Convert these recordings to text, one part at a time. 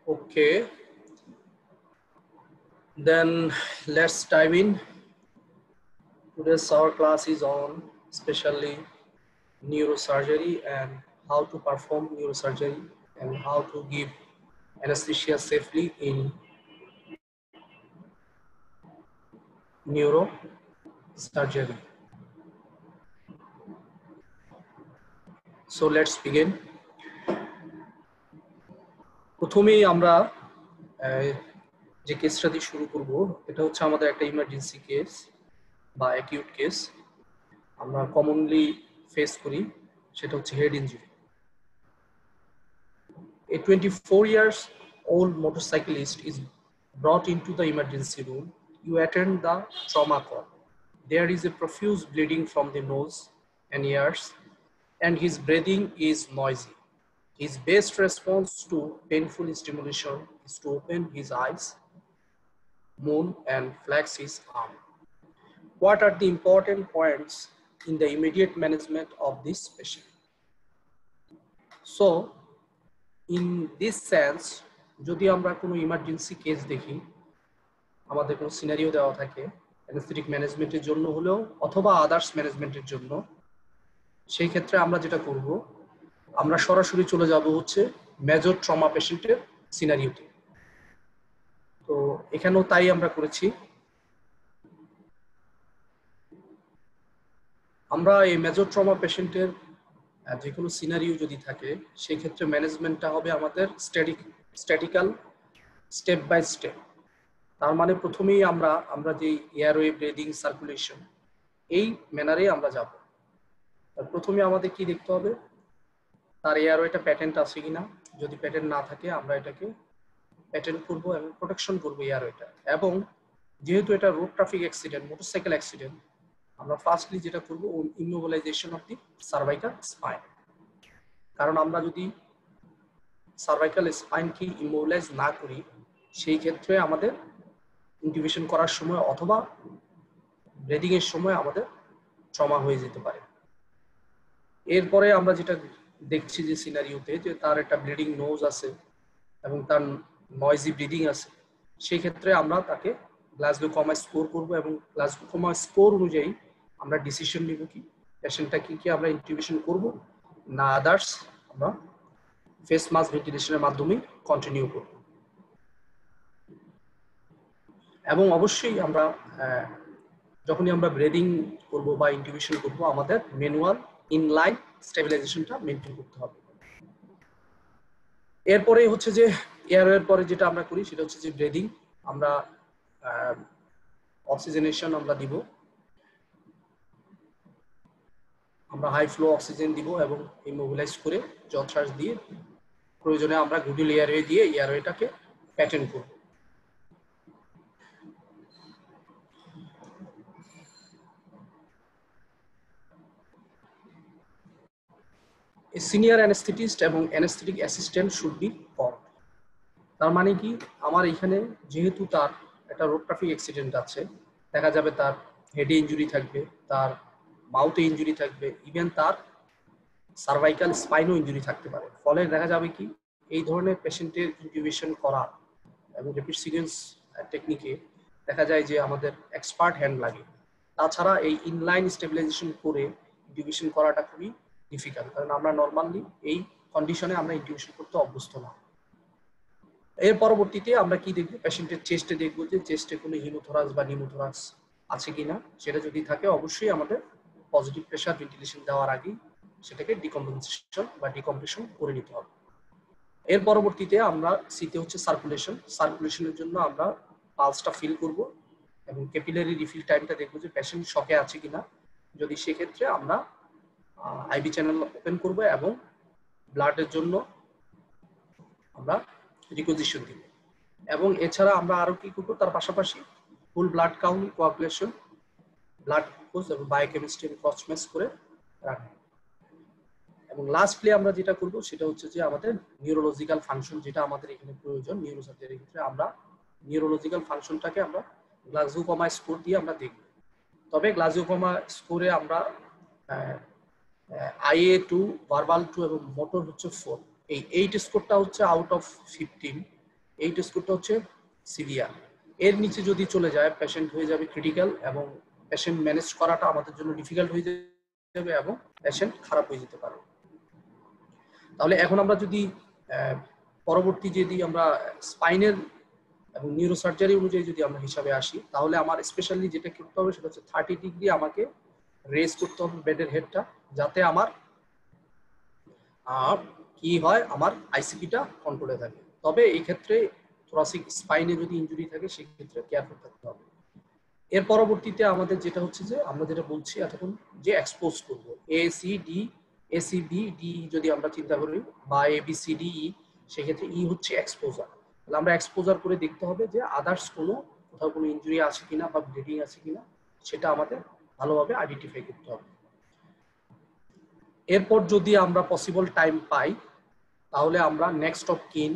Okay, then let's dive in. Today's our class is on especially neurosurgery and how to perform neurosurgery and how to give anesthesia safely in neurosurgery. So let's begin. প্রথমেই আমরা যে কেসটা দিয়ে শুরু করব এটা হচ্ছে আমাদের একটা ইমার্জেন্সি কেস বা অ্যাকিউট কেস আমরা কমনলি ফেস করি সেটা হচ্ছে head injury A 24-year-old motorcyclist is brought into the emergency room. You attend the trauma call. There is a profuse bleeding from the nose and ears, and his breathing is noisy. His best response to painful stimulation is to open his eyes, moan, and flex his arm. What are the important points in the immediate management of this patient? So, in this sense, যদি আমরা কোনো emergency case দেখি, আমাদের কোনো scenario দেওয়া থাকে anaesthetic ম্যানেজমেন্টের জন্য হলেও অথবা আদার্স ম্যানেজমেন্টের জন্য, সেই ক্ষেত্রে আমরা যেটা করব, আমরা সরাসরি চলে যাব হচ্ছে মেজর ট্রমা পেশেন্টের সিনারিওতে। তো এখানেও তাই আমরা করেছি। আমরা এই মেজর ট্রমা পেশেন্টের যে কোনো সিনারিও যদি থাকে সেই ক্ষেত্রে ম্যানেজমেন্টটা হবে আমাদের স্ট্যাটিক্যাল স্টেপ বাই স্টেপ। তার মানে প্রথমেই আমরা যে এয়ারওয়ে ব্রিদিং সার্কুলেশন এই ম্যানারে আমরা যাব। প্রথমে আমাদের কি দেখতে হবে, তার এয়ারওয়েটা প্যাটেন্ট আছে কিনা। যদি প্যাটেন্ট না থাকে আমরা এটাকে প্যাটেন্ট করব এবং প্রোটেকশন করব এয়ারওয়েটা। এবং যেহেতু এটা road traffic accident, motorcycle accident, আমরা ফার্স্টলি যেটা করব immobilisation of the cervical spine. কারণ আমরা যদি সার্ভাইকাল স্পাইনকে ইমোবিলাইজ না করি সেই ক্ষেত্রে আমাদের ইন্টিউবেশন করার সময় অথবা ব্রিদিং এর সময় আমাদের ট্রমা হয়ে যেতে পারে। এরপরে আমরা যেটা দেখছি যে সিনারিওতে যে তার একটা ব্লিডিং নোজ আছে এবং তার নয়েজি ব্রিদিং আছে, সেই ক্ষেত্রে আমরা তাকে গ্লাসগো কমা স্কোর করব এবং গ্লাসগো কমা স্কোর অনুযায়ী আমরা ডিসিশন নিব কি পেশেন্টটাকে কি আমরা ইন্টিউবেশন করব না আদার্স আমরা ফেস মাস্ক ভেন্টিলেশনের মাধ্যমে কন্টিনিউ করব। এবং অবশ্যই আমরা যখনই আমরা ব্রিদিং করব বা ইন্টিউবেশন করব আমাদের ম্যানুয়াল ইনলাইন স্টেবিলাইজেশনটা মেনটেন করতে হবে। এরপরে হচ্ছে যে এয়ারওয়ের পরে যেটা আমরা করি সেটা হচ্ছে যে ব্রিদিং। আমরা অক্সিজেনেশন আমরা দিব, আমরা হাই ফ্লো অক্সিজেন দিব এবং ইমোবিলাইজ করে জলশ্বাস দিয়ে প্রয়োজনে আমরা গুডল এয়ারওয়ে দিয়ে এয়ারওয়েটাকে প্যাটার্ন করব। সিনিয়র অ্যানেস্থেটিস্ট এবং anaesthetic assistant should be formed. তার মানে কি, আমার এখানে যেহেতু তার একটা রোড ট্রাফিক অ্যাক্সিডেন্ট আছে, দেখা যাবে তার হেডে ইনজুরি থাকবে, তার মাউথে ইনজুরি থাকবে, ইভেন তার সার্ভাইকাল স্পাইনও ইনজুরি থাকতে পারে। ফলে দেখা যাবে কি এই ধরনের পেশেন্টের ইন্টিউবেশন করা এবং র্যাপিড সিকোয়েন্স টেকনিকে দেখা যায় যে আমাদের এক্সপার্ট হ্যান্ড লাগে। তাছাড়া এই ইনলাইন স্টেবিলাইজেশন করে ইন্টিউবেশন করাটা খুবই ডিফিকাল্ট, কারণ আমরা নর্মালি এই কন্ডিশনে আমরা ইন্টিউবেশন করতে অভ্যস্ত না। এর পরবর্তীতে আমরা কি দেখব, পেশেন্টের চেস্টে দেখব যে চেস্টে কোনো হিমোথোরাক্স বা নিউমোথোরাক্স আছে কিনা। সেটা যদি থাকে অবশ্যই আমাদের পজিটিভ প্রেশার ভেন্টিলেশন দেওয়ার আগেই সেটাকে ডিকম্পেনসেশন বা ডিকম্প্রেশন করে নিতে হবে। এর পরবর্তীতে আমরা সিতে হচ্ছে সার্কুলেশনের জন্য আমরা পালসটা ফিল করব এবং ক্যাপিলারি রিফিল টাইমটা দেখবো যে পেশেন্ট শকে আছে কিনা। যদি সেক্ষেত্রে আমরা আইভি চ্যানেল ওপেন করব এবং ব্লাডের জন্য আমরা রিকোজিশন দিব। এবং এছাড়া আমরা আরো কি করবো, তার পাশাপাশি ফুল blood count, coagulation, blood glucose এবং বায়োকেমিস্ট্রি ক্রস ম্যাচ করে রাখবো। এবং লাস্টলি আমরা যেটা করব সেটা হচ্ছে যে আমাদের নিউরোলজিক্যাল ফাংশন, যেটা আমাদের এখানে প্রয়োজন নিউরোসার্জারির ক্ষেত্রে, আমরা নিউরোলজিক্যাল ফাংশনটাকে আমরা গ্লাসগো কমা স্কোর দিয়ে আমরা দেখব। তবে গ্লাসগো কমা স্কোরে আমরা IA 2, ভার্বাল 2 এবং মোটর হচ্ছে 4, এই 8 স্কোরটা হচ্ছে আউট অফ 15। এই স্কোরটা হচ্ছে সিভিয়ার। এর নিচে যদি চলে যায় পেশেন্ট হয়ে যাবে ক্রিটিক্যাল, এবং পেশেন্ট ম্যানেজ করাটা আমাদের জন্য ডিফিকাল্ট হয়ে যাবে এবং পেশেন্ট খারাপ হয়ে যেতে পারে। তাহলে এখন আমরা যদি পরবর্তী যদি আমরা স্পাইনের এবং নিউরোসার্জারি অনুযায়ী যদি আমরা হিসাবে আসি, তাহলে আমার স্পেশালি যেটা করতে হবে সেটা হচ্ছে 30 ডিগ্রি আমাকে রেজ করতে হবে বেডের হেডটা, যাতে আমার কি হয়, আমার আইসিপিটা কন্ট্রোলে থাকে। তবে এই ক্ষেত্রে থোরাসিক স্পাইনে যদি ইনজুরি থাকে সেক্ষেত্রে কেয়ারফুল থাকতে হবে। এর পরবর্তীতে আমাদের যেটা হচ্ছে যে আমরা যেটা বলছি এতক্ষণ যে এক্সপোজ করবো এসিবি ডি যদি আমরা চিন্তা করি, বা এবিসিডি ই, সেক্ষেত্রে ই হচ্ছে এক্সপোজার। তাহলে আমরা এক্সপোজার করে দেখতে হবে যে আদার্স কোনো কোথাও কোনো ইনজুরি আছে কিনা বা ব্লিডিং আছে কিনা, সেটা আমাদের ভালোভাবে আইডেন্টিফাই করতে হবে। এরপর যদি আমরা পসিবল টাইম পাই, তাহলে আমরা নেক্সট অফ কিন,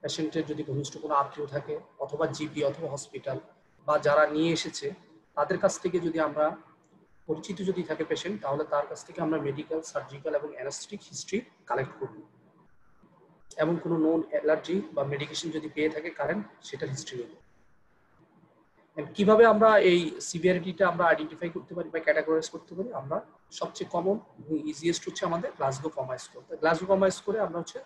পেশেন্টের যদি ঘনিষ্ঠ কোনো আত্মীয় থাকে অথবা জিপি অথবা হসপিটাল বা যারা নিয়ে এসেছে তাদের কাছ থেকে যদি আমরা পরিচিত যদি থাকে পেশেন্ট, তাহলে তার কাছ থেকে আমরা মেডিকেল, সার্জিক্যাল এবং অ্যানাস্থেটিক হিস্ট্রি কালেক্ট করব, এবং কোনো নোন অ্যালার্জি বা মেডিকেশন যদি পেয়ে থাকে কারেন্ট, সেটার হিস্ট্রি নেব। কিভাবে আমরা এই সিভিয়ারিটিটা আমরা আইডেন্টিফাই করতে পারি বা ক্যাটাগরাইজ করতে পারি? আমরা সবচেয়ে কমন এবং ইজিয়েস্ট হচ্ছে আমাদের গ্লাসগো কমা স্কোর। গ্লাসগো কমা স্কোরে আমরা হচ্ছে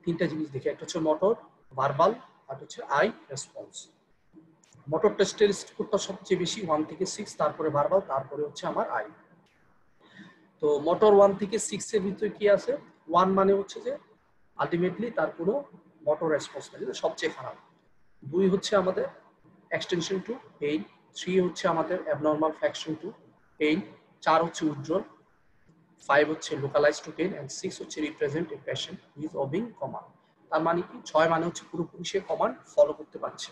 তিনটা জিনিস দেখি, একটা হচ্ছে মোটর, ভার্বাল, আর হচ্ছে আই রেসপন্স। মোটর টেস্টের স্কোরটা সবচেয়ে বেশি 1 থেকে 6, তারপরে ভার্বাল, তারপরে হচ্ছে আমার আই। তো মোটর 1 থেকে 6 এর ভিতরে কি আছে? 1 মানে হচ্ছে যে আলটিমেটলি তার কোনো মোটর রেসপন্স নেই, সবচেয়ে খারাপ। 2 হচ্ছে আমাদের এক্সটেনশন টু পেইন, 3 হচ্ছে আমাদের অ্যাবনর্মাল ফ্র্যাকশন টু পেইন, 4 হচ্ছে উজ্জ্বল, 5 হচ্ছে লোকালাইজ টু পেইন, এন্ড 6 হচ্ছে represent a patient with obeying command. তার মানে কি 6 মানে হচ্ছে পুরোপুরি সে কমান্ড ফলো করতে পারছে।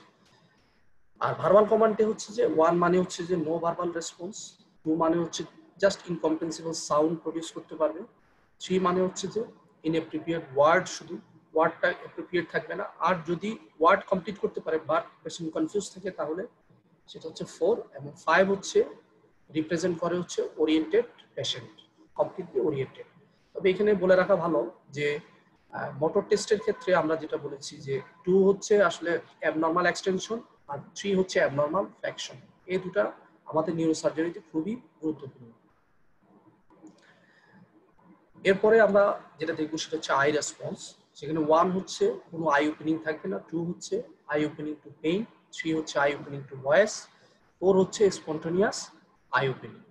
আর ভার্বাল কমান্ডে হচ্ছে যে 1 মানে হচ্ছে যে নো ভার্বাল রেসপন্স, 2 মানে হচ্ছে জাস্ট ইনকম্প্রেহেন্সিবল সাউন্ড প্রডিউস করতে পারবে, 3 মানে হচ্ছে যে ইনঅ্যাপ্রোপ্রিয়েট ওয়ার্ড, শুধু ওয়ার্ডটা অ্যাপ্রোপ্রিয়েট থাকবে না, আর যদি ওয়ার্ড কমপ্লিট করতে পারে বাট পেশেন্ট কনফিউজ থাকে তাহলে সেটা হচ্ছে 4, এবং 5 হচ্ছে রিপ্রেজেন্ট করে হচ্ছে ওরিয়েন্টেড পেশেন্ট, কমপ্লিটলি ওরিয়েন্টেড। তবে এখানে বলে রাখা ভালো যে মোটর টেস্টের ক্ষেত্রে আমরা যেটা বলেছি যে 2 হচ্ছে আসলে অ্যাবনর্মাল এক্সটেনশন আর 3 হচ্ছে অ্যাবনর্মাল ফ্র্যাকশন। এই দুটা আমাদের নিউরোসার্জারিতে খুবই গুরুত্বপূর্ণ। এরপরে আমরা যেটা দেখবো সেটা হচ্ছে আই রেসপন্স। সেখানে 1 হচ্ছে কোনো আই ওপেনিং থাকবে না, 2 হচ্ছে আই ওপেনিং টু পেইন, 3 হচ্ছে আই ওপেনিং টু ভয়েস, 4 হচ্ছে স্পন্টানিয়াস আই ওপেনিং।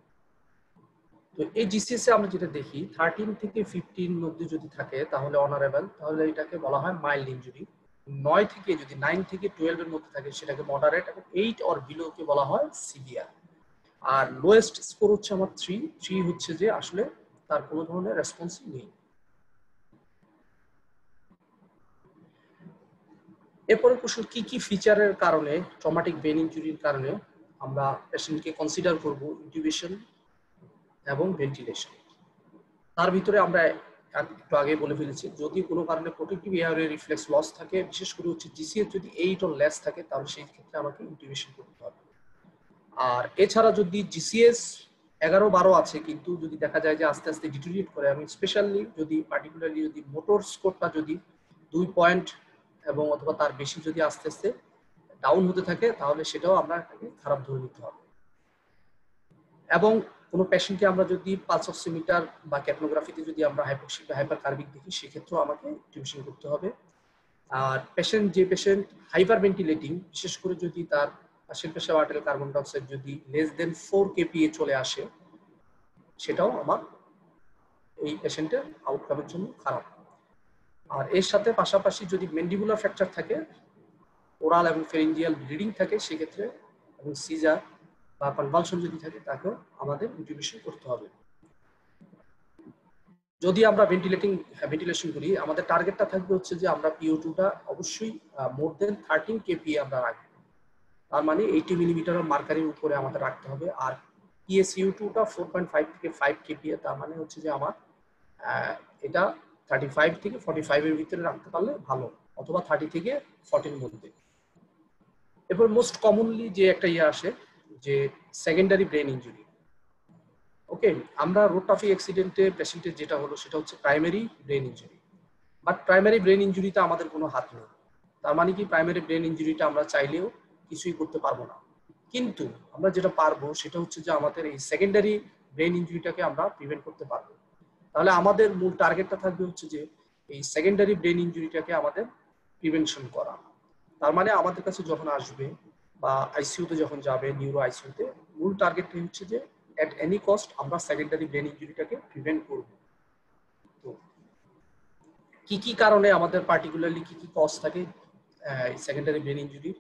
তো এই জিসিএস এ আমরা যেটা দেখি 13 থেকে 15 মধ্যে যদি থাকে তাহলে অনারেবল, তাহলে এটাকে বলা হয় মাইল্ড ইনজুরি। 9 থেকে যদি 9 থেকে 12 এর মধ্যে থাকে সেটাকে মডারেট, এবং 8 অর বিলো কে বলা হয় সিভিয়ার। আর লোয়েস্ট স্কোর হচ্ছে আমার 3 হচ্ছে যে আসলে তার কোনো ধরনের রেসপন্সই নেই। এরপরে প্রশ্ন, কি কি ফিচারের কারণে ট্রমাটিক ব্রেন ইনজুরির কারণে আমরা পেশেন্টকে কনসিডার করব ইন্টিউবেশন এবং ভেন্টিলেশন? তার ভিতরে আমরা একটু আগে বলে ফেলেছি, যদি কোনো কারণে প্রোটেক্টিভ এয়ারওয়ে রিফ্লেক্স লস থাকে, বিশেষ করে হচ্ছে জিসিএস যদি 8 অর লেস থাকে, তাহলে সেই ক্ষেত্রে আমাকে ইন্টিউবেশন করতে হবে। আর এছাড়া যদি জিসিএস 11-12 আছে কিন্তু যদি দেখা যায় যে আস্তে আস্তে ডিটোরিয়েট করে, আমি স্পেশালি যদি পার্টিকুলারলি যদি মোটর স্কোরটা যদি 2 পয়েন্ট এবং অথবা তার বেশি যদি আস্তে আস্তে ডাউন হতে থাকে, তাহলে সেটাও আমরা খারাপ ধরে নিতে হবে। এবং কোনো পেশেন্টকে আমরা যদি পালস অক্সিমিটার বা ক্যাপনোগ্রাফিতে যদি আমরা হাইপোক্সিক বা হাইপার কার্বিক দেখি, সেক্ষেত্রেও আমাকে টিউশন করতে হবে। আর যে পেশেন্ট হাইপার ভেন্টিলেটিং, বিশেষ করে যদি তার আশেপাশে আর্টেরিয়াল কার্বন ডাইঅক্সাইড যদি লেস দেন 4 kPa চলে আসে, সেটাও আমার এই পেশেন্টের আউটকামের জন্য খারাপ। আর এর সাথে পাশাপাশি যদি ম্যান্ডিবুলার ফ্র্যাকচার থাকে, ওরাল এবং ফেরিঞ্জিয়াল ব্লিডিং থাকে সেক্ষেত্রে, এবং সিজার বা কনভালশন যদি থাকে, তাকেও আমাদের ইন্টিউবেশন করতে হবে। যদি আমরা ভেন্টিলেশন করি, আমাদের টার্গেটটা থাকবে হচ্ছে যে আমরা PO2টা অবশ্যই মোর দেন 13 kPa আমরা রাখবো। তার মানে 80 মিলিমিটার মার্কারির উপরে আমাদের রাখতে হবে। আর PaCO2টা 4.5 থেকে 5 kPa, তার মানে হচ্ছে যে আমার এটা 35 থেকে 45 এর ভিতরে রাখতে পারলে ভালো, অথবা 30 থেকে 40 এর মধ্যে। এরপর মোস্ট কমনলি যে একটা আসে যে সেকেন্ডারি ব্রেন ইনজুরি। ওকে, আমরা রোড ট্রাফিক অ্যাক্সিডেন্টে পেশেন্টের যেটা হলো সেটা হচ্ছে primary brain injury, but primary brain ইনজুরিতে আমাদের কোনো হাত নেই। তার মানে কি প্রাইমারি ব্রেন ইনজুরিটা আমরা চাইলেও কিছুই করতে পারবো না, কিন্তু আমরা যেটা পারবো সেটা হচ্ছে যে আমাদের এই সেকেন্ডারি ব্রেন ইনজুরিটাকে আমরা প্রিভেন্ট করতে পারবো। তাহলে আমাদের মূল টার্গেটটা থাকবে হচ্ছে যে এই সেকেন্ডারি ব্রেন ইনজুরিটাকে আমাদের প্রিভেনশন করা। তার মানে আমাদের কাছে যখন আসবে বা আইসিইউতে যখন যাবে, নিউরো আইসিইউতে, মূল টার্গেটটা হচ্ছে যে এট এনি কস্ট আমরা সেকেন্ডারি ব্রেন ইনজুরিটাকে প্রিভেন্ট করব। তো কি কি কারণে আমাদের পার্টিকুলারলি কি কি কজ থাকে সেকেন্ডারি ব্রেন ইনজুরির,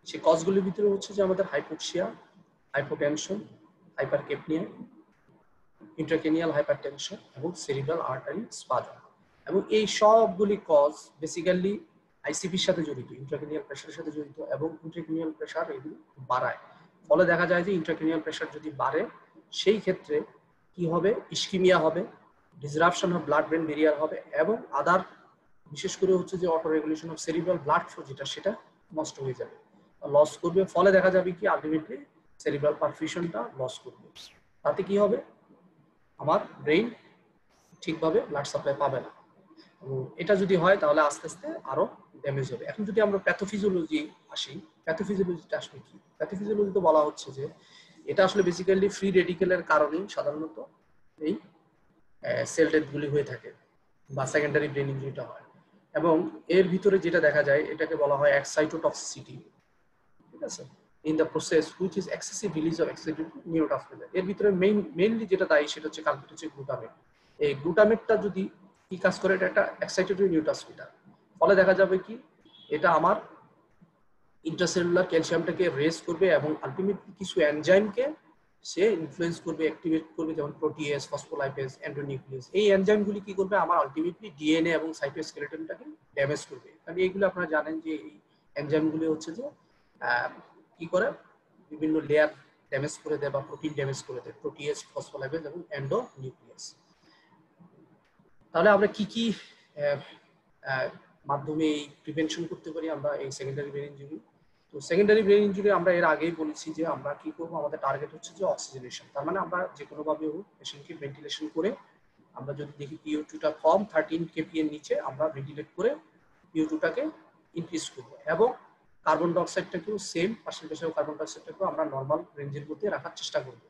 সেই কজগুলির ভিতরে হচ্ছে যে আমাদের হাইপোক্সিয়া, হাইপোটেনশন, হাইপারকেপনিয়া, ইন্ট্রাক্রেনিয়াল হাইপারটেনশন এবং সেরিব্রাল আর্টারি স্পাজম। এবং এই সবগুলি কজ বেসিক্যালি আইসিপির সাথে জড়িত, ইন্ট্রাক্রেনিয়াল প্রেশারের সাথে জড়িত, এবং ইন্ট্রাক্রেনিয়াল প্রেশার এগুলি বাড়ায়। ফলে দেখা যায় যে ইন্ট্রাক্রেনিয়াল প্রেশার যদি বাড়ে সেই ক্ষেত্রে কি হবে, ইস্কিমিয়া হবে, disruption of blood brain barrier হবে, এবং আদার বিশেষ করে হচ্ছে যে auto regulation of cerebral blood flow যেটা সেটা নষ্ট হয়ে যাবে, লস করবে। ফলে দেখা যাবে কি আলটিমেটলি সেরিব্রাল পারফিউশনটা লস করবে। তাতে কি হবে, আমার ব্রেইন ঠিকভাবে ব্লাড সাপ্লাই পাবে না। এটা যদি হয় তাহলে আস্তে আস্তে আরো ড্যামেজ হবে। এখন যদি আমরা প্যাথোফিজিওলজি আসি, প্যাথোফিজিওলজিটা আসলে কি? প্যাথোফিজিওলজিতে বলা হচ্ছে যে এটা আসলে বেসিক্যালি ফ্রি রেডিকেলের কারণেই সাধারণত এই সেল ডেথগুলি হয়ে থাকে বা সেকেন্ডারি ব্রেন ইনজুরিটা হয়। এবং এর ভিতরে যেটা দেখা যায় এটাকে বলা হয় এক্সাইটোটক্সিসিটি, ঠিক আছে, in the process which is excessive release of excited neurotransmitter. এর ভিতরে মেইনলি যেটা দায়ী সেটা হচ্ছে কালপ্রিট হচ্ছে গ্লুটামেট। এই গ্লুটামেটটা যদি কি কাজ করে, এটা একটা এক্সাইটেটরি নিউরোট্রান্সমিটার। ফলে দেখা যাবে কি এটা আমার ইন্ট্রাসেলুলার ক্যালসিয়ামটাকে রেজ করবে এবং আলটিমেটলি কিছু এনজাইমকে সে ইনফ্লুয়েন্স করবে, অ্যাক্টিভেট করবে, যেমন প্রোটিয়েজ, ফসফোলাইপেজ, এন্ডোনিউক্লিয়াস। এই এনজাইমগুলি কি করবে, আমার আলটিমেটলি ডিএনএ এবং সাইটোস্কেলেটনটাকে ড্যামেজ করবে। কারণ এইগুলো আপনারা জানেন যে এই এনজাইমগুলি হচ্ছে যে কি করে, বিভিন্ন লেয়ার ড্যামেজ করে দেয় বা প্রোটিন ড্যামেজ করে দেয়, প্রোটিয়েজ, ফসফোলাইপেজ এবং এন্ডোনিউক্লিয়াস। তাহলে আমরা কি কি মাধ্যমে এই প্রিভেনশন করতে পারি আমরা এই সেকেন্ডারি ব্রেন ইনজুরি? তো সেকেন্ডারি ব্রেন ইনজুরি আমরা এর আগেই বলেছি যে আমরা কি করব, আমাদের টার্গেট হচ্ছে যে অক্সিজেনেশন। তার মানে আমরা যে কোনো ভাবে পেশেন্টকে ভেন্টিলেশন করে, আমরা যদি দেখি PO2টা কম 13 kPa এর নিচে, আমরা ভেন্টিলেট করে PO2টাকে ইনক্রিজ করব, এবং কার্বন ডাইঅক্সাইডটাকেও সেম পার্সেন্টেজ কার্বন ডাইঅক্সাইডটাকেও আমরা নর্মাল রেঞ্জের মধ্যে রাখার চেষ্টা করব।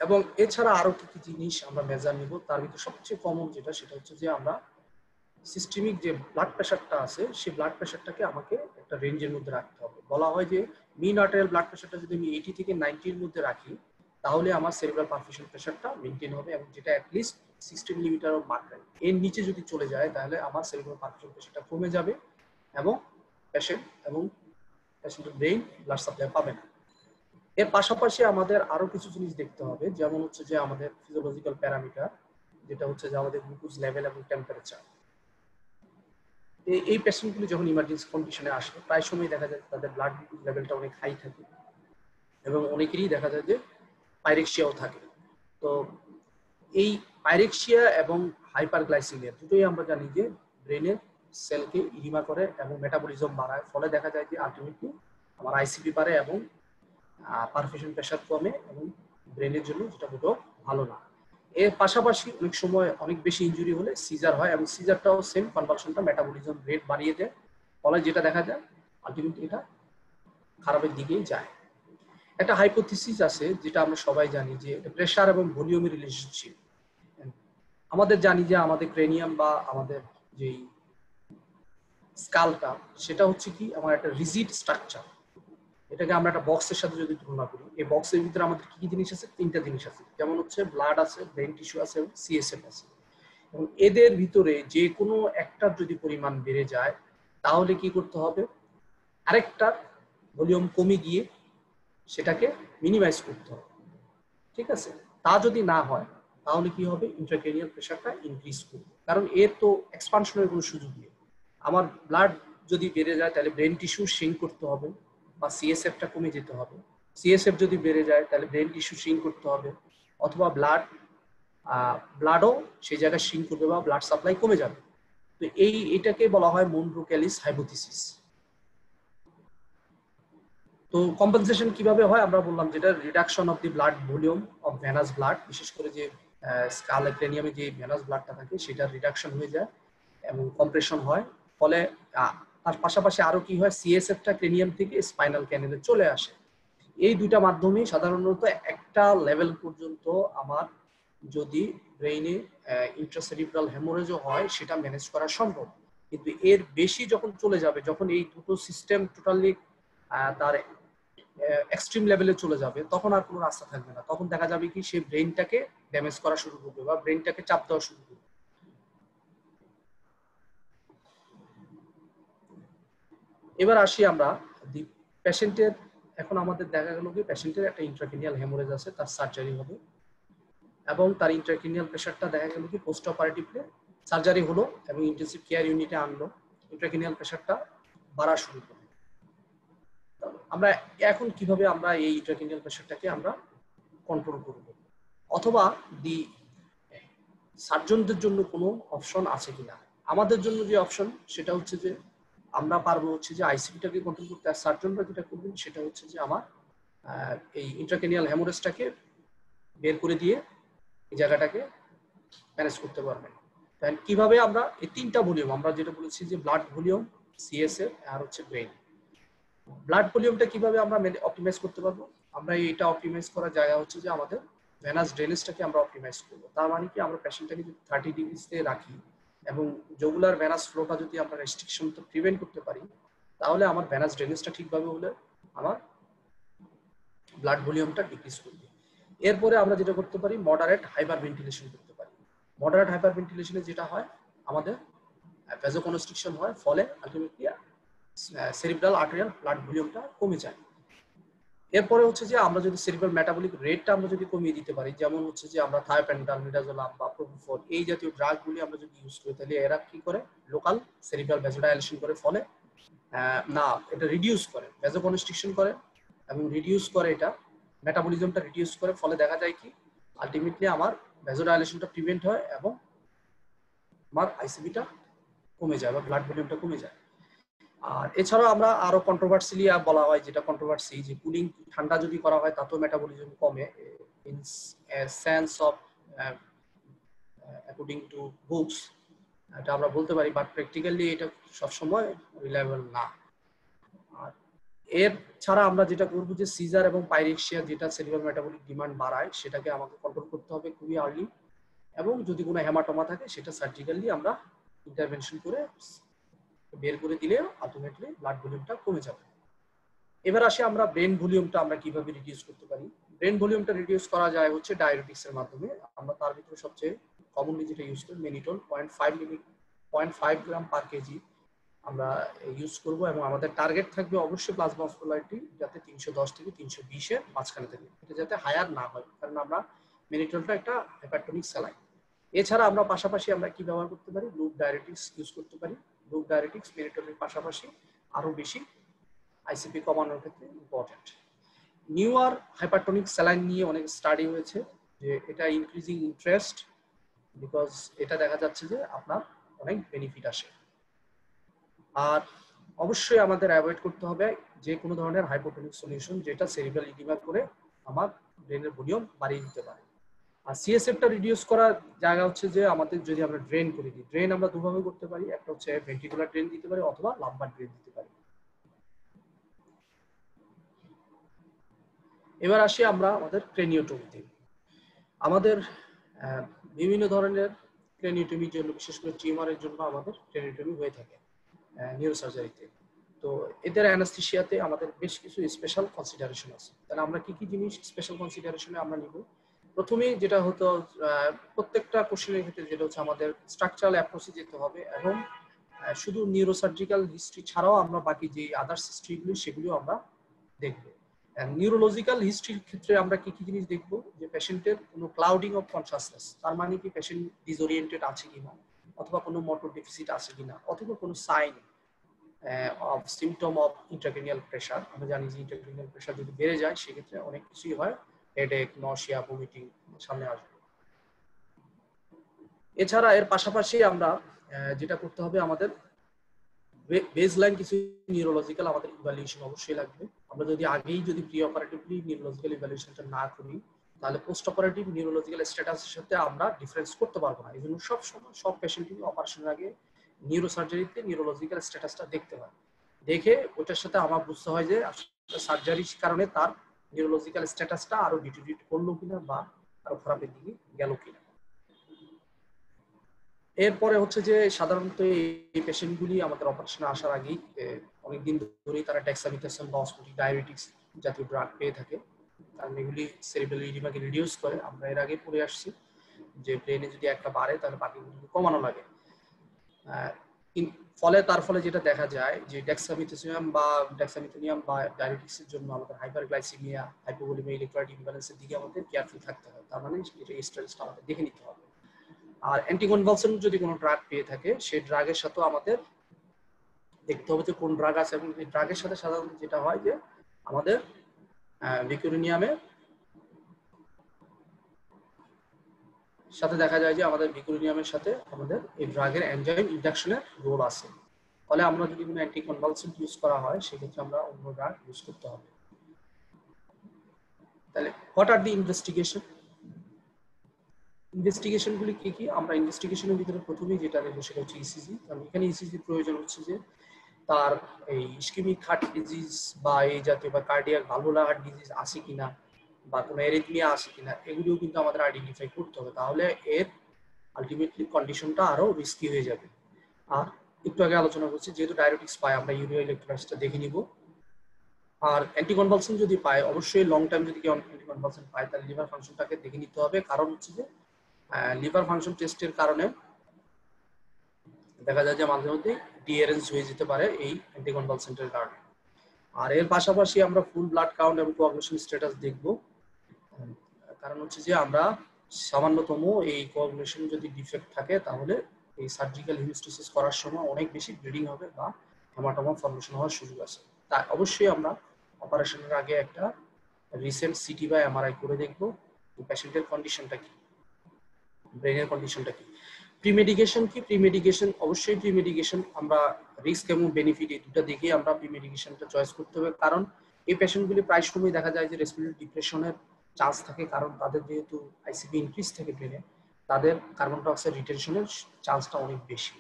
এবং এছাড়া আরো কি কি জিনিস আমরা মেজার নিব, তার ভিতরে সবচেয়ে কমন যেটা সেটা হচ্ছে যে আমরা সিস্টেমিক যে ব্লাড প্রেশারটা আছে সেই ব্লাড প্রেশারটাকে আমাকে একটা রেঞ্জের মধ্যে রাখতে হবে। বলা হয় যে মিন আর্টেরিয়াল ব্লাড প্রেশারটা যদি আমি 80 থেকে 90 এর মধ্যে রাখি তাহলে আমার সেরিব্রাল পারফিউশন প্রেশারটা মেইনটেইন হবে, এবং যেটা অ্যাটলিস্ট 60 মিলিমিটার অফ মার্কারি। এর নিচে যদি চলে যায় তাহলে আমার সেরিব্রাল পারফিউশন প্রেশারটা কমে যাবে এবং পেশেন্টের ব্রেইন ব্লাড সাপ্লাই পাবে না। এর পাশাপাশি আমাদের আরো কিছু জিনিস দেখতে হবে, যেমন হচ্ছে যে আমাদের ফিজিওলজিক্যাল প্যারামিটার, যেটা হচ্ছে যে আমাদের গ্লুকোজ লেভেল এবং টেম্পারেচার। এই পেশেন্টগুলি যখন ইমার্জেন্সি কন্ডিশনে আসে প্রায় সময় দেখা যায় তাদের ব্লাড গ্লুকোজ লেভেলটা অনেক হাই থাকে, এবং অনেকেরই দেখা যায় যে পাইরেক্সিয়াও থাকে। তো এই পাইরেক্সিয়া এবং হাইপারগ্লাইসিমিয়া দুটোই আমরা জানি যে ব্রেনের সেলকে ইডিমা করে এবং মেটাবলিজম বাড়ায়। ফলে দেখা যায় যে আলটিমেটলি আমার আইসিপি বাড়ে এবং পারফিউশন প্রেশার কমে, এবং ব্রেনের জন্য যেটা মোটেও ভালো না। এর পাশাপাশি অনেক সময় অনেক বেশি ইনজুরি হলে সিজার হয়, এবং সিজারটাও সেম কনভালশনটা মেটাবলিজম রেট বাড়িয়ে দেয়। ফলে যেটা দেখা যায় আলটিমেটলি এটা খারাপের দিকেই যায়। একটা হাইপোথিসিস আছে যেটা আমরা সবাই জানি যে প্রেশার এবং ভলিউমের রিলেশনশিপ। আমাদের জানি যে আমাদের ক্রেনিয়াম বা আমাদের যেই স্কালটা সেটা হচ্ছে কি আমার একটা রিজিড স্ট্রাকচার। এটাকে আমরা একটা বক্সের সাথে যদি তুলনা করি, এই বক্সের ভিতরে আমাদের কি কি জিনিস আছে, তিনটা জিনিস আছে, যেমন হচ্ছে ব্লাড আছে, ব্রেন টিস্যু আছে এবং CSF আছে। এবং এদের ভিতরে যে কোনো একটার যদি পরিমাণ বেড়ে যায় তাহলে কি করতে হবে, আরেকটার ভলিউম কমে গিয়ে সেটাকে মিনিমাইজ করতে হবে, ঠিক আছে। তা যদি না হয় তাহলে কি হবে, ইন্ট্রাক্রেনিয়াল প্রেশারটা ইনক্রিজ করবে, কারণ এর তো এক্সপানশনের কোনো সুযোগ নেই। আমার ব্লাড যদি বেড়ে যায় তাহলে ব্রেন টিস্যু শ্রিঙ্ক করতে হবে বা CSFটা কমে যেতে হবে। CSF যদি বেড়ে যায় তাহলে ব্রেন টিস্যু শ্রিঙ্ক করতে হবে, অথবা ব্লাডও সেই জায়গায় শ্রিঙ্ক করবে বা ব্লাড সাপ্লাই কমে যাবে। তো এটাকে বলা হয় মনরো-ক্যালিস হাইপোথিসিস। তো কম্পেনসেশন কিভাবে হয় আমরা বললাম, যেটা reduction of the blood volume of venous blood, বিশেষ করে যে স্কাল ক্রেনিয়ামে যে ভেনাস ব্লাডটা থাকে সেটা রিডাকশন হয়ে যায়, এবং কম্প্রেশন হয়, ফলে তার পাশাপাশি আরো কি হয়, সিএসএফটা ক্রেনিয়াম থেকে স্পাইনাল ক্যানেলে চলে আসে। এই দুইটা মাধ্যমে সাধারণত একটা লেভেল পর্যন্ত আমার যদি ব্রেইনে ইন্ট্রাসেরিব্রাল হেমোরেজও হয় সেটা ম্যানেজ করা সম্ভব। কিন্তু এর বেশি যখন চলে যাবে, যখন এই দুটো সিস্টেম টোটালি তার এক্সট্রিম লেভেলে চলে যাবে, তখন আর কোনো রাস্তা থাকবে না। তখন দেখা যাবে কি সে ব্রেইনটাকে ড্যামেজ করা শুরু করবে বা ব্রেইনটাকে চাপ দেওয়া শুরু করবে। এবার আসি আমরা পেশেন্টের, এখন আমাদের দেখা গেল কি পেশেন্টের একটা ইন্ট্রাক্রেনিয়াল হেমোরেজ আছে, তার সার্জারি হবে এবং তার ইন্ট্রাক্রেনিয়াল প্রেশারটা দেখা গেল কি পোস্ট অপারেটিভলি সার্জারি হলো এবং ইন্টেন্সিভ কেয়ার ইউনিটে আনলো, ইন্ট্রাক্রেনিয়াল প্রেশারটা বাড়া শুরু করলো। আমরা এখন কিভাবে আমরা এই ইন্ট্রাক্রেনিয়াল প্রেশারটাকে আমরা কন্ট্রোল করব, অথবা দি সার্জনদের জন্য কোনো অপশন আছে কিনা? আমাদের জন্য যে অপশন সেটা হচ্ছে যে আমরা পারবো হচ্ছে যে আইসিপিটাকে কন্ট্রোল করতে, আর সার্জনরা যেটা করবেন সেটা হচ্ছে যে আমার এই ইন্ট্রাক্রেনিয়াল হেমোরেজটাকে বের করে দিয়ে এই জায়গাটাকে ম্যানেজ করতে পারবেন। তাহলে কিভাবে আমরা এই তিনটা ভলিউম, আমরা যেটা বলেছি যে ব্লাড ভলিউম, সিএসএফ আর হচ্ছে ব্রেইন, ব্লাড ভলিউমটা কিভাবে আমরা অপটিমাইজ করতে পারবো? আমরা এটা অপটিমাইজ করার জায়গা হচ্ছে যে আমাদের ভেনাস ড্রেনেজটাকে আমরা অপটিমাইজ করবো। তার মানে কি আমরা পেশেন্টটাকে যদি 30 ডিগ্রিতে রাখি এবং জগুলার ভেনাস ফ্লোটা যদি আমরা রেস্ট্রিকশন তো প্রিভেন্ট করতে পারি, তাহলে আমার ভেনাস ড্রেনেজটা ঠিকভাবে হলে আমার ব্লাড ভলিউমটা ডিক্রিজ করবে। এরপরে আমরা যেটা করতে পারি, মডারেট হাইপার ভেন্টিলেশন করতে পারি। মডারেট হাইপার ভেন্টিলেশনে যেটা হয়, আমাদের ভ্যাসোকনস্ট্রিকশন হয়, ফলে আলটিমেটলি সেরিব্রাল আর্টেরিয়াল ব্লাড ভলিউমটা কমে যায়। এরপরে হচ্ছে যে আমরা যদি সেরিব্রাল মেটাবলিক রেটটা আমরা যদি কমিয়ে দিতে পারি, যেমন হচ্ছে যে আমরা থায়োপেন্টাল, মিডাজোলাম বা প্রোপোফল এই জাতীয় ড্রাগগুলি আমরা যদি ইউজ করি, তাহলে এরা কি করে, লোকাল সেরিব্রাল ভ্যাসোডাইলেশন করে, ফলে না এটা রিডিউস করে, ভ্যাসোকনস্ট্রিকশন করে এবং রিডিউস করে, এটা মেটাবলিজমটা রিডিউস করে, ফলে দেখা যায় কি আলটিমেটলি আমার ভ্যাসোডাইলেশনটা প্রিভেন্ট হয় এবং আমার আইসিবিটা কমে যায় বা ব্লাড ভলিউমটা কমে যায়। আর এছাড়াও আমরা আরো কন্ট্রোভার্সিলি বলা হয়, যেটা কন্ট্রোভার্সি, যে কুলিং ঠান্ডা যদি করা হয় তাতেও মেটাবলিজম কমে, in sense of according to books, এটা আমরা বলতে পারি, বাট প্র্যাকটিক্যালি এটা সবসময় রিলায়েবল না। আর এর ছাড়া আমরা যেটা করবো যে সিজার এবং পাইরেক্সিয়া, যেটা সেরিব্রাল মেটাবলিক ডিমান্ড বাড়ায়, সেটাকে আমাকে কন্ট্রোল করতে হবে খুবই আর্লি, এবং যদি কোনো হেমাটোমা থাকে সেটা সার্জিক্যালি আমরা ইন্টারভেনশন করে বের করে দিলে আলটিমেটলি ব্লাড ভলিউমটা কমে যাবে। এবার আসি আমরা ব্রেন ভলিউমটা আমরা কিভাবে রিডিউস করতে পারি। ব্রেন ভলিউমটা রিডিউস করা যায় হচ্ছে ডায়াবেটিক্স এর মাধ্যমে। আমরা তার ভিতরে সবচেয়ে কমনলি যেটা ইউজ করি মেনিটল 0.5 গ্রাম পার কেজি আমরা ইউজ করব, এবং আমাদের টার্গেট থাকবে অবশ্যই প্লাজমা অসমোলারিটি যাতে 310 থেকে 320 এর মাঝখানে থাকে, এটা যাতে হায়ার না হয়, কারণ আমরা মেনিটলটা একটা হাইপারটনিক স্যালাইন। এছাড়া আমরা পাশাপাশি আমরা কি ব্যবহার করতে পারি, লুপ ডায়ারেটিক্স ইউজ করতে পারি। লুপ ডায়ারেটিক্স মেনিটলের পাশাপাশি আরো বেশি আইসিপি কমানোর ক্ষেত্রে ইম্পর্টেন্ট। নিউয়ার হাইপারটনিক স্যালাইন নিয়ে অনেক স্টাডি হয়েছে, যে এটা ইনক্রিজিং ইন্টারেস্ট, বিকজ এটা দেখা যাচ্ছে যে আপনার অনেক বেনিফিট আসে। আর অবশ্যই আমাদের অ্যাভয়েড করতে হবে যে কোনো ধরনের হাইপোটনিক সলিউশন যেটা সেরিব্রাল ইডিমা করে আমার ব্রেনের ভলিউম বাড়িয়ে দিতে পারে। আর সিএসএফটা রিডিউস করার জায়গা হচ্ছে যে আমাদের যদি আমরা ড্রেন করে দিই, ড্রেন আমরা দুভাবে করতে পারি, একটা হচ্ছে ভেন্টিকুলার ড্রেন দিতে পারি অথবা লাম্বার ড্রেন দিতে পারি। এবার আসি আমরা আমাদের ক্রেনিওটমিতে। আমাদের বিভিন্ন ধরনের ক্রেনিওটমির জন্য, বিশেষ করে টিউমারের জন্য আমাদের ক্রেনিওটমি হয়ে থাকে নিউরোসার্জারিতে। তো এদের অ্যানাস্থেসিয়াতে আমাদের বেশ কিছু স্পেশাল কনসিডারেশন আছে। তাহলে আমরা কি কি জিনিস স্পেশাল কনসিডারেশনে আমরা নিব? প্রথমেই যেটা হতো, প্রত্যেকটা কোশ্চেনের ক্ষেত্রে যেটা হচ্ছে আমাদের স্ট্রাকচারাল অ্যাপ্রোচে যেতে হবে, এবং শুধু নিউরোসার্জিক্যাল হিস্ট্রি ছাড়াও আমরা বাকি যে আদার্স হিস্ট্রিগুলি সেগুলো আমরা দেখব। নিউরোলজিক্যাল হিস্ট্রির ক্ষেত্রে আমরা কি কি জিনিস দেখব, যে পেশেন্টের কোনো ক্লাউডিং অফ কনসাসনেস, তার মানে কি পেশেন্ট ডিসওরিয়েন্টেড আছে কিনা, অথবা কোনো মোটর ডেফিসিট আছে কিনা, অথবা কোনো sign of symptom of intracranial pressure. আমরা জানি যে ইন্ট্রাক্রেনিয়াল প্রেশার যদি বেড়ে যায় সেক্ষেত্রে অনেক কিছুই হয়, হেডেক, নশিয়া, ভমিটিং সামনে আসবে। এছাড়া এর পাশাপাশি আমরা যেটা করতে হবে, আমাদের বেসলাইন কিছু নিউরোলজিক্যাল আমাদের ইভ্যালুয়েশন অবশ্যই লাগবে। আমরা যদি আগেই যদি প্রি অপারেটিভলি নিউরোলজিক্যাল ইভ্যালুয়েশনটা না করি, তাহলে পোস্ট অপারেটিভ নিউরোলজিক্যাল স্ট্যাটাসের সাথে আমরা ডিফারেন্স করতে পারবো না। এই জন্য সব সময় সব পেশেন্টকে অপারেশনের আগে নিউরোসার্জারিতে নিউরোলজিক্যাল স্ট্যাটাসটা দেখতে হয়, দেখে ওটার সাথে আমার বুঝতে হয় যে সার্জারির কারণে তার নিউরোলজিক্যাল স্ট্যাটাসটা আরো ডিটেরিয়েট করলো কিনা বা আরো খারাপের দিকে গেল কিনা। এরপরে হচ্ছে যে সাধারণত এই পেশেন্টগুলি আমাদের অপারেশনে আসার আগেই অনেকদিন ধরেই তারা ডেক্সামিথেসন বা অসমোটিক ডায়াবেটিক্স জাতীয় ড্রাগ পেয়ে থাকে, কারণ এগুলি সেরিব্রাল ইডিমাকে রিডিউস করে। আমরা এর আগে পড়ে আসছি যে ব্রেনে যদি একটা বাড়ে তাহলে বাকিগুলো কমানো লাগে। ফলে তার ফলে যেটা দেখা যায় যে ডেক্সামিথেসোনিয়াম বা ডায়াবেটিক্সের জন্য আমাদের হাইপারগ্লাইসেমিয়া, হাইপোভোলিমিয়া, ইলেকট্রোলাইট ইমব্যালেন্সের দিকে আমাদের কেয়ারফুল থাকতে হবে। তার মানে এটা স্ট্যাটাসটা আমাদের দেখে নিতে হবে। আর অ্যান্টিকনভালসেন্ট যদি কোনো ড্রাগ পেয়ে থাকে সেই ড্রাগের সাথেও আমাদের দেখতে হবে যে কোন ড্রাগ আছে, এবং এই ড্রাগের সাথে সাধারণত যেটা হয় যে আমাদের ভিকুরিনিয়ামের সাথে দেখা যায় যে আমাদের ভিকুরিনিয়ামের সাথে আমাদের এই ড্রাগের এনজাইম ইন্ডাকশনের রোল আছে। ফলে আমরা যদি কোনো অ্যান্টিকনভালসেন্ট ইউজ করা হয় সেক্ষেত্রে আমরা অন্য ড্রাগ ইউজ করতে হবে। তাহলে হোয়াট আর দি ইনভেস্টিগেশন? ইনভেস্টিগেশনগুলি কি কি? আমরা ইনভেস্টিগেশনের ভিতরে প্রথমেই যেটা দেখবো সেটা হচ্ছে ইসিজি। কারণ এখানে ইসিজির প্রয়োজন হচ্ছে যে তার এই ইসকেমিক হার্ট ডিজিজ বা এই জাতীয় বা কার্ডিয়াক ভালভুলার হার্ট ডিজিজ আছে কিনা বা কোনো এরিথমিয়া আছে কিনা, এগুলিও কিন্তু আমাদের আইডেন্টিফাই করতে হবে, তাহলে এর আলটিমেটলি কন্ডিশনটা আরো রিস্কি হয়ে যাবে। আর একটু আগে আলোচনা করছি যেহেতু ডায়াবেটিক্স পায় আমরা ইউরিয়া ইলেকট্রোলাইটসটা দেখে নিব। আর অ্যান্টিকনভালসেন্ট যদি পায়, অবশ্যই লং টাইম যদি কেউ অ্যান্টিকনভালসেন্ট পায় তাহলে লিভার ফাংশনটাকে দেখে নিতে হবে। কারণ হচ্ছে যে লিভার ফাংশন টেস্টের কারণে দেখা যায় যে মাঝে মধ্যে ডিএরএস হয়ে যেতে পারে এই অ্যান্টিকনভালসেন্টের কারণে। আর এর পাশাপাশি আমরা ফুল ব্লাড কাউন্ট এবং কোয়াগুলেশন স্ট্যাটাস দেখব। কারণ হচ্ছে যে আমরা সামান্যতম এই কোয়াগুলেশন যদি ডিফেক্ট থাকে তাহলে এই সার্জিক্যাল হিমোস্টেসিস করার সময় অনেক বেশি ব্লিডিং হবে বা হেমাটোমা ফর্মেশন হওয়ার সুযোগ আছে। তাই অবশ্যই আমরা অপারেশনের আগে একটা রিসেন্ট সিটি বা এমআরআই করে দেখব পেশেন্টের কন্ডিশনটা কি, ব্রেনের কন্ডিশনটা কি। প্রিমেডিকেশন কি? প্রিমেডিকেশন অবশ্যই প্রিমেডিকেশন আমরা রিস্ক এবং বেনিফিট এই দুটো দেখে আমরা প্রিমেডিকেশনটা চয়েস করতে হবে। কারণ এই পেশেন্টগুলি প্রায় সময় দেখা যায় যে রেসপিরেটরি ডিপ্রেশনের চান্স থাকে, কারণ তাদের যেহেতু আইসিপি ইনক্রিজ থাকে ব্রেনে, তাদের কার্বন ডাইঅক্সাইড রিটেনশনের চান্সটা অনেক বেশি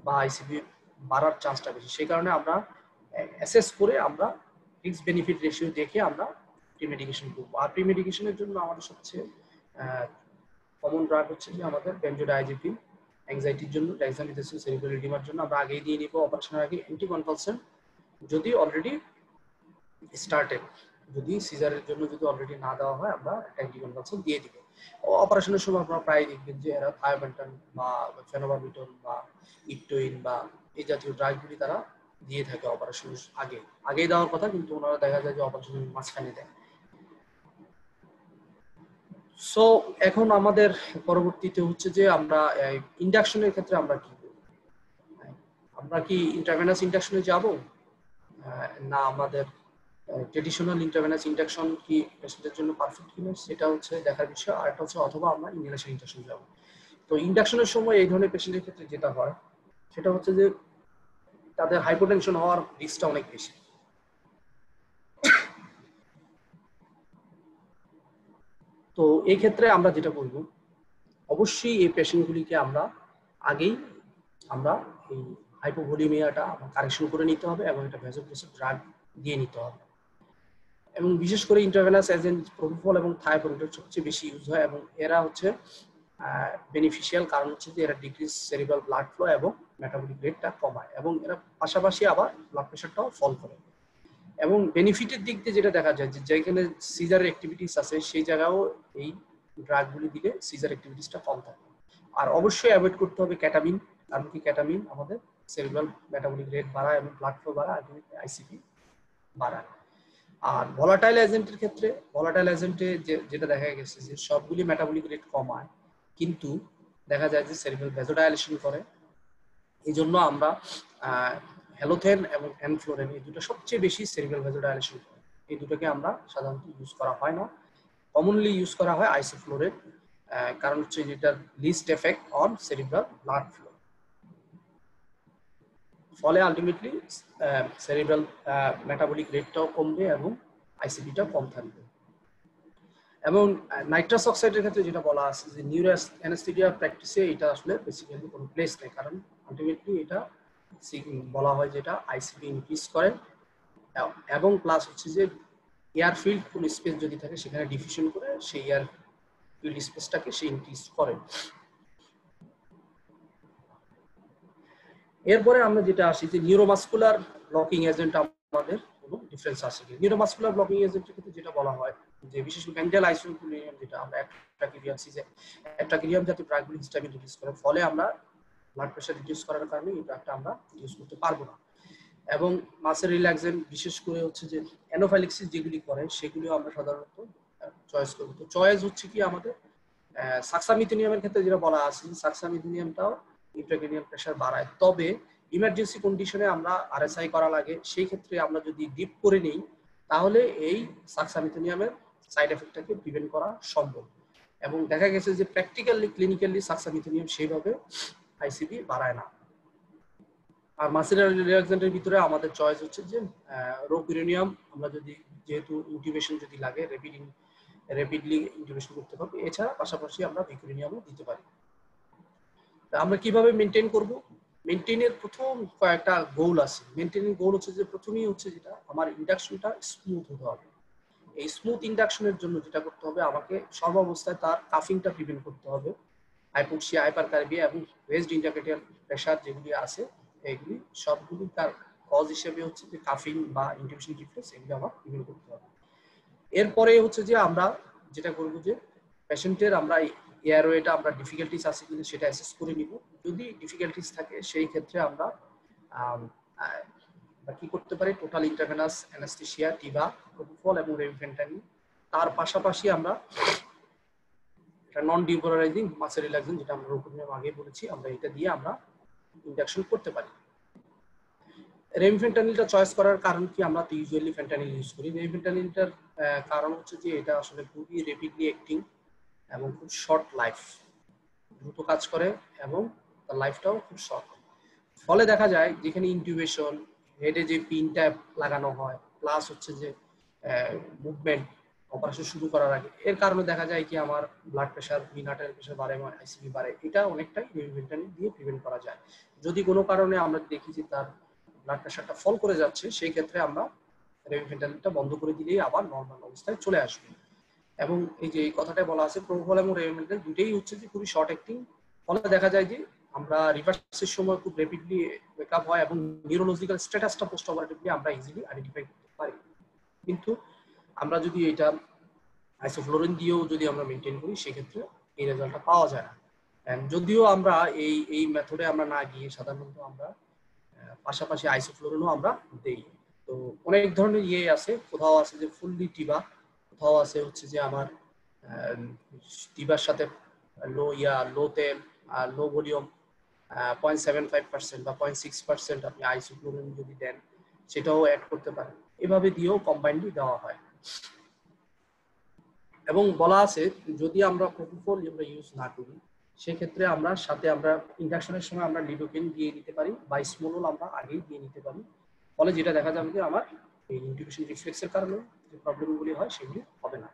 বা আইসিপি বাড়ার চান্সটা বেশি। সেই কারণে আমরা অ্যাসেস করে আমরা রিস্ক বেনিফিট রেশিও দেখে আমরা প্রিমেডিকেশন করবো। আর প্রিমেডিকেশনের জন্য আমাদের সবচেয়ে কমন ড্রাগ হচ্ছে যে আমাদের বেনজোডায়াজেপিন অ্যাংজাইটির জন্য, ডেক্সামিথেসন সেরিব্রাল এডিমার জন্য আমরা আগেই দিয়ে নিব অপারেশনের আগে। অ্যান্টিকনভালসেন্ট যদি অলরেডি স্টার্টেড, যদি সিজারের জন্য যদি অলরেডি না দেওয়া হয় আমরা অ্যান্টিকনভালসেন্ট দিয়ে দিব। অপারেশনের সময় আপনারা প্রায় দেখবেন যে এরা থায়োমেন্টান বা ফেনোবারবিটন বা ইপটোইন বা এই জাতীয় ড্রাগগুলি তারা দিয়ে থাকে অপারেশনের আগেই দেওয়ার কথা, কিন্তু ওনারা দেখা যায় যে অপারেশনের মাঝখানে দেয়। সো এখন আমাদের পরবর্তীতে হচ্ছে যে আমরা ইন্ডাকশনের ক্ষেত্রে আমরা কি করব? আমরা কি ইন্টারভেনাস ইন্ডাকশনে যাব, না আমাদের ট্রেডিশনাল ইন্টারভেনাস ইন্ডাকশন কি পেশেন্টের জন্য পারফেক্ট কিনা সেটা হচ্ছে দেখার বিষয়। আর একটা হচ্ছে অথবা আমরা ইনহেলেশন ইন্ডাকশন যাব। তো ইন্ডাকশনের সময় এই ধরনের পেশেন্টের ক্ষেত্রে যেটা হয় সেটা হচ্ছে যে তাদের হাইপোটেনশন হওয়ার রিস্কটা অনেক বেশি। তো এই ক্ষেত্রে আমরা যেটা বলবো, অবশ্যই এই পেশেন্টগুলিকে আমরা আগেই আমরা এই হাইপোভোলিমিয়াটা কারেকশন করে নিতে হবে এবং একটা ভ্যাসোপ্রেসিভ ড্রাগ দিয়ে নিতে হবে। এবং বিশেষ করে ইন্টারভেনাস এজেন্ট প্রোপোফল এবং থায়োপ্রোপিন সবচেয়ে বেশি ইউজ হয় এবং এরা হচ্ছে বেনিফিশিয়াল, কারণ হচ্ছে যে এরা ডিক্রিজ সেরিব্রাল ব্লাড ফ্লো এবং মেটাবলিক রেটটা কমায় এবং এরা পাশাপাশি আবার ব্লাড প্রেশারটাও ফল করে। এবং বেনিফিটের দিক দিয়ে যেটা দেখা যায় যে যেখানে সিজারের অ্যাক্টিভিটিস আছে সেই জায়গাও এই ড্রাগগুলি দিলে সিজার অ্যাক্টিভিটিসটা কম থাকে। আর অবশ্যই অ্যাভয়েড করতে হবে ক্যাটামিন, কারণ কি ক্যাটামিন আমাদের সেরিব্রাল মেটাবলিক রেট বাড়ায় এবং ব্লাড ফ্লো বাড়ায়, আলটিমেটলি আইসিপি বাড়ায়। আর ভলাটাইল এজেন্টের ক্ষেত্রে, ভলাটাইল এজেন্টে যেটা দেখা গেছে যে সবগুলি মেটাবলিক রেট কমায় কিন্তু দেখা যায় যে সেরিব্রাল ভ্যাসোডাইলেশন করে। এই জন্য আমরা হ্যালোথেন এবং এনফ্লোরেন এই দুটো সবচেয়ে বেশি সেরিব্রাল ভ্যাসোডাইলেশন করে। এই দুটোকে আমরা সাধারণত ইউজ করা হয় না, কমনলি ইউজ করা হয় আইসোফ্লোরেন, কারণ হচ্ছে যেটার least effect on cerebral blood flow. ফলে আলটিমেটলি সেরিব্রাল মেটাবলিক রেটটাও কমবে এবং আইসিপিটাও কম থাকবে। এবং নাইট্রাস অক্সাইডের ক্ষেত্রে যেটা বলা আছে যে নিউরো অ্যানেস্থেটিয়া প্র্যাকটিসে এটা আসলে বেসিক্যালি কোনো প্লেস নেই, কারণ আলটিমেটলি এটা বলা হয় যেটা আইসিপি ইনক্রিজ করে এবং প্লাস হচ্ছে যে এয়ারফিল্ড কোন স্পেস যদি থাকে সেখানে ডিফিউশন করে সেই এয়ারফিল্ড স্পেসটাকে সে ইনক্রিজ করে। এরপরে আমরা যেটা আসি যে নিউরোমাসকুলার ব্লকিং এজেন্ট আমাদের কোনো ডিফারেন্স আছে কি। নিউরোমাসকুলার ব্লকিং এজেন্টের ক্ষেত্রে যেটা বলা হয় যে বিশেষ করে ব্যান্ডেল আইসোকুলিয়াম, যেটা আমরা অ্যাট্রাকিরিয়াম জাতীয় ড্রাগগুলো হিস্টামিন রিলিজ করে, ফলে আমরা ব্লাড প্রেশার রিডিউস করার কারণে এই ড্রাগটা আমরা ইউজ করতে পারবো না। এবং মাসেল রিল্যাক্সেন্ট বিশেষ করে হচ্ছে যে অ্যানোফাইলিক্সিস যেগুলি করে সেগুলিও আমরা সাধারণত চয়েস করব। তো চয়েস হচ্ছে কি আমাদের সাক্সামিথেনিয়ামের ক্ষেত্রে যেটা বলা আছে, সাক্সামিথেনিয়ামটাও ইন্ট্রাক্রেনিয়াল প্রেশার বাড়ায়, তবে ইমার্জেন্সি কন্ডিশনে আমরা আরএসআই করা লাগে, সেই ক্ষেত্রে আমরা যদি ডিপ করে নিই তাহলে এই সাক্সামিথেনিয়ামের সাইড এফেক্টটাকে প্রিভেন্ট করা সম্ভব। এবং দেখা গেছে যে প্র্যাকটিক্যালি ক্লিনিক্যালি সাক্সামিথেনিয়াম সেইভাবে আইসিবি বাড়ায় না। আর মাসেল রিল্যাক্সেন্টের ভিতরে আমাদের চয়েস হচ্ছে যে রোপিউরেনিয়াম, আমরা যদি যেহেতু ইনটিউবেশন যদি লাগে র্যাপিডলি ইন্টিগ্রেশন করতে পারবো, এছাড়া পাশাপাশি আমরা ভিকুরিনিয়ামও দিতে পারি। আমরা কিভাবে মেনটেন করব? মেনটেনের প্রথম কয়েকটা গোল আছে। মেনটেনের গোল হচ্ছে যে প্রথমেই হচ্ছে যেটা আমার ইন্ডাকশনটা স্মুথ হতে হবে। এই স্মুথ ইন্ডাকশনের জন্য যেটা করতে হবে, আমাকে সর্বাবস্থায় তার কাফিংটা প্রিভেন্ট করতে হবে। হাইপোক্সিয়া, হাইপারকার্বিয়া এবং রেজড ইন্টারক্রেনিয়াল প্রেশার যেগুলি আছে এগুলি সবগুলি তার কজ হিসেবে হচ্ছে যে কাফিং বা ইন্টিউশন ডিফারেন্স, এগুলি আমার প্রিভেন্ট করতে হবে। এরপরে হচ্ছে যে আমরা যেটা করবো যে পেশেন্টের আমরা এয়ারওয়েটা আমরা ডিফিকাল্টিস আছে কিন্তু সেটা অ্যাসেস করে নিব। যদি ডিফিকাল্টিস থাকে সেই ক্ষেত্রে আমরা কি করতে পারি, টোটাল ইন্ট্রাভেনাস অ্যানাস্থেসিয়া, টিবা, প্রোপোফল এবং রেমিফেন্টানিন। তার পাশাপাশি আমরা নন ডিপোলারাইজিং মাসেল রিল্যাক্সেন্ট, যেটা আমরা রোপিউরেনিয়াম আগে বলেছি, আমরা এটা দিয়ে আমরা ইনজেকশন করতে পারি। রেমিফেন্টানিলটা চয়েস করার কারণ কি, আমরা তো ইউজুয়ালি ফেন্টানিল ইউজ করি। রেমিফেন্টানিলটার কারণ হচ্ছে যে এটা আসলে খুবই র্যাপিডলি অ্যাক্টিং এবং খুব শর্ট লাইফ, দ্রুত কাজ করে এবং তার লাইফটাও খুব শর্ট। ফলে দেখা যায় যেখানে ইনটিউবেশন, হেডে যে পিনটা লাগানো হয়, প্লাস হচ্ছে যে মুভমেন্ট অপারেশন শুরু করার আগে, এর কারণে দেখা যায় কি আমার ব্লাড প্রেশার, মিন আর্টারি প্রেশার বাড়ে, আইসিবি বাড়ে। এটা অনেকটাই রেমিফেন্টানিল দিয়ে প্রিভেন্ট করা যায়। যদি কোনো কারণে আমরা দেখি যে তার ব্লাড প্রেশারটা ফল করে যাচ্ছে, সেই ক্ষেত্রে আমরা রেমিফেন্টানিলটা বন্ধ করে দিলেই আবার নর্মাল অবস্থায় চলে আসবে। এবং এই যে এই কথাটা বলা আছে, প্রোপোফল এবং রেমিফেন্টানিল দুটেই হচ্ছে যে খুবই শর্ট অ্যাক্টিং, ফলে দেখা যায় যে আমরা রিভার্সের সময় খুব র্যাপিডলি ওয়েকআপ হয় এবং নিউরোলজিক্যাল স্ট্যাটাসটা পোস্ট অপারেটিভলি আমরা ইজিলি আইডেন্টিফাই করতে পারি। কিন্তু আমরা যদি এটা আইসোফ্লোরিন দিয়েও যদি আমরা মেনটেন করি, সেক্ষেত্রে এই রেজাল্টটা পাওয়া যায় না। যদিও আমরা এই মেথডে আমরা না গিয়ে সাধারণত আমরা পাশাপাশি আইসোফ্লোরিনও আমরা দেই। তো অনেক ধরনের আছে, কোথাও আছে যে ফুললি টিবা, কোথাও আছে হচ্ছে যে আমার টিবার সাথে লো তেল আর লো ভলিউম 0.75% বা 0.6% আপনি আইসোফ্লোরিন যদি দেন সেটাও অ্যাড করতে পারেন। এভাবে দিয়েও কম্বাইন্ডলি দেওয়া হয়। এবং বলা আছে যদি আমরা প্রোপোফল আমরা ইউজ না করি, সেক্ষেত্রে আমরা সাথে আমরা ইন্ডাকশনের সময় আমরা লিডোকেন দিয়ে নিতে পারি বা স্মোলল আমরা আগেই দিয়ে নিতে পারি। ফলে যেটা দেখা যাবে যে আমার এই ইন্টিউবেশন রিফ্লেক্সের কারণে যে প্রবলেমগুলি হয় সেগুলি হবে না।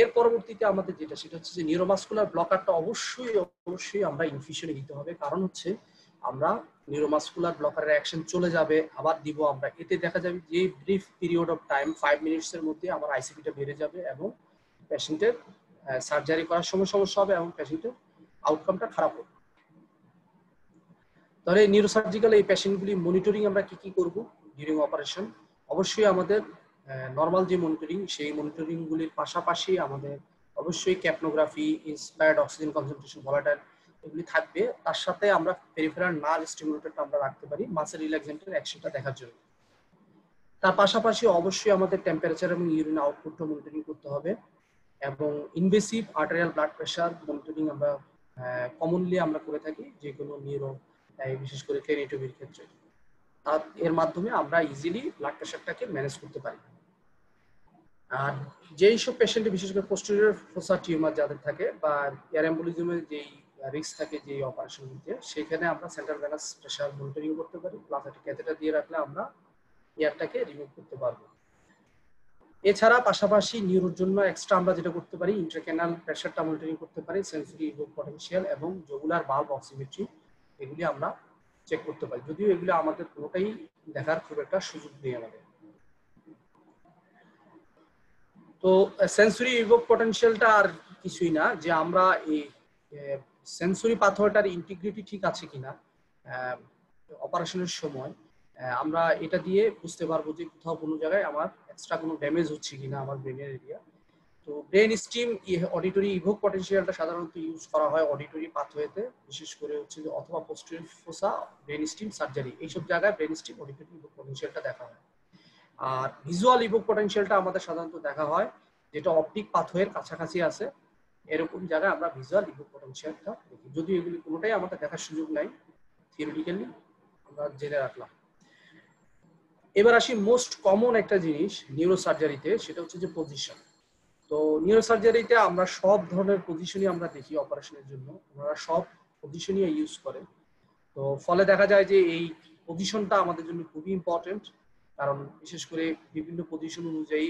এর পরবর্তীতে আমাদের যেটা সেটা হচ্ছে যে নিউরোমাসকুলার ব্লকারটা অবশ্যই আমরা ইনফিউশনে দিতে হবে। কারণ হচ্ছে আমরা নিউরোমাসকুলার ব্লকারের অ্যাকশন চলে যাবে, আবার দিব আমরা, এতে দেখা যাবে যে ব্রিফ পিরিয়ড অফ টাইম 5 মিনিটসের মধ্যে আমার আইসিপিটা বেড়ে যাবে এবং পেশেন্টের সার্জারি করার সময় সমস্যা হবে এবং পেশেন্টের আউটকামটা খারাপ হবে। তাহলে নিউরোসার্জিক্যাল এই পেশেন্টগুলি মনিটরিং আমরা কি করব ডিউরিং অপারেশন? অবশ্যই আমাদের নর্মাল যে মনিটরিং, সেই মনিটরিংগুলির পাশাপাশি আমাদের অবশ্যই ক্যাপনোগ্রাফি, ইন্সপায়ার্ড অক্সিজেন কনসেন্ট্রেশন, ভলাটাইল, এগুলি থাকবে। তার সাথে আমরা পেরিফেরাল নার্ভ স্টিমুলেটরটা আমরা রাখতে পারি মাসেল রিল্যাক্সেন্টের অ্যাকশনটা দেখার জন্য। তার পাশাপাশি অবশ্যই আমাদের টেম্পারেচার এবং ইউরিন আউটপুটটা মনিটরিং করতে হবে এবং invasive arterial blood pressure monitoring আমরা কমনলি আমরা করে থাকি যে কোনো নিউরো, বিশেষ করে ক্রেনিটোমির ক্ষেত্রে। এর মাধ্যমে আমরা ইজিলি ব্লাড প্রেশারটাকে ম্যানেজ করতে পারি। আর যেই সব পেশেন্টে বিশেষ করে পোস্টেরিয়র ফোসা টিউমার যাদের থাকে বা এয়ার এম্বোলিজমের যেই রিস্ক থাকে যেই অপারেশন নিতে, সেখানে আমরা সেন্ট্রাল ভেনাস প্রেশার মনিটরিং করতে পারি, প্লাস একটা ক্যাথেটার দিয়ে রাখলে আমরা এয়ারটাকে রিমুভ করতে পারবো। এছাড়া পাশাপাশি নিউরোর জন্য এক্সট্রা আমরা যেটা করতে পারি, ইন্ট্রাক্যানাল প্রেসারটা মনিটরিং করতে পারি, সেন্সরি ইভোক পটেনশিয়াল এবং জগুলার বাল্ব অক্সিমেট্রি, এগুলি আমরা চেক করতে পারি। যদিও এগুলো আমাদের পুরোটাই দেখার খুব একটা সুযোগ নেই আমাদের। তো সেন্সরি ইভোক পটেনশিয়ালটা আর কিছুই না, যে আমরা এই সেন্সরি পাথরটার ইন্টিগ্রিটি ঠিক আছে কিনা অপারেশনের সময় আমরা এটা দিয়ে বুঝতে পারবো যে কোথাও কোনো জায়গায় আমার এক্সট্রা কোনো ড্যামেজ হচ্ছে কিনা আমার ব্রেনের এরিয়া। তো ব্রেন স্টিম অডিটরি ইভোক পটেনশিয়ালটা সাধারণত ইউজ করা হয় অডিটরি পাথওয়েতে, বিশেষ করে হচ্ছে যে অথবা পোস্টেরিয়র ফোসা ব্রেন স্টিম সার্জারি, এইসব জায়গায় ব্রেন স্টিম অডিটরি ইভোক পটেনশিয়ালটা দেখা হয়। আর ভিজুয়াল ইভোক পটেনশিয়ালটা আমাদের সাধারণত দেখা হয় যেটা অপটিক পাথওয়ের কাছাকাছি আছে, এরকম জায়গায় আমরা ভিজুয়াল ইভোক পটেনশিয়ালটা দেখি। যদিও এগুলি কোনোটাই আমাদের দেখার সুযোগ নাই, থিওরিটিক্যালি আমরা জেনে রাখলাম। এবার আসি মোস্ট কমন একটা জিনিস নিউরোসার্জারিতে, সেটা হচ্ছে যে পজিশন। তো নিউরোসার্জারিতে আমরা সব ধরনের পজিশনই আমরা দেখি অপারেশনের জন্য, ওনারা সব পজিশনই ইউজ করে। তো ফলে দেখা যায় যে এই পজিশনটা আমাদের জন্য খুবই ইম্পর্টেন্ট, কারণ বিশেষ করে বিভিন্ন পজিশন অনুযায়ী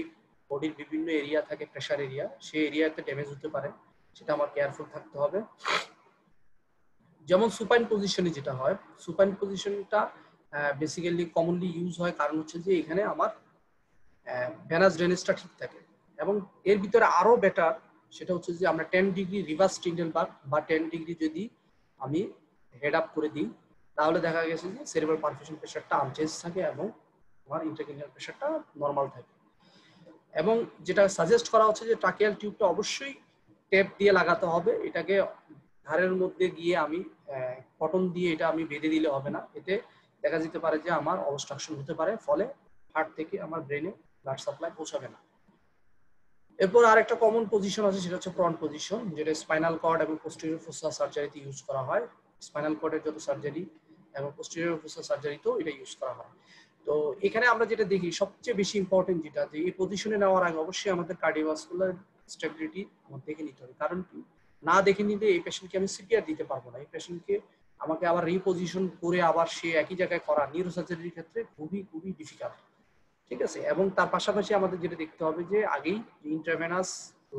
বডির বিভিন্ন এরিয়া থাকে, প্রেশার এরিয়া, সেই এরিয়াতে ড্যামেজ হতে পারে, সেটা আমার কেয়ারফুল থাকতে হবে। যেমন সুপাইন পজিশনে যেটা হয়, সুপাইন পজিশনটা বেসিক্যালি কমনলি ইউজ হয় কারণ হচ্ছে যে এখানে আমার ভেনাস ড্রেনেজটা ঠিক থাকে। এবং এর ভিতরে আরো বেটার সেটা হচ্ছে যে আমরা 10 ডিগ্রি রিভার্স টিন্ডেল বা 10 ডিগ্রি যদি আমি হেড আপ করে দিই, তাহলে দেখা গেছে যে সেরিব্রাল পারফিউশন প্রেশারটা আনচেঞ্জ থাকে এবং আমার ইন্ট্রাক্রেনিয়াল প্রেশারটা নর্মাল থাকে। এবং যেটা সাজেস্ট করা হচ্ছে যে ট্রাকিয়াল টিউবটা অবশ্যই টেপ দিয়ে লাগাতে হবে, এটাকে ধারের মধ্যে গিয়ে আমি কটন দিয়ে এটা আমি বেঁধে দিলে হবে না, এতে দেখা যেতে পারে যে আমার অবস্ট্রাকশন হতে পারে, ফলে হার্ট থেকে আমার ব্রেনে ব্লাড সাপ্লাই পৌঁছাবে না। এরপর আরেকটা কমন পজিশন আছে, সেটা হচ্ছে প্রন পজিশন, যেটা স্পাইনাল কর্ড এবং পোস্টেরিয়র ফোসা সার্জারিতে ইউজ করা হয়। স্পাইনাল কর্ডের যত সার্জারি এবং পোস্টেরিয়র ফোসা সার্জারিতেও এটা ইউজ করা হয়। তো এখানে আমরা যেটা দেখি সবচেয়ে বেশি ইম্পর্টেন্ট যেটা, যে এই পজিশনে নেওয়ার আগে অবশ্যই আমাদের কার্ডিওভাস্কুলার স্টেবিলিটি আমাদের দেখে নিতে হবে। কারণ কি, না দেখে নিলে এই পেশেন্টকে আমি সিপিআর দিতে পারবো না। এই পেশেন্টকে আমাকে আবার রিপোজিশন করে আবার সে একই জায়গায় করা নিউরোসার্জারির ক্ষেত্রে খুবই খুবই ডিফিকাল্ট। ঠিক আছে, এবং তার পাশাপাশি আমাদের যেটা দেখতে হবে যে আগেই ইন্টারভেনাস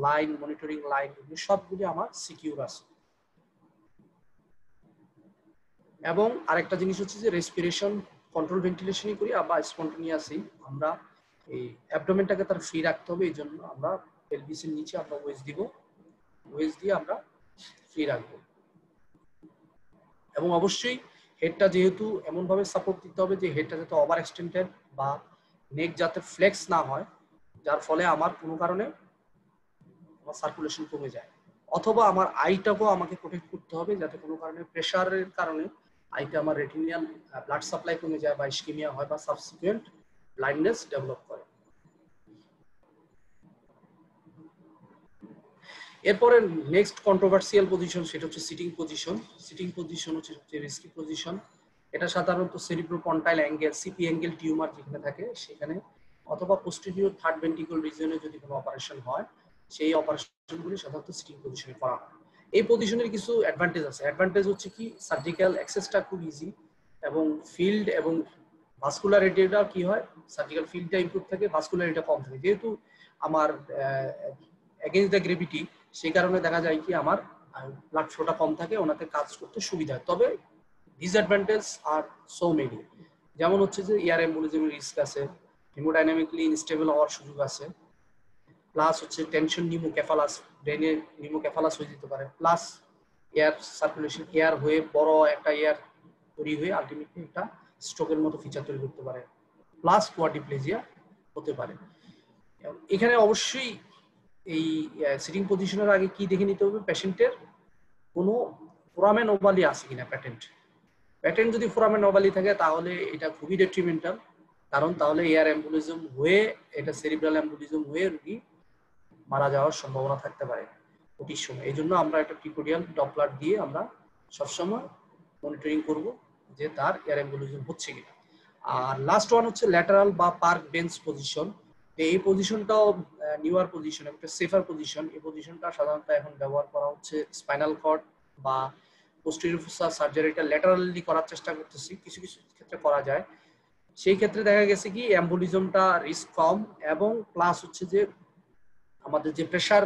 লাইন, মনিটরিং লাইন, সবগুলি আমার সিকিউর আছে। এবং আরেকটা জিনিস হচ্ছে যে রেসপিরেশন কন্ট্রোল ভেন্টিলেশনই করি বা স্পন্টেনিয়াসই আমরা এই অ্যাবডোমেনটাকে তার ফ্রি রাখতে হবে, এই জন্য আমরা পেলভিসের নিচে আমরা ওয়েজ দিব, ওয়েজ দিয়ে আমরা ফ্রি রাখবো। এবং অবশ্যই হেডটা যেহেতু এমনভাবে সাপোর্ট দিতে হবে যে হেডটা যাতে ওভার এক্সটেন্ডেড বা নেক যাতে ফ্লেক্স না হয়, যার ফলে আমার কোনো কারণে আমার সার্কুলেশন কমে যায়, অথবা আমার আইটাকেও আমাকে প্রোটেক্ট করতে হবে যাতে কোনো কারণে প্রেশারের কারণে আইটা আমার রেটিনিয়াল ব্লাড সাপ্লাই কমে যায় বা ইসকেমিয়া হয় বা সাবসিকুয়েন্ট ব্লাইন্ডনেস ডেভেলপ করে। এরপরে নেক্সট কন্ট্রোভার্সিয়াল পজিশন সেটা হচ্ছে সিটিং পজিশন। সিটিং পজিশন হচ্ছে সবচেয়ে রিস্কি পজিশন। এটা সাধারণত সেরিব্রোপন্টাইল অ্যাঙ্গেল, সিপি অ্যাঙ্গেল টিউমার যেখানে থাকে সেখানে, অথবা পোস্টেরিয়র থার্ড ভেন্ট্রিকল রিজনে যদি কোনো অপারেশন হয়, সেই অপারেশনগুলি সাধারণত সিটিং পজিশনে করা হয়। এই পজিশনের কিছু অ্যাডভান্টেজ আছে। অ্যাডভান্টেজ হচ্ছে কি, সার্জিক্যাল অ্যাক্সেসটা খুব ইজি এবং ফিল্ড এবং ভাস্কুলার এরিয়াটা কি হয়, সার্জিক্যাল ফিল্ডটা ইমপ্রুভ থাকে, ভাস্কুলার এরিয়া কম থাকে। যেহেতু আমার এগেইনস্ট দ্য গ্রেভিটি, সেই কারণে দেখা যায় কি আমার ব্লাড ফ্লোটা কম থাকে, ওনাতে কাজ করতে সুবিধা হয়। তবে ডিসঅ্যাডভান্টেজ আর সো মেনি, যেমন হচ্ছে যে এয়ার এম্বোলিজমের রিস্ক আছে, হেমোডাইনামিকলি ইনস্টেবল হওয়ার সুযোগ আছে, প্লাস হচ্ছে টেনশন নিউমোক্যাফালাস, ব্রেনে নিউমোক্যাফালাস হয়ে যেতে পারে, প্লাস এয়ার সার্কুলেশন এয়ার হয়ে বড় একটা এয়ার তৈরি হয়ে আলটিমেটলি একটা স্ট্রোকের মতো ফিচার তৈরি করতে পারে, প্লাস কোয়াড্রিপ্লেজিয়া হতে পারে। এখানে অবশ্যই এই সিটিং পজিশনের আগে কি দেখে নিতে হবে, পেশেন্টের কোনো ফোরামেন ওভালি আছে কিনা। প্যাটেন্ট যদি ফোরামেন ওভালি থাকে তাহলে এটা খুবই ডেট্রিমেন্টাল, কারণ তাহলে এয়ার এম্বোলিজম হয়ে এটা সেরিব্রাল এম্বোলিজম হয়ে রোগী মারা যাওয়ার সম্ভাবনা থাকতে পারে ওটির সময়। এই জন্য আমরা একটা প্রিকোডিয়াল ডপলার দিয়ে আমরা সবসময় মনিটরিং করব যে তার এয়ার এম্বোলিজম হচ্ছে কিনা। আর লাস্ট ওয়ান হচ্ছে ল্যাটারাল বা পার্ক বেঞ্চ পজিশন। এই পজিশনটাও নিউয়ার পজিশন, একটা সেফার পজিশন। এই পজিশনটা সাধারণত এখন ব্যবহার করা হচ্ছে স্পাইনাল কর্ড বা পোস্টেরিয়র ফোসা সার্জারিটা ল্যাটারালি করার চেষ্টা করতেছি, কিছু কিছু ক্ষেত্রে করা যায়। সেই ক্ষেত্রে দেখা গেছে কি এম্বোলিজমটা রিস্ক কম, এবং প্লাস হচ্ছে যে আমাদের যে প্রেসার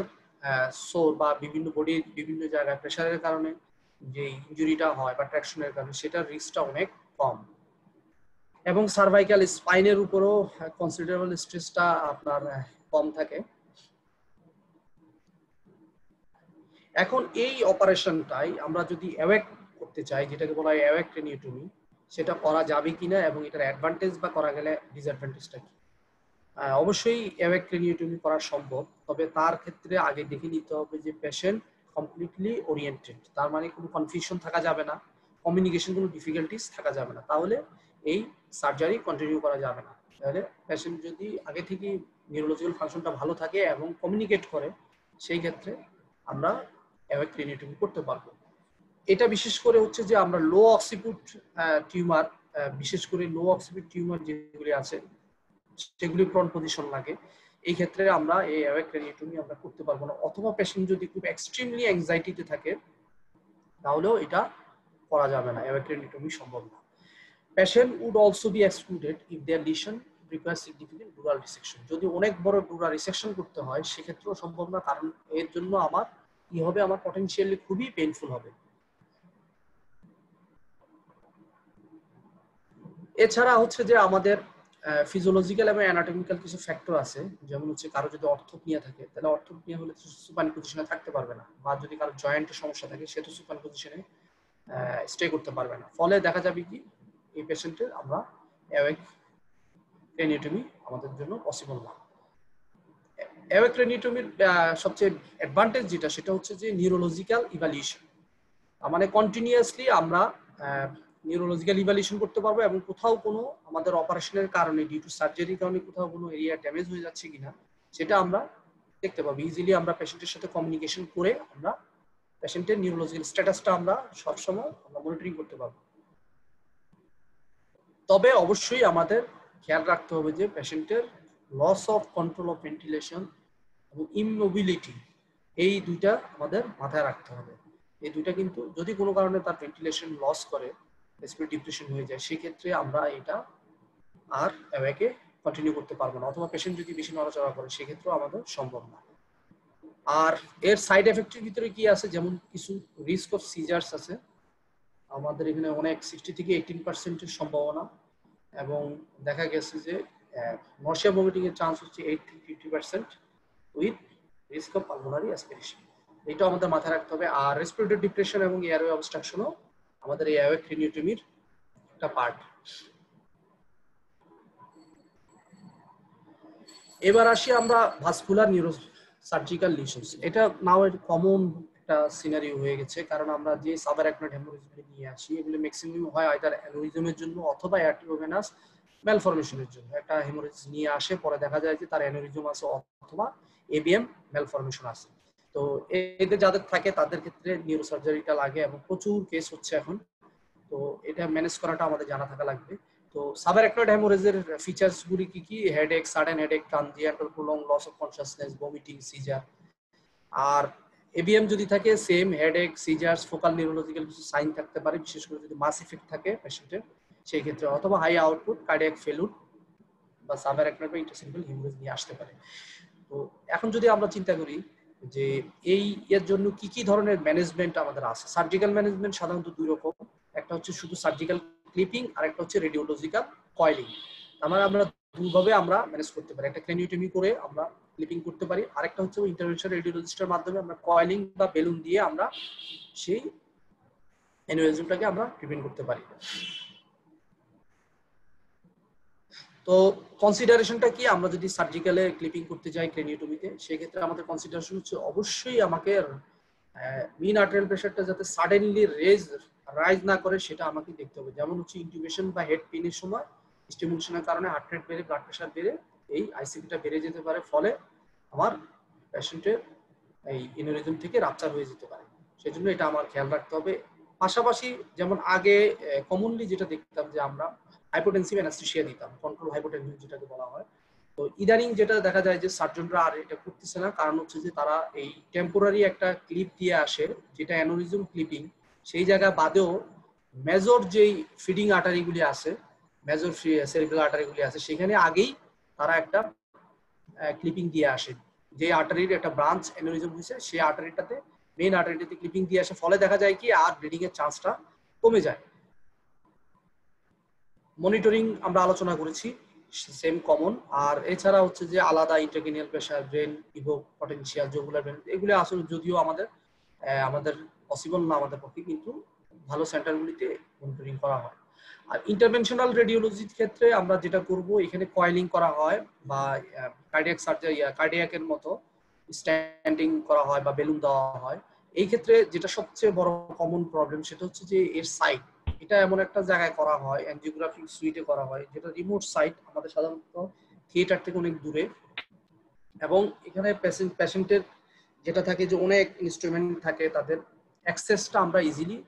সোর বা বিভিন্ন বডির বিভিন্ন জায়গায় প্রেসারের কারণে যে ইনজুরিটা হয় বা ট্র্যাকশনের কারণে সেটার রিস্কটা অনেক কম। এবং সার্ভাইকাল স্পাইনের উপরও কনসিডারেবল স্ট্রেসটা আপনার কম থাকে। এখন এই অপারেশনটাই আমরা যদি অ্যাওয়েক করতে চাই, যেটাকে বলা হয় অ্যাওয়েক ক্রেনিওটমি, সেটা করা যাবে কিনা এবং এটার অ্যাডভান্টেজ বা করা গেলে ডিসঅ্যাডভান্টেজটা কি। অবশ্যই অ্যাওয়েক ক্রেনিওটমি করা সম্ভব, তবে তার ক্ষেত্রে আগে দেখে নিতে হবে যে পেশেন্ট কমপ্লিটলি ওরিয়েন্টেড, তার মানে কোনো কনফিউশন থাকা যাবে না, কমিউনিকেশন কোনো ডিফিকাল্টিস থাকা যাবে না, তাহলে এই সার্জারি কন্টিনিউ করা যাবে না। তাহলে পেশেন্ট যদি আগে থেকে নিউরোলজিক্যাল ফাংশনটা ভালো থাকে এবং কমিউনিকেট করে, সেই ক্ষেত্রে আমরা অ্যাওয়েক ক্রেনিওটমি করতে পারবো। এটা বিশেষ করে হচ্ছে যে আমরা লো অক্সিপিউট টিউমার, বিশেষ করে লো অক্সিপিউট টিউমার যেগুলি আছে সেগুলি প্রন পজিশন লাগে, এই ক্ষেত্রে আমরা এই অ্যাওয়েক ক্রেনিওটমি আমরা করতে পারবো না। অথবা পেশেন্ট যদি খুব এক্সট্রিমলি অ্যাংজাইটিতে থাকে তাহলেও এটা করা যাবে না, অ্যাওয়েক ক্রেনিওটমি সম্ভব না। Patient would also be excluded if their lesion requires significant dural resection. যদি অনেক বড় dural resection করতে হয় সেক্ষেত্রেও সম্ভব না, কারণ এর জন্য আমার কি হবে, আমার পটেনশিয়ালি খুবই পেইনফুল হবে। এছাড়া হচ্ছে যে আমাদের ফিজিওলজিক্যাল এবং অ্যানাটমিক্যাল কিছু ফ্যাক্টর আছে, যেমন হচ্ছে কারো যদি অর্থোপনিয়া থাকে তাহলে অর্থোপনিয়া হলে সুপাইন পজিশনে থাকতে পারবে না, বা যদি কারো জয়েন্টের সমস্যা থাকে সে তো সুপাইন পজিশনে স্টে করতে পারবে না। ফলে দেখা যাবে কি এই পেশেন্টের আমরা অ্যাওয়েক ক্রেনিওটমি আমাদের জন্য পসিবল না। অ্যাওয়েক ক্রেনিওটমির সবচেয়ে অ্যাডভান্টেজ যেটা সেটা হচ্ছে যে নিউরোলজিক্যাল ইভ্যালুয়েশন, মানে কন্টিনিউয়াসলি আমরা নিউরোলজিক্যাল ইভ্যালুয়েশন করতে পারবো এবং কোথাও কোনো আমাদের অপারেশনের কারণে ডিউ টু সার্জারির কারণে কোথাও কোনো এরিয়া ড্যামেজ হয়ে যাচ্ছে কিনা সেটা আমরা দেখতে পাবো। ইজিলি আমরা পেশেন্টের সাথে কমিউনিকেশন করে আমরা পেশেন্টের নিউরোলজিক্যাল স্ট্যাটাসটা আমরা সবসময় আমরা মনিটরিং করতে পারবো। তবে অবশ্যই আমাদের খেয়াল রাখতে হবে যে পেশেন্টের loss of control of ventilation এবং ইমোবিলিটি, এই দুইটা আমাদের মাথায় রাখতে হবে। এই দুইটা কিন্তু যদি কোনো কারণে তার ভেন্টিলেশন লস করে, রেসপিরেটরি ডিপ্রেশন হয়ে যায়, সেক্ষেত্রে আমরা এটা আর অ্যাওয়েকে কন্টিনিউ করতে পারবো না, অথবা পেশেন্ট যদি বেশি নড়াচড়া করে সেক্ষেত্রেও আমাদের সম্ভব না। আর এর সাইড এফেক্টের ভিতরে কি আছে, যেমন কিছু রিস্ক অফ সিজার্স আছে আমাদের এখানে অনেক 60 থেকে 18% সম্ভাবনা, এবং দেখা গেছে যে নশিয়া ভমিটিং এর চান্স হচ্ছে 8 থেকে 50% with risk of pulmonary aspiration. এটা আমাদের মাথায় রাখতে হবে। আর রেসপিরেটরি ডিপ্রেশন এবং এয়ারওয়ে অবস্ট্রাকশনও আমাদের এই অ্যাওয়েক ক্রেনিওটমির একটা পার্ট। এবার আসি আমরা ভাস্কুলার নিউরো সার্জিক্যাল লিশনস। এটা নাও এর কমন একটা সিনারিও হয়ে গেছে, কারণ আমরা যে সাবআরাকনয়েড হেমোরেজিস নিয়ে আসি এগুলো ম্যাক্সিমাম হয় আইদার অ্যানোরিজমের জন্য অথবা আর্টেরিওভেনাস ম্যালফরমেশনের জন্য। একটা হেমোরেজিস নিয়ে আসে, পরে দেখা যায় যে তার অ্যানোরিজম আছে অথবা এবিএম ম্যালফরমেশন আছে। তো এদের যাদের থাকে তাদের ক্ষেত্রে নিউরোসার্জারিটা লাগে এবং প্রচুর কেস হচ্ছে এখন। তো এটা ম্যানেজ করাটা আমাদের জানা থাকা লাগবে। তো সাবআরাকনয়েড হেমোরেজের ফিচার্স গুলি কি কি? Headache, sudden headache, transient or prolonged loss of consciousness, vomiting, seizure. আর এবিএম যদি থাকে same headache, seizures, focal neurological কিছু সাইন থাকতে পারে, বিশেষ করে যদি মাস ইফেক্ট থাকে পেশেন্টের সেই ক্ষেত্রে, অথবা হাই আউটপুট কার্ডিয়াক ফেলুর বা সাবআরাকনয়েড বা ইন্টারসেপ্টাল হেমোরেজ নিয়ে আসতে পারে। তো এখন যদি আমরা চিন্তা করি যে এই এর জন্য কি কি ধরনের ম্যানেজমেন্ট আমাদের আছে। সার্জিক্যাল ম্যানেজমেন্ট সাধারণত দুই রকম, একটা হচ্ছে শুধু সার্জিক্যাল ক্লিপিং আর একটা হচ্ছে রেডিওলজিক্যাল কয়েলিং। আমরা দুভাবে আমরা ম্যানেজ করতে পারি, একটা ক্রেনিওটমি করে আমরা ক্লিপিং করতে পারি, আরেকটা হচ্ছে ইন্টারভেনশন রেডিওলজিস্টের মাধ্যমে আমরা কয়েলিং বা বেলুন দিয়ে আমরা সেই অ্যানিউরিজমটাকে আমরা প্রিভেন্ট করতে পারি। তো কনসিডারেশনটা কি, আমরা যদি সার্জিক্যালে ক্লিপিং করতে যাই ক্রেনিওটমিতে, সেক্ষেত্রে আমাদের কনসিডারেশন হচ্ছে অবশ্যই আমাকে মিন আর্টারিয়াল প্রেশারটা যাতে সাডেনলি রাইজ না করে সেটা আমাকে দেখতে হবে। যেমন হচ্ছে ইন্টিউবেশন বা হেড পেইনের সময় স্টিমুলেশনের কারণে হার্ট রেট বেড়ে ব্লাড প্রেশার বেড়ে এই আইসিপিটা বেড়ে যেতে পারে, ফলে আমার পেশেন্টের এই এনোরিজম থেকে রাপচার হয়ে যেতে পারে। সেজন্য এটা আমার খেয়াল রাখতে হবে। পাশাপাশি যেমন আগে কমনলি যেটা দেখতাম যে আমরা হাইপোটেনসিভ অ্যানাস্থেসিয়া দিতাম, কন্ট্রোল হাইপোটেনশন যেটাকে বলা হয়। তো ইদানিং যেটা দেখা যায় যে সার্জনরা আর এটা করতেছে না, কারণ হচ্ছে যে তারা এই টেম্পোরারি একটা ক্লিপ দিয়ে আসে যেটা অ্যানোরিজম ক্লিপিং, সেই জায়গা বাদেও মেজর যেই ফিডিং আর্টারিগুলি আছে মেজর সেরিব্রাল আর্টারিগুলি আছে সেখানে আগেই তারা একটা ক্লিপিং দিয়ে আসে, যে আর্টারির একটা ব্রাঞ্চ অ্যানিউরিজম হয়েছে সেই আর্টারিটাতে মেইন আর্টারিটাতে ক্লিপিং দিয়ে আসে, ফলে দেখা যায় কি আর ব্লিডিং এর চান্সটা কমে যায়। মনিটরিং আমরা আলোচনা করেছি, সেম কমন। আর এছাড়া হচ্ছে যে আলাদা intracranial pressure, brain evoke potential, jugular brain, এগুলো আসলে যদিও আমাদের পসিবল না আমাদের পক্ষে, কিন্তু ভালো সেন্টারগুলিতে মনিটরিং করা হয়। আর ইন্টারভেনশনাল রেডিওলজির ক্ষেত্রে আমরা যেটা করব, এখানে কয়েলিং করা হয় বা কার্ডিয়াক সার্জারি, কার্ডিয়াকের মতো স্ট্যান্ডিং করা হয় বা বেলুন দেওয়া হয়। এই ক্ষেত্রে যেটা সবচেয়ে বড় কমন প্রবলেম সেটা হচ্ছে যে এর সাইট, এটা এমন একটা জায়গায় করা হয়, অ্যানজিওগ্রাফিক সুইটে করা হয়, যেটা রিমোট সাইট, আমাদের সাধারণত থিয়েটার থেকে অনেক দূরে। এবং এখানে পেশেন্টের যেটা থাকে যে অনেক ইনস্ট্রুমেন্ট থাকে, তাদের অ্যাক্সেসটা আমরা ইজিলি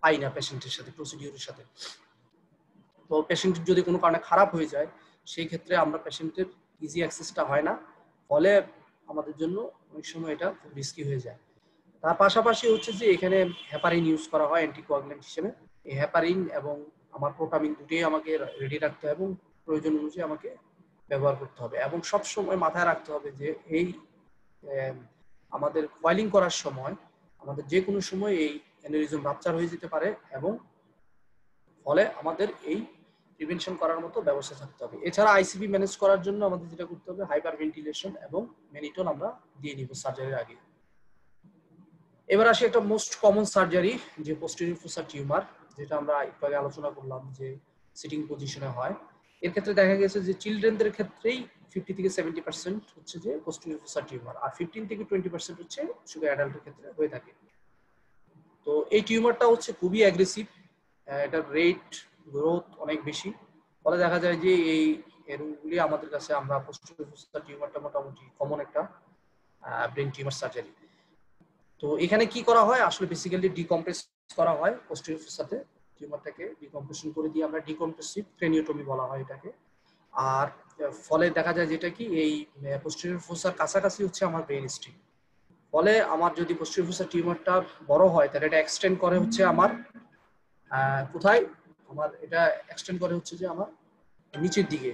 পাই না পেশেন্টের সাথে, প্রসিডিউরের সাথে। তো পেশেন্ট যদি কোনো কারণে খারাপ হয়ে যায় সেই ক্ষেত্রে আমরা পেশেন্টের ইজি অ্যাক্সেসটা হয় না, ফলে আমাদের জন্য অনেক সময় এটা খুব রিস্কি হয়ে যায়। তার পাশাপাশি হচ্ছে যে এখানে হেপারিন ইউজ করা হয় অ্যান্টিকোয়াগুলেন্ট হিসেবে। এই হেপারিন এবং আমার প্রোটামিন দুটোই আমাকে রেডি রাখতে হবে এবং প্রয়োজন অনুযায়ী আমাকে ব্যবহার করতে হবে। এবং সব সময় মাথায় রাখতে হবে যে এই আমাদের কয়েলিং করার সময় আমাদের যে কোনো সময় এই অ্যানিউরিজম রাপচার হয়ে যেতে পারে, এবং ফলে আমাদের এই প্রিভেনশন করার মতো ব্যবস্থা থাকতে হবে। এছাড়া আইসিপি ম্যানেজ করার জন্য আমাদের যেটা করতে হবে, হাইপার ভেন্টিলেশন এবং ম্যানিটল আমরা দিয়ে নিব সার্জারির আগে। এবার আসি একটা মোস্ট কমন সার্জারি, যে পোস্টেরিয়র ফোসা টিউমার, যেটা আমরা একটু আগে আলোচনা করলাম যে সিটিং পজিশনে হয়। এর ক্ষেত্রে দেখা গেছে যে চিলড্রেনদের ক্ষেত্রেই 50 থেকে 70% হচ্ছে যে পোস্টেরিয়র ফোসা টিউমার, আর 15 থেকে 20% হচ্ছে শুধু অ্যাডাল্টের ক্ষেত্রে হয়ে থাকে। তো এই টিউমারটা হচ্ছে খুবই অ্যাগ্রেসিভ, এটার রেট গ্রোথ অনেক বেশি, ফলে দেখা যায় যে এই রোগগুলি আমাদের কাছে আমরা পোস্টেরিয়র ফোসা টিউমারটা মোটামুটি কমন একটা ব্রেন টিউমার সার্জারি। তো এখানে কি করা হয়, আসলে বেসিক্যালি ডিকম্প্রেস করা হয় পোস্টেরিয়র ফোসাতে, টিউমারটাকে ডিকম্প্রেশন করে দিয়ে আমরা ডিকম্প্রেসিভ ক্রেনিওটমি বলা হয় এটাকে। আর ফলে দেখা যায় যেটা কি এই পোস্টেরিয়র ফোসার কাছাকাছি হচ্ছে আমার ব্রেন স্টিম, ফলে আমার যদি পোস্টেরিয়র ফোসা টিউমারটা বড় হয় তাহলে এটা এক্সটেন্ড করে হচ্ছে আমার কোথায়, আমার এটা এক্সটেন্ড করে হচ্ছে যে আমার নিচের দিকে।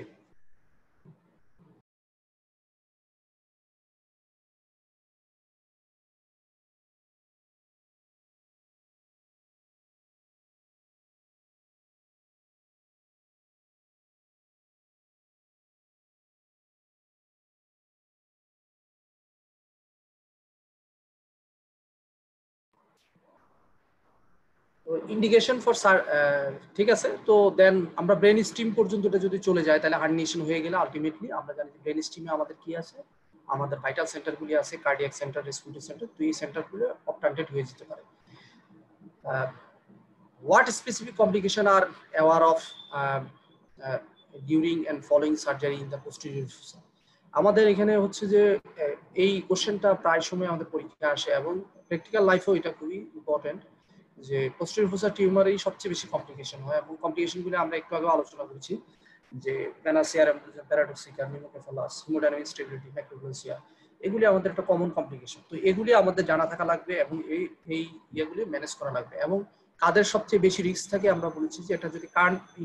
তো ইন্ডিকেশন ফর ঠিক আছে, তো দেন আমরা ব্রেন স্টিম পর্যন্ত এটা যদি চলে যায় তাহলে হার্নিয়েশন হয়ে গেলে আলটিমেটলি আমরা জানি যে ব্রেন স্টিমে আমাদের কি আছে, আমাদের ভাইটাল সেন্টারগুলি আছে, কার্ডিয়াক সেন্টার, রেসপিরেটরি সেন্টার, তো এই সেন্টারগুলো অবটান্টেড হয়ে যেতে পারে। What specific complication are aware of during and following surgery in the posterior fossa? আমাদের এখানে হচ্ছে যে এই কোশ্চেনটা প্রায় সময় আমাদের পরীক্ষায় আসে এবং প্র্যাকটিক্যাল লাইফেও এটা খুবই ইম্পর্টেন্ট, যে পোস্টেরিয়র ফোসা টিউমারেই সবচেয়ে বেশি কমপ্লিকেশন হয়, এবং কমপ্লিকেশনগুলো আমরা একটু আগে আলোচনা করেছি, যে প্যানাসিয়ার এমবোলিজম, প্যারাডক্সিকা, নিউমোকেফালাস, হিমোডাইনামিক স্টেবিলিটি, ম্যাক্রোগ্লোসিয়া, এগুলি আমাদের একটা কমন কমপ্লিকেশন। তো এগুলি আমাদের জানা থাকা লাগবে এবং এই ইয়েগুলি ম্যানেজ করা লাগবে। এবং কাদের সবচেয়ে বেশি রিস্ক থাকে, আমরা বলেছি যে এটা যদি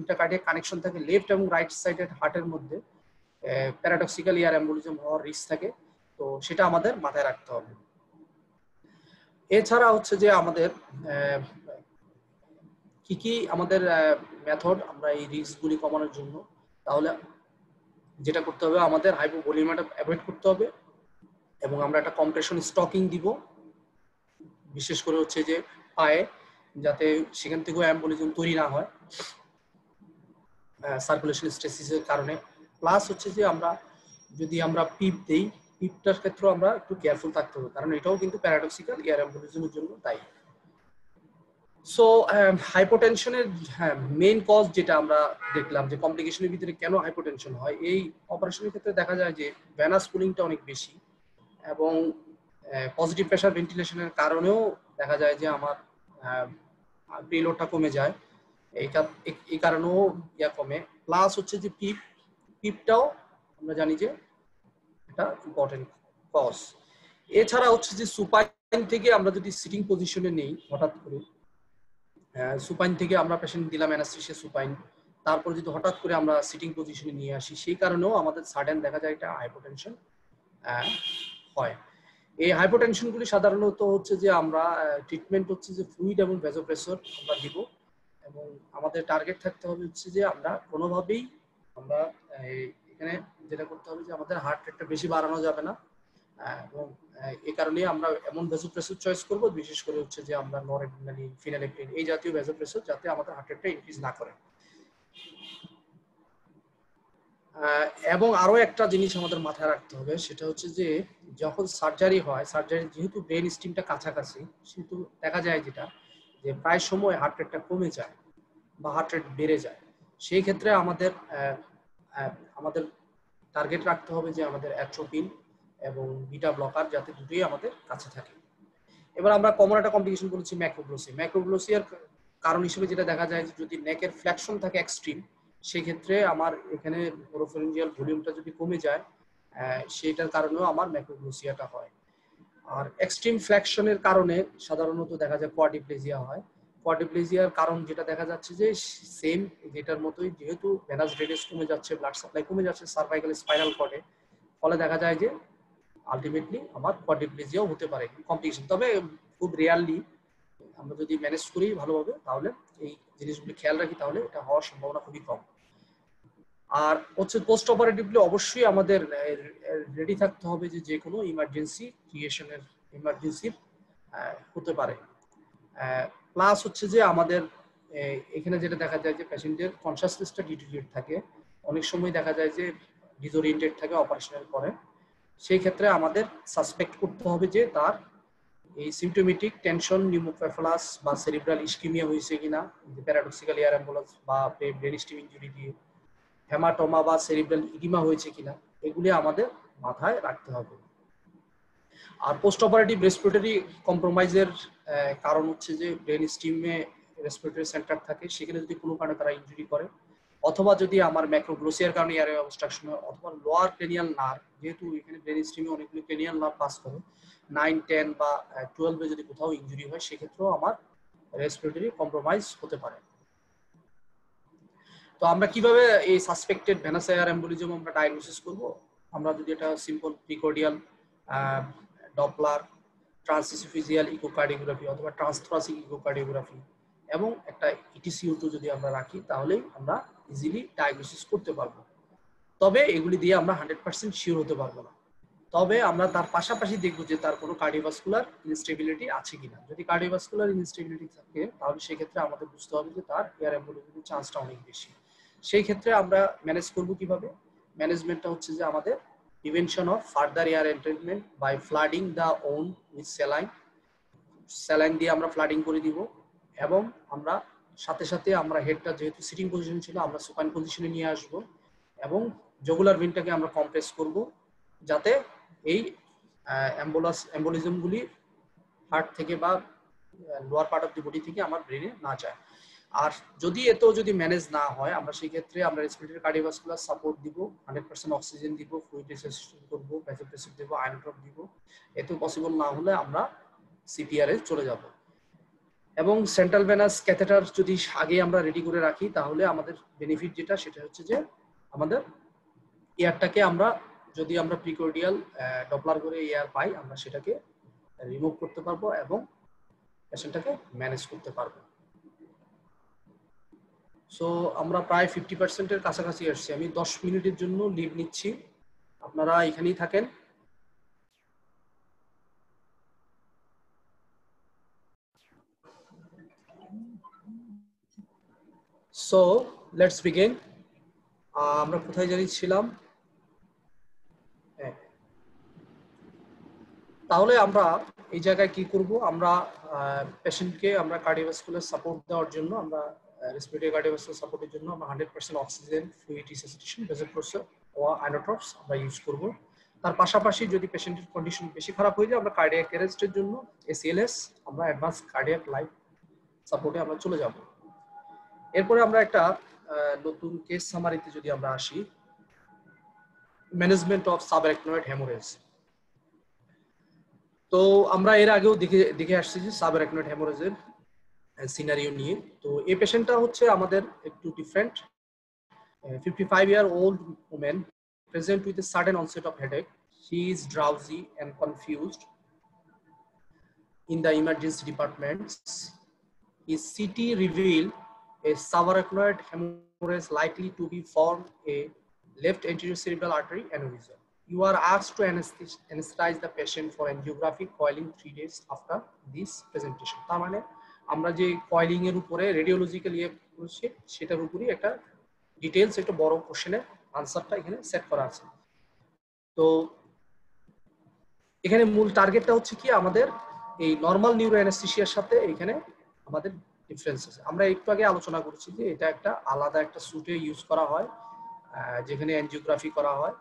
ইন্টারকার্ডিয়াক কানেকশন থাকে লেফট এবং রাইট সাইডের হার্টের মধ্যে, প্যারাডক্সিক্যাল ইয়ার এমবোলিজম হওয়ার রিস্ক থাকে, তো সেটা আমাদের মাথায় রাখতে হবে। এছাড়া হচ্ছে যে আমাদের কি কি আমাদের মেথড আমরা এই রিস্কগুলি কমানোর জন্য, তাহলে যেটা করতে হবে আমাদের হাইপোভলিউমিয়াটা অ্যাভয়েড করতে হবে, এবং আমরা একটা কম্প্রেশন স্টকিং দিব, বিশেষ করে হচ্ছে যে পায়ে, যাতে সেখান থেকেও অ্যাম্বোলিজম তৈরি না হয় সার্কুলেশন স্ট্রেসিসের কারণে। প্লাস হচ্ছে যে আমরা যদি আমরা পিপ দেই, পিপটার ক্ষেত্রেও আমরা একটু কেয়ারফুল থাকতে হবে, কারণ এটাও কিন্তু প্যারাডক্সিক্যাল এয়ার অ্যাম্বোলিজমের জন্য দায়ী। সো হাইপোটেনশনের মেইন কজ যেটা আমরা দেখলাম, যে কমপ্লিকেশনের ভিতরে কেন হাইপোটেনশন হয়, এই অপারেশনের ক্ষেত্রে দেখা যায় যে ভেনাস পুলিংটা অনেক বেশি, এবং পজিটিভ প্রেশার ভেন্টিলেশনের কারণেও দেখা যায় যে আমার প্রিলোডটা কমে যায়, এই কারণেও ইয়া কমে। প্লাস হচ্ছে যে পিপটাও আমরা জানি যে এটা ইম্পর্টেন্ট কজ। এছাড়া হচ্ছে যে সুপাইন থেকে আমরা যদি সিটিং পজিশনে নেই হঠাৎ করে, সুপাইন থেকে আমরা পেশেন্ট দিলাম অ্যানাস্থেসিয়া সুপাইন, তারপর যদি হঠাৎ করে আমরা সিটিং পজিশনে নিয়ে আসি, সেই কারণেও আমাদের সাডেন দেখা যায় এটা হাইপোটেনশন হয়। এই হাইপোটেনশনগুলি সাধারণত হচ্ছে যে আমরা ট্রিটমেন্ট হচ্ছে যে ফ্লুইড এবং ভ্যাসোপ্রেসর আমরা দিব, এবং আমাদের টার্গেট থাকতে হবে হচ্ছে যে আমরা কোনোভাবেই আমরা এখানে যেটা করতে হবে যে আমাদের হার্ট রেটটা বেশি বাড়ানো যাবে না, এবং এই কারণে আমরা এমন ভ্যাসোপ্রেসর চয়েস করব, বিশেষ করে হচ্ছে যে আমরা নরএড্রিনালিন, ফিনালেপ্রিন এই জাতীয় ভ্যাসোপ্রেসর, যাতে আমাদের হার্ট রেটটা ইনক্রিজ না করে। এবং আরো একটা জিনিস আমাদের মাথায় রাখতে হবে, সেটা হচ্ছে যে যখন সার্জারি হয়, সার্জারি যেহেতু ব্রেন স্টিমটা কাছাকাছি, সেহেতু দেখা যায় যেটা যে প্রায় সময় হার্ট রেটটা কমে যায় বা হার্ট রেট বেড়ে যায়। সেই ক্ষেত্রে আমাদের আমাদের টার্গেট রাখতে হবে যে আমাদের অ্যাট্রোপিন এবং বিটা ব্লকার যাতে দুটোই আমাদের কাছে থাকে। এবার আমরা কমন একটা কমপ্লিকেশন বলেছি ম্যাক্রোগ্লোসিয়া। ম্যাক্রোগ্লোসিয়ার কারণ হিসেবে যেটা দেখা যায় যে যদি নেকের ফ্ল্যাকশন থাকে এক্সট্রিম, সেই ক্ষেত্রে আমার এখানে ওরোফেরিঞ্জিয়াল ভলিউমটা যদি কমে যায়, সেটার কারণেও আমার ম্যাক্রোগ্লোসিয়াটা হয়। আর এক্সট্রিম ফ্ল্যাকশনের কারণে সাধারণত দেখা যায় কোয়াড্রিপ্লেজিয়া হয়। কোয়াড্রিপ্লেজিয়ার কারণ যেটা দেখা যাচ্ছে যে সেম যেটার মতোই, যেহেতু ভেনাস ড্রেনেজ কমে যাচ্ছে, ব্লাড সাপ্লাই কমে যাচ্ছে সার্ভাইকাল স্পাইনাল কর্ডে, ফলে দেখা যায় যে আলটিমেটলি আমার কোয়াড্রিপ্লেজিয়াও হতে পারে কমপ্লিকেশন। তবে খুব রেয়ারলি আমরা যদি ম্যানেজ করি ভালোভাবে, তাহলে এই জিনিসগুলি খেয়াল রাখি, তাহলে এটা হওয়ার সম্ভাবনা খুবই কম। আর হচ্ছে পোস্ট অপারেটিভলি অবশ্যই আমাদের রেডি থাকতে হবে যে যে কোনো ইমার্জেন্সি ক্রিয়েশনের ইমার্জেন্সি হতে পারে। প্লাস হচ্ছে যে আমাদের এখানে যেটা দেখা যায় যে পেশেন্টের কনসাসনেসটা ডিটেরিয়েট থাকে, অনেক সময় দেখা যায় যে ডিসওরিয়েন্টেড থাকে অপারেশনের পরে। সেই ক্ষেত্রে আমাদের সাসপেক্ট করতে হবে যে তার এই সিমটোমেটিক টেনশন, নিউমোক্যাফালাস বা সেরিব্রাল ইসকিমিয়া হয়েছে কিনা, প্যারাডক্সিক্যাল এয়ার অ্যাম্বুলেন্স বা ব্রেন স্টিম ইনজুরি দিয়ে, হেমাটোমা বা সেরিব্রাল ইডিমা হয়েছে কিনা, এগুলি আমাদের মাথায় রাখতে হবে। আর পোস্ট অপারেটিভ রেসপিরেটরি কম্প্রোমাইজের কারণ হচ্ছে যে ব্রেন স্টিমে রেসপিরেটরি সেন্টার থাকে, সেখানে যদি কোনো কারণে তারা ইনজুরি করে, অথবা যদি আমার ম্যাক্রোগ্লোসিয়ার কারণে এয়ারওয়ে অবস্ট্রাকশন হয়, অথবা লোয়ার ক্রেনিয়াল নার্ভ, যেহেতু এখানে ব্রেন স্টিমে অনেকগুলো ক্রেনিয়াল নার্ভ পাস করে, 9, 10 বা 12-এ যদি কোথাও ইনজুরি হয়, সেক্ষেত্রেও আমার রেসপিরেটরি কম্প্রোমাইজ হতে পারে। তো আমরা কিভাবে এই সাসপেক্টেড ভেনাস এয়ার এম্বোলিজম আমরা ডায়াগনোসিস করব? আমরা যদি এটা সিম্পল প্রিকর্ডিয়াল ডপলার, ট্রান্সইসোফিজিয়াল ইকোকার্ডিওগ্রাফি অথবা ট্রান্সথোরাসিক ইকোকার্ডিওগ্রাফি এবং একটা ইটিসিও2 যদি আমরা রাখি, তাহলেই আমরা ইজিলি ডায়াগনোসিস করতে পারবো। তবে এগুলি দিয়ে আমরা 100% শিওর হতে পারবো না। তবে আমরা তার পাশাপাশি দেখবো যে তার কোনো কার্ডিওভাস্কুলার ইনস্টেবিলিটি আছে কিনা। যদি কার্ডিওভাস্কুলার ইনস্টেবিলিটি থাকে, তাহলে সেক্ষেত্রে আমাদের বুঝতে হবে যে তার এয়ার এম্বোলিজমের চান্সটা অনেক বেশি। সেই ক্ষেত্রে আমরা ম্যানেজ করব কিভাবে? ম্যানেজমেন্টটা হচ্ছে যে আমাদের prevention of further air entrainment by flooding the wound with saline. Saline দিয়ে আমরা ফ্লাডিং করে দিব, এবং আমরা সাথে সাথে আমরা হেডটা যেহেতু সিটিং পজিশন ছিল, আমরা সুপাইন পজিশনে নিয়ে আসব, এবং জুগুলার ভেনটাকে আমরা কম্প্রেস করব, যাতে এই এম্বোলিজমগুলি হার্ট থেকে বা lower part of the body থেকে আমার ব্রেনে না যায়। আর যদি এতেও যদি ম্যানেজ না হয়, আমরা সেই ক্ষেত্রে আমরা রেসপিরেটরি কার্ডিওভাস্কুলার সাপোর্ট দিব, 100% অক্সিজেন দিব, ফ্লুইড রিসাসিটেশন করব, ভ্যাসোপ্রেসর দিব, আয়রন ড্রপ দিব। এতেও পসিবল না হলে আমরা সিপিআর এ চলে যাব। এবং সেন্ট্রাল ভেনাস ক্যাথেটার যদি আগে আমরা রেডি করে রাখি, তাহলে আমাদের বেনিফিট যেটা, সেটা হচ্ছে যে আমাদের এয়ারটাকে আমরা যদি আমরা প্রিকর্ডিয়াল ডপলার করে এয়ার পাই, আমরা সেটাকে রিমুভ করতে পারবো এবং পেশেন্টটাকে ম্যানেজ করতে পারবো। সো আমরা প্রায় 50%-এর কাছাকাছি আসছি। আমি 10 মিনিটের জন্য লিভ নিচ্ছি, আপনারা এখানেই থাকেন। So let's begin. আমরা কোথায় জানিয়েছিলাম? তাহলে আমরা এই জায়গায় কি করব? আমরা পেশেন্টকে আমরা কার্ডিওভাস্কুলার সাপোর্ট দেওয়ার জন্য, আমরা রেসপিরেটরি কার্ডিওভাস্কুলার সাপোর্টের জন্য আমরা 100% অক্সিজেন, ফ্লুইড রিসাসিটেশন, ভ্যাসোপ্রেসর ও আইনোট্রপস আমরা ইউজ করব। তার পাশাপাশি যদি পেশেন্টের কন্ডিশন বেশি খারাপ হয়ে যায়, আমরা কার্ডিয়াক অ্যারেস্টের জন্য এসিএলএস, আমরা অ্যাডভান্স কার্ডিয়াক লাইফ সাপোর্টে আমরা চলে যাব। এরপরে আমরা একটা নতুন কেস সামারিতে যদি আমরা আসি, ম্যানেজমেন্ট অফ সাবঅ্যারাকনয়েড হেমোরেজ। তো আমরা এর আগেও দেখে আসছি যে সাবঅ্যারাকনয়েড হেমোরেজের সিনারিও নিয়ে। তো এই পেশেন্টটা হচ্ছে আমাদের একটু different. A 55-year-old woman present with a sudden onset of headache. She is drowsy and confused in the emergency departments. His CT revealed a subarachnoid hemorrhage likely to be from a left anterior cerebral artery aneurysm. You are asked to anesthetize the patient for angiographic coiling 3 days after this presentation. তার মানে আমরা যে coiling এর উপরে radiological করছি সেটার উপরই একটা ডিটেইলস একটা বড় কোশ্চেনের আনসারটা এখানে সেট করা আছে। তো এখানে মূল টার্গেটটা হচ্ছে কি আমাদের এই নরমাল নিউরো অ্যানেস্থেসিয়ার সাথে এখানে আমাদের ডিফারেন্স আছে। আমরা একটু আগে আলোচনা করেছি যে এটা একটা আলাদা একটা সুটে ইউজ করা হয় যেখানে অ্যানজিওগ্রাফি করা হয়।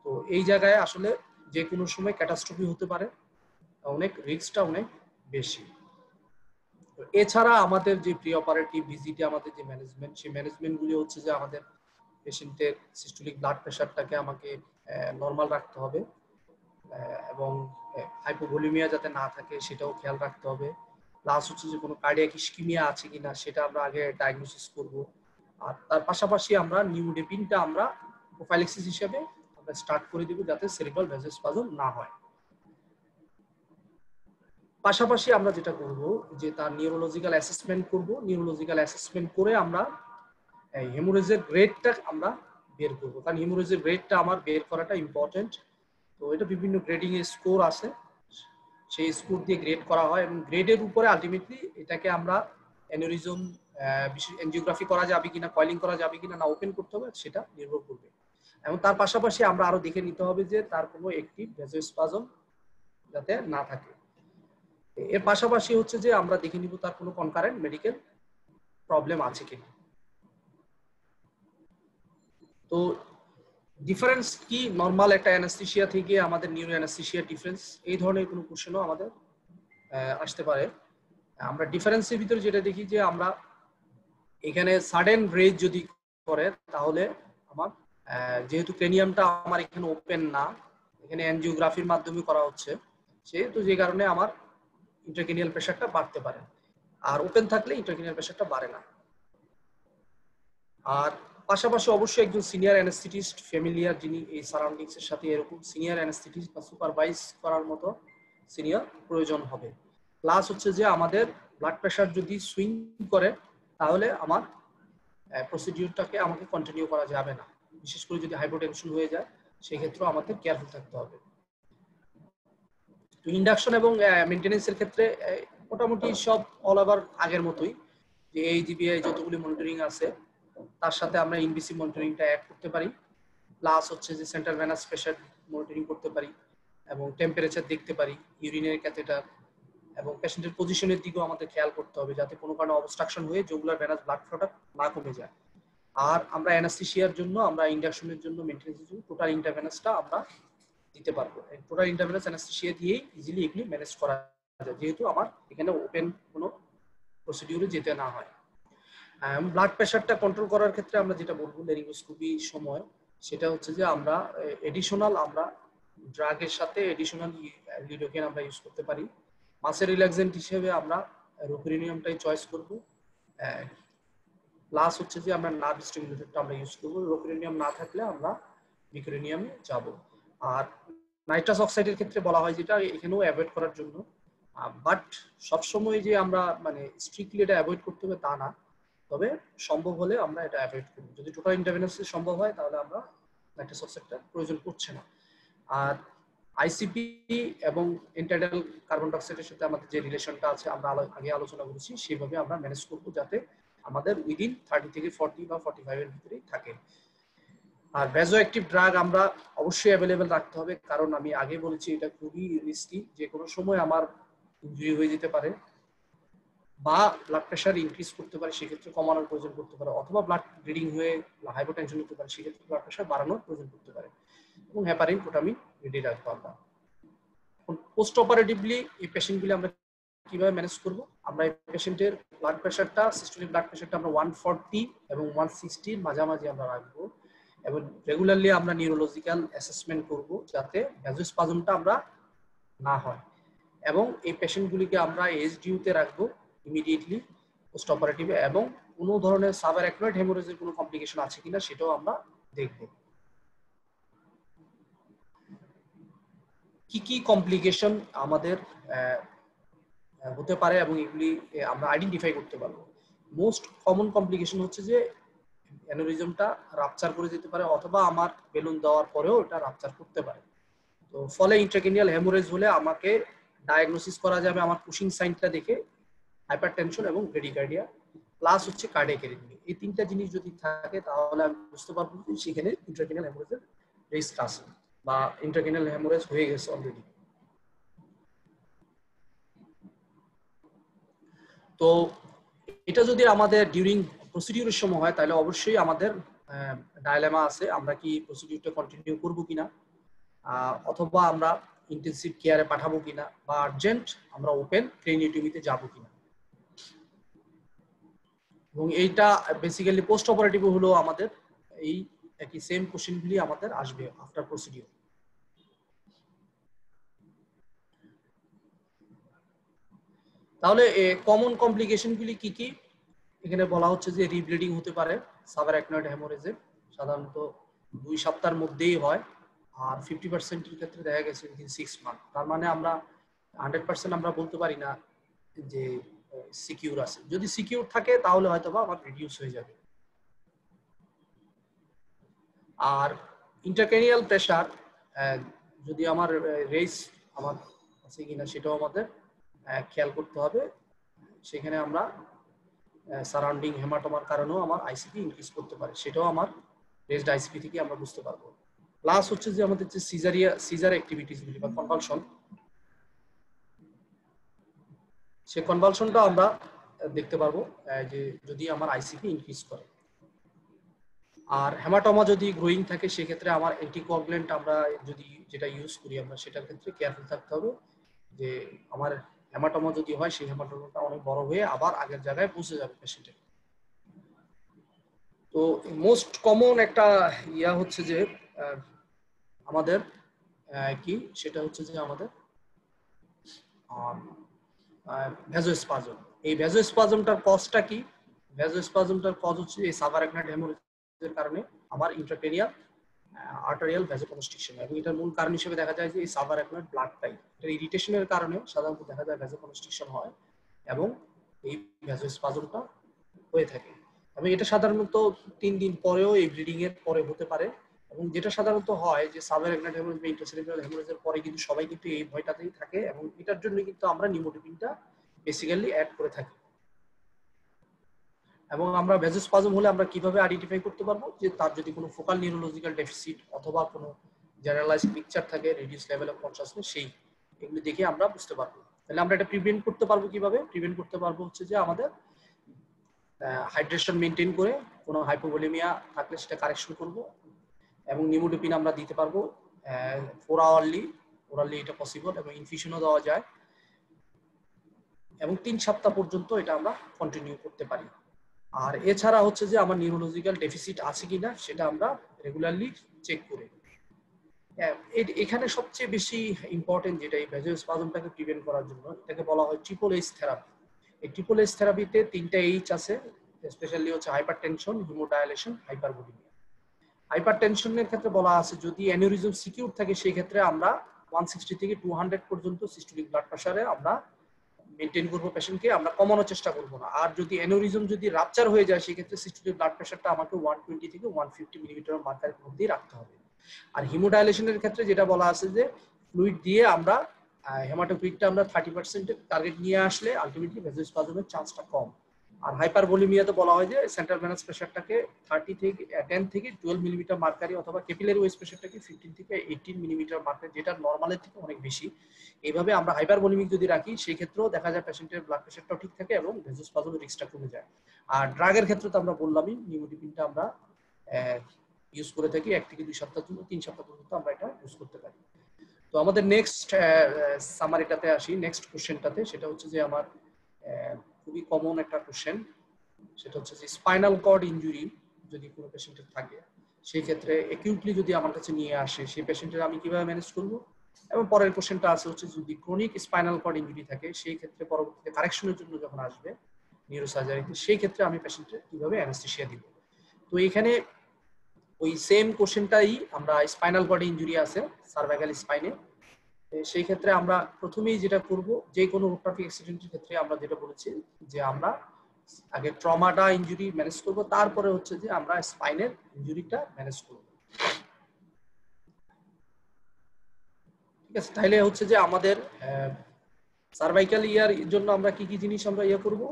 তো এই জায়গায় আসলে যে কোনো সময় ক্যাটাস্ট্রফি হতে পারে, অনেক রিস্কটা অনেক বেশি। তো এছাড়া আমাদের যে প্রি অপারেটিভ ভিজিটে আমাদের যে ম্যানেজমেন্ট, সেই ম্যানেজমেন্টগুলি হচ্ছে যে আমাদের পেশেন্টের সিস্টোলিক ব্লাড প্রেশারটাকে আমাকে নর্মাল রাখতে হবে এবং হাইপোভলিমিয়া যাতে না থাকে সেটাও খেয়াল রাখতে হবে। প্লাস হচ্ছে যে কোনো কার্ডিয়াক ইসকিমিয়া আছে কিনা সেটা আমরা আগে ডায়াগনোসিস করব। আর তার পাশাপাশি আমরা নিউডেপিনটা আমরা প্রোফাইলেক্সিস হিসেবে আমরা স্টার্ট করে দিব যাতে সেরিব্রাল ভ্যাসোস্পাজম না হয়। পাশাপাশি আমরা যেটা করব যে তার নিউরোলজিক্যাল অ্যাসেসমেন্ট করব। নিউরোলজিক্যাল অ্যাসেসমেন্ট করে আমরা হেমোরেজের গ্রেডটা আমরা বের করব, কারণ হেমোরেজের গ্রেডটা আমার বের করাটা ইম্পর্টেন্ট। তো এটা বিভিন্ন গ্রেডিং এর স্কোর আছে, সেই স্কোর দিয়ে গ্রেড করা হয় এবং গ্রেডের উপরে আলটিমেটলি এটাকে আমরা অ্যানিউরিজম এনজিওগ্রাফি করা যাবে কিনা, কয়েলিং করা যাবে কিনা, না ওপেন করতে হবে সেটা নির্ভর করবে। এবং তার পাশাপাশি আমরা আরো দেখে নিতে হবে যে তার কোনো অ্যাক্টিভ ভ্যাসোস্পাজম যাতে না থাকে। এর পাশাপাশি হচ্ছে যে আমরা দেখে নিব তার কোনো কনকারেন্ট মেডিকেল প্রবলেম আছে কিনা। তো ডিফারেন্স কি নরমাল একটা অ্যানাস্থেসিয়া থেকে আমাদের নিউরো অ্যানাস্থেসিয়া ডিফারেন্স, এই ধরনের কোনো কোশ্চেনও আমাদের আসতে পারে। আমরা ডিফারেন্সের ভিতরে যেটা দেখি যে আমরা এখানে সাডেন রেজ যদি করে তাহলে আমার যেহেতু ক্রেনিয়ামটা আমার এখানে ওপেন না, এখানে অ্যানজিওগ্রাফির মাধ্যমে করা হচ্ছে, সেহেতু যে কারণে আমার ইন্ট্রাক্রেনিয়াল প্রেশারটা বাড়তে পারে। আর ওপেন থাকলে ইন্ট্রাক্রেনিয়াল প্রেশারটা বাড়ে না। আর পাশাপাশি অবশ্যই একজন সিনিয়র অ্যানেস্থেটিস্ট ফ্যামিলিয়ার, যিনি এই সারাউন্ডিংস এর সাথে এরকম সিনিয়র অ্যানেস্থেটিস্ট বা সুপারভাইজ করার মতো সিনিয়র প্রয়োজন হবে। প্লাস হচ্ছে যে আমাদের ব্লাড প্রেশার যদি সুইং করে তাহলে আমার প্রসিডিউরটাকে আমাকে কন্টিনিউ করা যাবে না, বিশেষ করে যদি হাইপোটেনশন হয়ে যায় সেই ক্ষেত্রে আমাদের কেয়ারফুল থাকতে হবে। তো ইন্ডাকশন এবং মেইনটেনেন্সের ক্ষেত্রে মোটামুটি সব অল ওভার আগের মতোই, যে এই জিবিআই যতগুলি মনিটরিং আছে তার সাথে আমরা ইনভিসিভ মনিটরিংটা অ্যাড করতে পারি। প্লাস হচ্ছে যে সেন্ট্রাল ভেনাস প্রেশার মনিটরিং করতে পারি এবং টেম্পারেচার দেখতে পারি, ইউরিনের ক্যাথেটার এবং পেশেন্টের পজিশনের দিকেও আমাদের খেয়াল করতে হবে যাতে কোনো কারণে অবস্ট্রাকশন হয়ে জুগুলার ভেনাস ব্লাড ফ্লোটা না কমে যায়। আর আমরা অ্যানাস্থেসিয়ার জন্য, আমরা ইন্ডাকশনের জন্য, মেইনটেনেন্সের জন্য টোটাল ইন্টারভেনাসটা আমরা দিতে পারবো। টোটাল ইন্টারভেনাস অ্যানাস্থেসিয়া দিয়েই ইজিলি এগুলি ম্যানেজ করা যায়, যেহেতু আমার এখানে ওপেন কোনো প্রসিডিউরে যেতে না হয়। ব্লাড প্রেশারটা কন্ট্রোল করার ক্ষেত্রে আমরা যেটা বলবো লেরিঙ্গোস্কোপি সময়, সেটা হচ্ছে যে আমরা এডিশনাল আমরা ড্রাগের সাথে এডিশনাল লিডোকেন আমরা ইউজ করতে পারি। মাসেল রিল্যাক্সেন্ট হিসেবে আমরা রোপিনিয়ামটাই চয়েস করব। প্লাস হচ্ছে যে আমরা নার্ভ স্টিমুলেটরটা আমরা ইউজ করব। রোপিনিয়াম না থাকলে আমরা বিক্রেনিয়ামে যাব। আর নাইট্রাস অক্সাইডের ক্ষেত্রে বলা হয় যেটা এখানেও অ্যাভয়েড করার জন্য, বাট সবসময় যে আমরা মানে স্ট্রিক্টলি এটা অ্যাভয়েড করতে হবে তা না, তবে সম্ভব হলে আমরা এটা অ্যাভয়েড করব। যদি টোটাল ইন্টারভেন্স সম্ভব হয় তাহলে আমরা নাইট্রাস অক্সাইডটা প্রয়োজন পড়ছে না। আর আইসিপি এবং ইন্টারনাল কার্বন ডাইঅক্সাইডের সাথে আমাদের যে রিলেশনটা আছে আমরা আগে আলোচনা করেছি, সেভাবে আমরা ম্যানেজ করব যাতে আমাদের উইদিন 30 থেকে 40 বা 45 এর ভিতরেই থাকে। আর ভ্যাজোঅ্যাক্টিভ ড্রাগ আমরা অবশ্যই অ্যাভেলেবেল রাখতে হবে, কারণ আমি আগে বলেছি এটা খুবই রিস্কি, যে কোনো সময় আমার ইনজুরি হয়ে যেতে পারে বা ব্লাড প্রেশার ইনক্রিজ করতে পারে, সেক্ষেত্রে কমানোর প্রয়োজন করতে পারে, অথবা ব্লাড ব্লিডিং হয়ে হাইপোটেনশন হতে পারে, সেক্ষেত্রে ব্লাড প্রেশার বাড়ানোর প্রয়োজন করতে পারে। এবং হেপারিন, প্রোটামিন রেডি রাখবো আমরা। পোস্ট অপারেটিভলি এই পেশেন্টগুলি আমরা কিভাবে ম্যানেজ করব? আমরা এই পেশেন্টের ব্লাড প্রেশারটা, সিস্টোলিক ব্লাড প্রেশারটা আমরা 140 এবং 160 এর মাঝামাঝি আমরা রাখবো এবং রেগুলারলি আমরা নিউরোলজিক্যাল অ্যাসেসমেন্ট করব যাতে ভ্যাসোস্পাজমটা আমরা না হয়। এবং এই পেশেন্টগুলিকে আমরা এসডিইউতে রাখবো ইমিডিয়েটলি পোস্ট অপারেটিভে, এবং কোনো ধরনের সাবঅ্যারাকনয়েড হেমোরেজের কোনো কমপ্লিকেশন আছে কিনা সেটাও আমরা দেখব। কি কি কমপ্লিকেশন আমাদের হতে পারে এবং এগুলি আমরা আইডেন্টিফাই করতে পারবো। মোস্ট কমন কমপ্লিকেশন হচ্ছে যে অ্যানোরিজমটা রাপচার করে যেতে পারে, অথবা আমার বেলুন দেওয়ার পরেও এটা রাপচার করতে পারে। তো ফলে ইন্ট্রাক্রেনিয়াল হেমোরেজ হলে আমাকে ডায়াগনোসিস করা যাবে আমার পুশিং সাইনটা দেখে, হাইপারটেনশন এবং ব্রেডিকার্ডিয়া প্লাস হচ্ছে কার্ডিয়াক অ্যারিথমিয়া। এই তিনটা জিনিস যদি থাকে তাহলে আমি বুঝতে পারবো যে সেখানে ইন্ট্রাক্রেনিয়াল হেমোরেজের রিস্ক আছে বা ইন্ট্রাক্রেনিয়াল হেমোরেজ হয়ে গেছে অলরেডি। তো এটা যদি আমাদের ডিউরিং প্রসিডিউরের সময় হয় তাহলে অবশ্যই আমাদের ডায়লেমা আছে, আমরা কি প্রসিডিউরটা কন্টিনিউ করব কিনা, অথবা আমরা ইন্টেনসিভ কেয়ারে পাঠাবো কিনা, বা আর্জেন্ট আমরা ওপেন ক্রেনিওটমিতে যাব কিনা। এবং এইটা বেসিক্যালি পোস্ট অপারেটিভ হলো আমাদের এই একই সেম কোশ্চেনগুলি আমাদের আসবে আফটার প্রসিডিউর। তাহলে কমন কমপ্লিকেশনগুলি কি কি এখানে বলা হচ্ছে যে রিব্লিডিং হতে পারে সাবঅ্যারাকনয়েড হেমোরেজে, সাধারণত 2 সপ্তাহের মধ্যেই হয়, আর 50% এর ক্ষেত্রে দেখা গেছে উইদিন 6 মান্থ। তার মানে আমরা 100% আমরা বলতে পারি না যে সিকিউর আছে। যদি সিকিউর থাকে তাহলে হয়তোবা আমার রিডিউস হয়ে যাবে। আর ইন্ট্রাক্রেনিয়াল প্রেসার যদি আমার রেস আমার আছে কিনা সেটাও আমাদের খেয়াল করতে হবে। সেখানে আমরা সারাউন্ডিং হেমাটোমার কারণেও আমার আইসিপি ইনক্রিজ করতে পারে, সেটাও আমার রেসড আইসিপি থেকে আমরা বুঝতে পারবো। প্লাস হচ্ছে যে আমাদের যে সিজার অ্যাক্টিভিটিসগুলি বা কনভালশন, সেই কনভালশনটা আমরা দেখতে পারবো যে যদি আমার আইসিপি ইনক্রিজ করে। আর হেমাটোমা যদি গ্রোয়িং থাকে সেক্ষেত্রে আমার অ্যান্টিকোয়াগুলেন্ট আমরা যদি যেটা ইউজ করি আমরা সেটার ক্ষেত্রে কেয়ারফুল থাকতে হবে যে আমার হেমাটোমা যদি হয় সেই হেমাটোমাটা অনেক বড় হয়ে আবার আগের জায়গায় পৌঁছে যাবে পেশেন্টের। তো মোস্ট কমন একটা ইয়া হচ্ছে যে আমাদের কি সেটা হচ্ছে যে আমাদের ভ্যাজোস্পাজম। এই ভ্যাজোস্পাজমটার কজটা কি? ভ্যাজোস্পাজমটার কজ হচ্ছে এই সাবআরাকনয়েড হেমোরেজের কারণে আমার ইন্ট্রাক্রেনিয়াল আর্টারিয়াল ভ্যাজোকনস্ট্রিকশন, এবং এটার মূল কারণ হিসেবে দেখা যায় যে এই সাবআরাকনয়েড ব্লাড পাইপ এর ইরিটেশনের কারণে সাধারণত দেখা যায় ভ্যাজোকনস্ট্রিকশন হয় এবং এই ভ্যাজোস্পাজমটা হয়ে থাকে। এবং এটা সাধারণত 3 দিন পরেও এই ব্লিডিং এর পরে হতে পারে। এবং যেটা সাধারণত হয় যে সাবআরাকনয়েড হেমোরেজ বা ইন্ট্রাসেরিব্রাল হেমোরেজের পরে কিন্তু সবাই কিন্তু এই ভয়টাতেই থাকে, এবং এটার জন্য কিন্তু আমরা নিমোটিপিনটা বেসিক্যালি অ্যাড করে থাকি। এবং আমরা ভ্যাজোস্পাজম হলে আমরা কিভাবে আইডেন্টিফাই করতে পারবো যে তার যদি কোনো ফোকাল নিউরোলজিক্যাল ডেফিসিট অথবা কোনো জেনারেলাইজড পিকচার থাকে, রিডিউস লেভেল অফ কনসাসনেস, সেই এগুলো দেখে আমরা বুঝতে পারবো। তাহলে আমরা এটা প্রিভেন্ট করতে পারবো কিভাবে? প্রিভেন্ট করতে পারবো হচ্ছে যে আমাদের হাইড্রেশন মেনটেন করে, কোনো হাইপোভলিমিয়া থাকলে সেটা কারেকশন করব, এবং নিমোডোপিন আমরা দিতে পারবো 4 আওয়ারলি, ওরালি এটা পসিবল, এবং ইনফিউশনও দেওয়া যায়, এবং 3 সপ্তাহ পর্যন্ত এটা আমরা কন্টিনিউ করতে পারি। আর এছাড়া হচ্ছে যে আমার নিউরোলজিক্যাল ডেফিসিট আছে কিনা সেটা আমরা রেগুলারলি চেক করে। এখানে সবচেয়ে বেশি ইম্পর্টেন্ট যেটা এই ভ্যাজোস্পাজমটাকে প্রিভেন্ট করার জন্য, এটাকে বলা হয় ট্রিপল এইচ থেরাপি। এই ট্রিপল এইচ থেরাপিতে 3টা এইচ আছে, স্পেশালি হচ্ছে হাইপারটেনশন, হিমোডায়ালেশন, হাইপারভোলিমিয়া। হাইপারটেনশনের ক্ষেত্রে বলা আছে যদি অ্যানিউরিজম সিকিউর থাকে সেই ক্ষেত্রে আমরা 160 থেকে 200 পর্যন্ত সিস্টোলিক ব্লাড প্রেসারে আমরা মেনটেন করবো পেশেন্টকে, আমরা কমানোর চেষ্টা করবো না। আর যদি অ্যানিউরিজম যদি রাপচার হয়ে যায় সেক্ষেত্রে সিস্টোলিক ব্লাড প্রেসারটা আমাকে 120 থেকে 150 মিলিমিটার মার্কারের মধ্যেই রাখতে হবে। আর হিমোডায়ালেশনের ক্ষেত্রে যেটা বলা আছে যে ফ্লুইড দিয়ে আমরা হেমাটোক্রিটটা আমরা 30% টার্গেট নিয়ে আসলে আলটিমেটলি ভ্যাজোস্পাজমের চান্সটা কম। আর হাইপারভোলিমিয়াতে বলা হয় যে সেন্ট্রাল ভেনাস প্রেসারটাকে 10 থেকে 12 মিলিমিটার মার্কারি, অথবা ক্যাপিলারি ওয়েজ প্রেসারটাকে 15 থেকে 18 মিলিমিটার মার্কারি, যেটা নরমালের থেকে অনেক বেশি। এইভাবে আমরা হাইপারভোলিমিক যদি রাখি সেই ক্ষেত্রেও দেখা যায় পেশেন্টের ব্লাড প্রেসারটাও ঠিক থাকে এবং ভ্যাজোস্পাজমের রিস্কটা কমে যায়। আর ড্রাগের ক্ষেত্রে তো আমরা বললামই, নিমোডিপিনটা আমরা ইউজ করে থাকি 1 থেকে 2 সপ্তাহ পর্যন্ত, 3 সপ্তাহ পর্যন্ত আমরা এটা ইউজ করতে পারি। তো আমাদের নেক্সট সামারিটাতে আসি, নেক্সট কোশ্চেনটাতে, সেটা হচ্ছে যে আমার খুবই কমন একটা কোশ্চেন, সেটা হচ্ছে যে স্পাইনাল কর্ড ইনজুরি যদি কোনো পেশেন্টের থাকে সেই ক্ষেত্রে অ্যাকিউটলি যদি আমার কাছে নিয়ে আসে সেই পেশেন্টের আমি কিভাবে ম্যানেজ করব। এবং পরের কোশ্চেনটা আছে হচ্ছে যদি ক্রনিক স্পাইনাল কর্ড ইনজুরি থাকে সেই ক্ষেত্রে পরবর্তীতে কারেকশনের জন্য যখন আসবে নিউরোসার্জারিতে, সেই ক্ষেত্রে আমি পেশেন্টের কিভাবে অ্যানেস্থেসিয়া দিব। তো এখানে ওই সেম কোশ্চেনটাই আমরা স্পাইনাল কর্ড ইনজুরি আছে সার্ভাইকাল স্পাইনে, সেই ক্ষেত্রে আমরা প্রথমেই যেটা করব, যে কোনো রোড ট্রাফিক অ্যাক্সিডেন্টের ক্ষেত্রে আমরা যেটা বলেছি যে আমরা আগে ট্রমাটা ইনজুরি ম্যানেজ করব, তারপরে হচ্ছে যে আমরা স্পাইনের ইনজুরিটা ম্যানেজ করব। ঠিক আছে, তাহলে হচ্ছে যে আমাদের সার্ভাইকাল ইয়ার জন্য আমরা কি কি জিনিস আমরা করব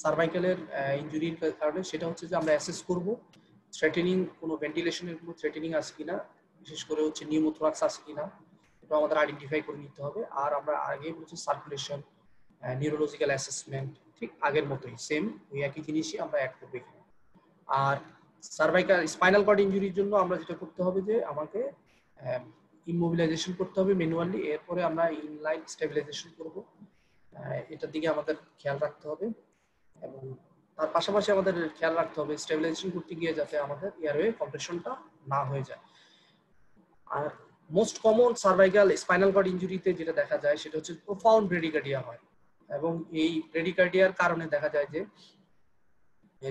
সার্ভাইকালের ইনজুরির কারণে, সেটা হচ্ছে যে আমরা অ্যাসেস করব থ্রেটেনিং, কোনো ভেন্টিলেশনের কোনো থ্রেটেনিং আছে কিনা, বিশেষ করে হচ্ছে নিউমোথোরাক্স আছে কিনা, এটা আমাদের আইডেন্টিফাই করে নিতে হবে। আর আমরা আগে বলছি সার্কুলেশন, নিউরোলজিক্যাল অ্যাসেসমেন্ট, ঠিক আগের মতোই সেম ওই একই জিনিসই আমরা অ্যাড করব এখানে। আর সার্ভাইকাল স্পাইনাল কর্ড ইনজুরির জন্য আমরা যেটা করতে হবে যে আমাকে ইমোবিলাইজেশন করতে হবে ম্যানুয়ালি, এরপরে আমরা ইনলাইন স্টেবিলাইজেশন করব, এটার দিকে আমাদের খেয়াল রাখতে হবে। এবং তার পাশাপাশি আমাদের খেয়াল রাখতে হবে স্টেবিলাইজেশন করতে গিয়ে যাতে আমাদের এয়ারওয়ে কম্প্রেশনটা না হয়ে যায়। আর most common cervical spinal cord ইনজুরিতে যেটা দেখা যায় সেটা হচ্ছে প্রোফাউন্ড ব্রেডিকার্ডিয়া হয়, এবং এই ব্রেডিকার্ডিয়ার কারণে দেখা যায় যে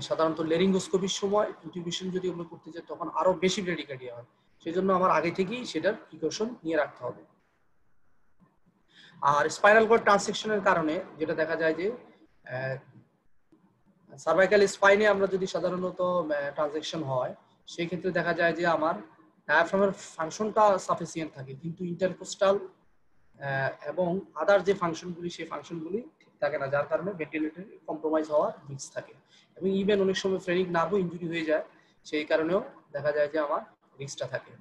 সাধারণত লেরিঙ্গোস্কোপির সময় ইন্টিউবেশন যদি আমরা করতে যাই তখন আরো বেশি ব্রেডিকার্ডিয়া হয়, সেই জন্য আমার আগে থেকেই সেটার প্রিকশন নিয়ে রাখতে হবে। আর স্পাইনাল কর্ড ট্রান্সেকশনের কারণে যেটা দেখা যায় যে সার্ভাইকাল স্পাইনে আমরা যদি সাধারণত ট্রানজেকশন হয়, সেই ক্ষেত্রে দেখা যায় যে আমার ডায়াফ্রামের ফাংশনটা সাফিসিয়েন্ট থাকে, কিন্তু ইন্টারকোস্টাল এবং আদার যে ফাংশনগুলি সেই ফাংশনগুলি ঠিক থাকে না, যার কারণে ভেন্টিলেটর কম্প্রোমাইজ হওয়ার রিস্ক থাকে, এবং ইভেন অনেক সময় ফ্রেনিক নার্ভও ইনজুরি হয়ে যায়, সেই কারণেও দেখা যায় যে আমার রিস্কটা থাকে।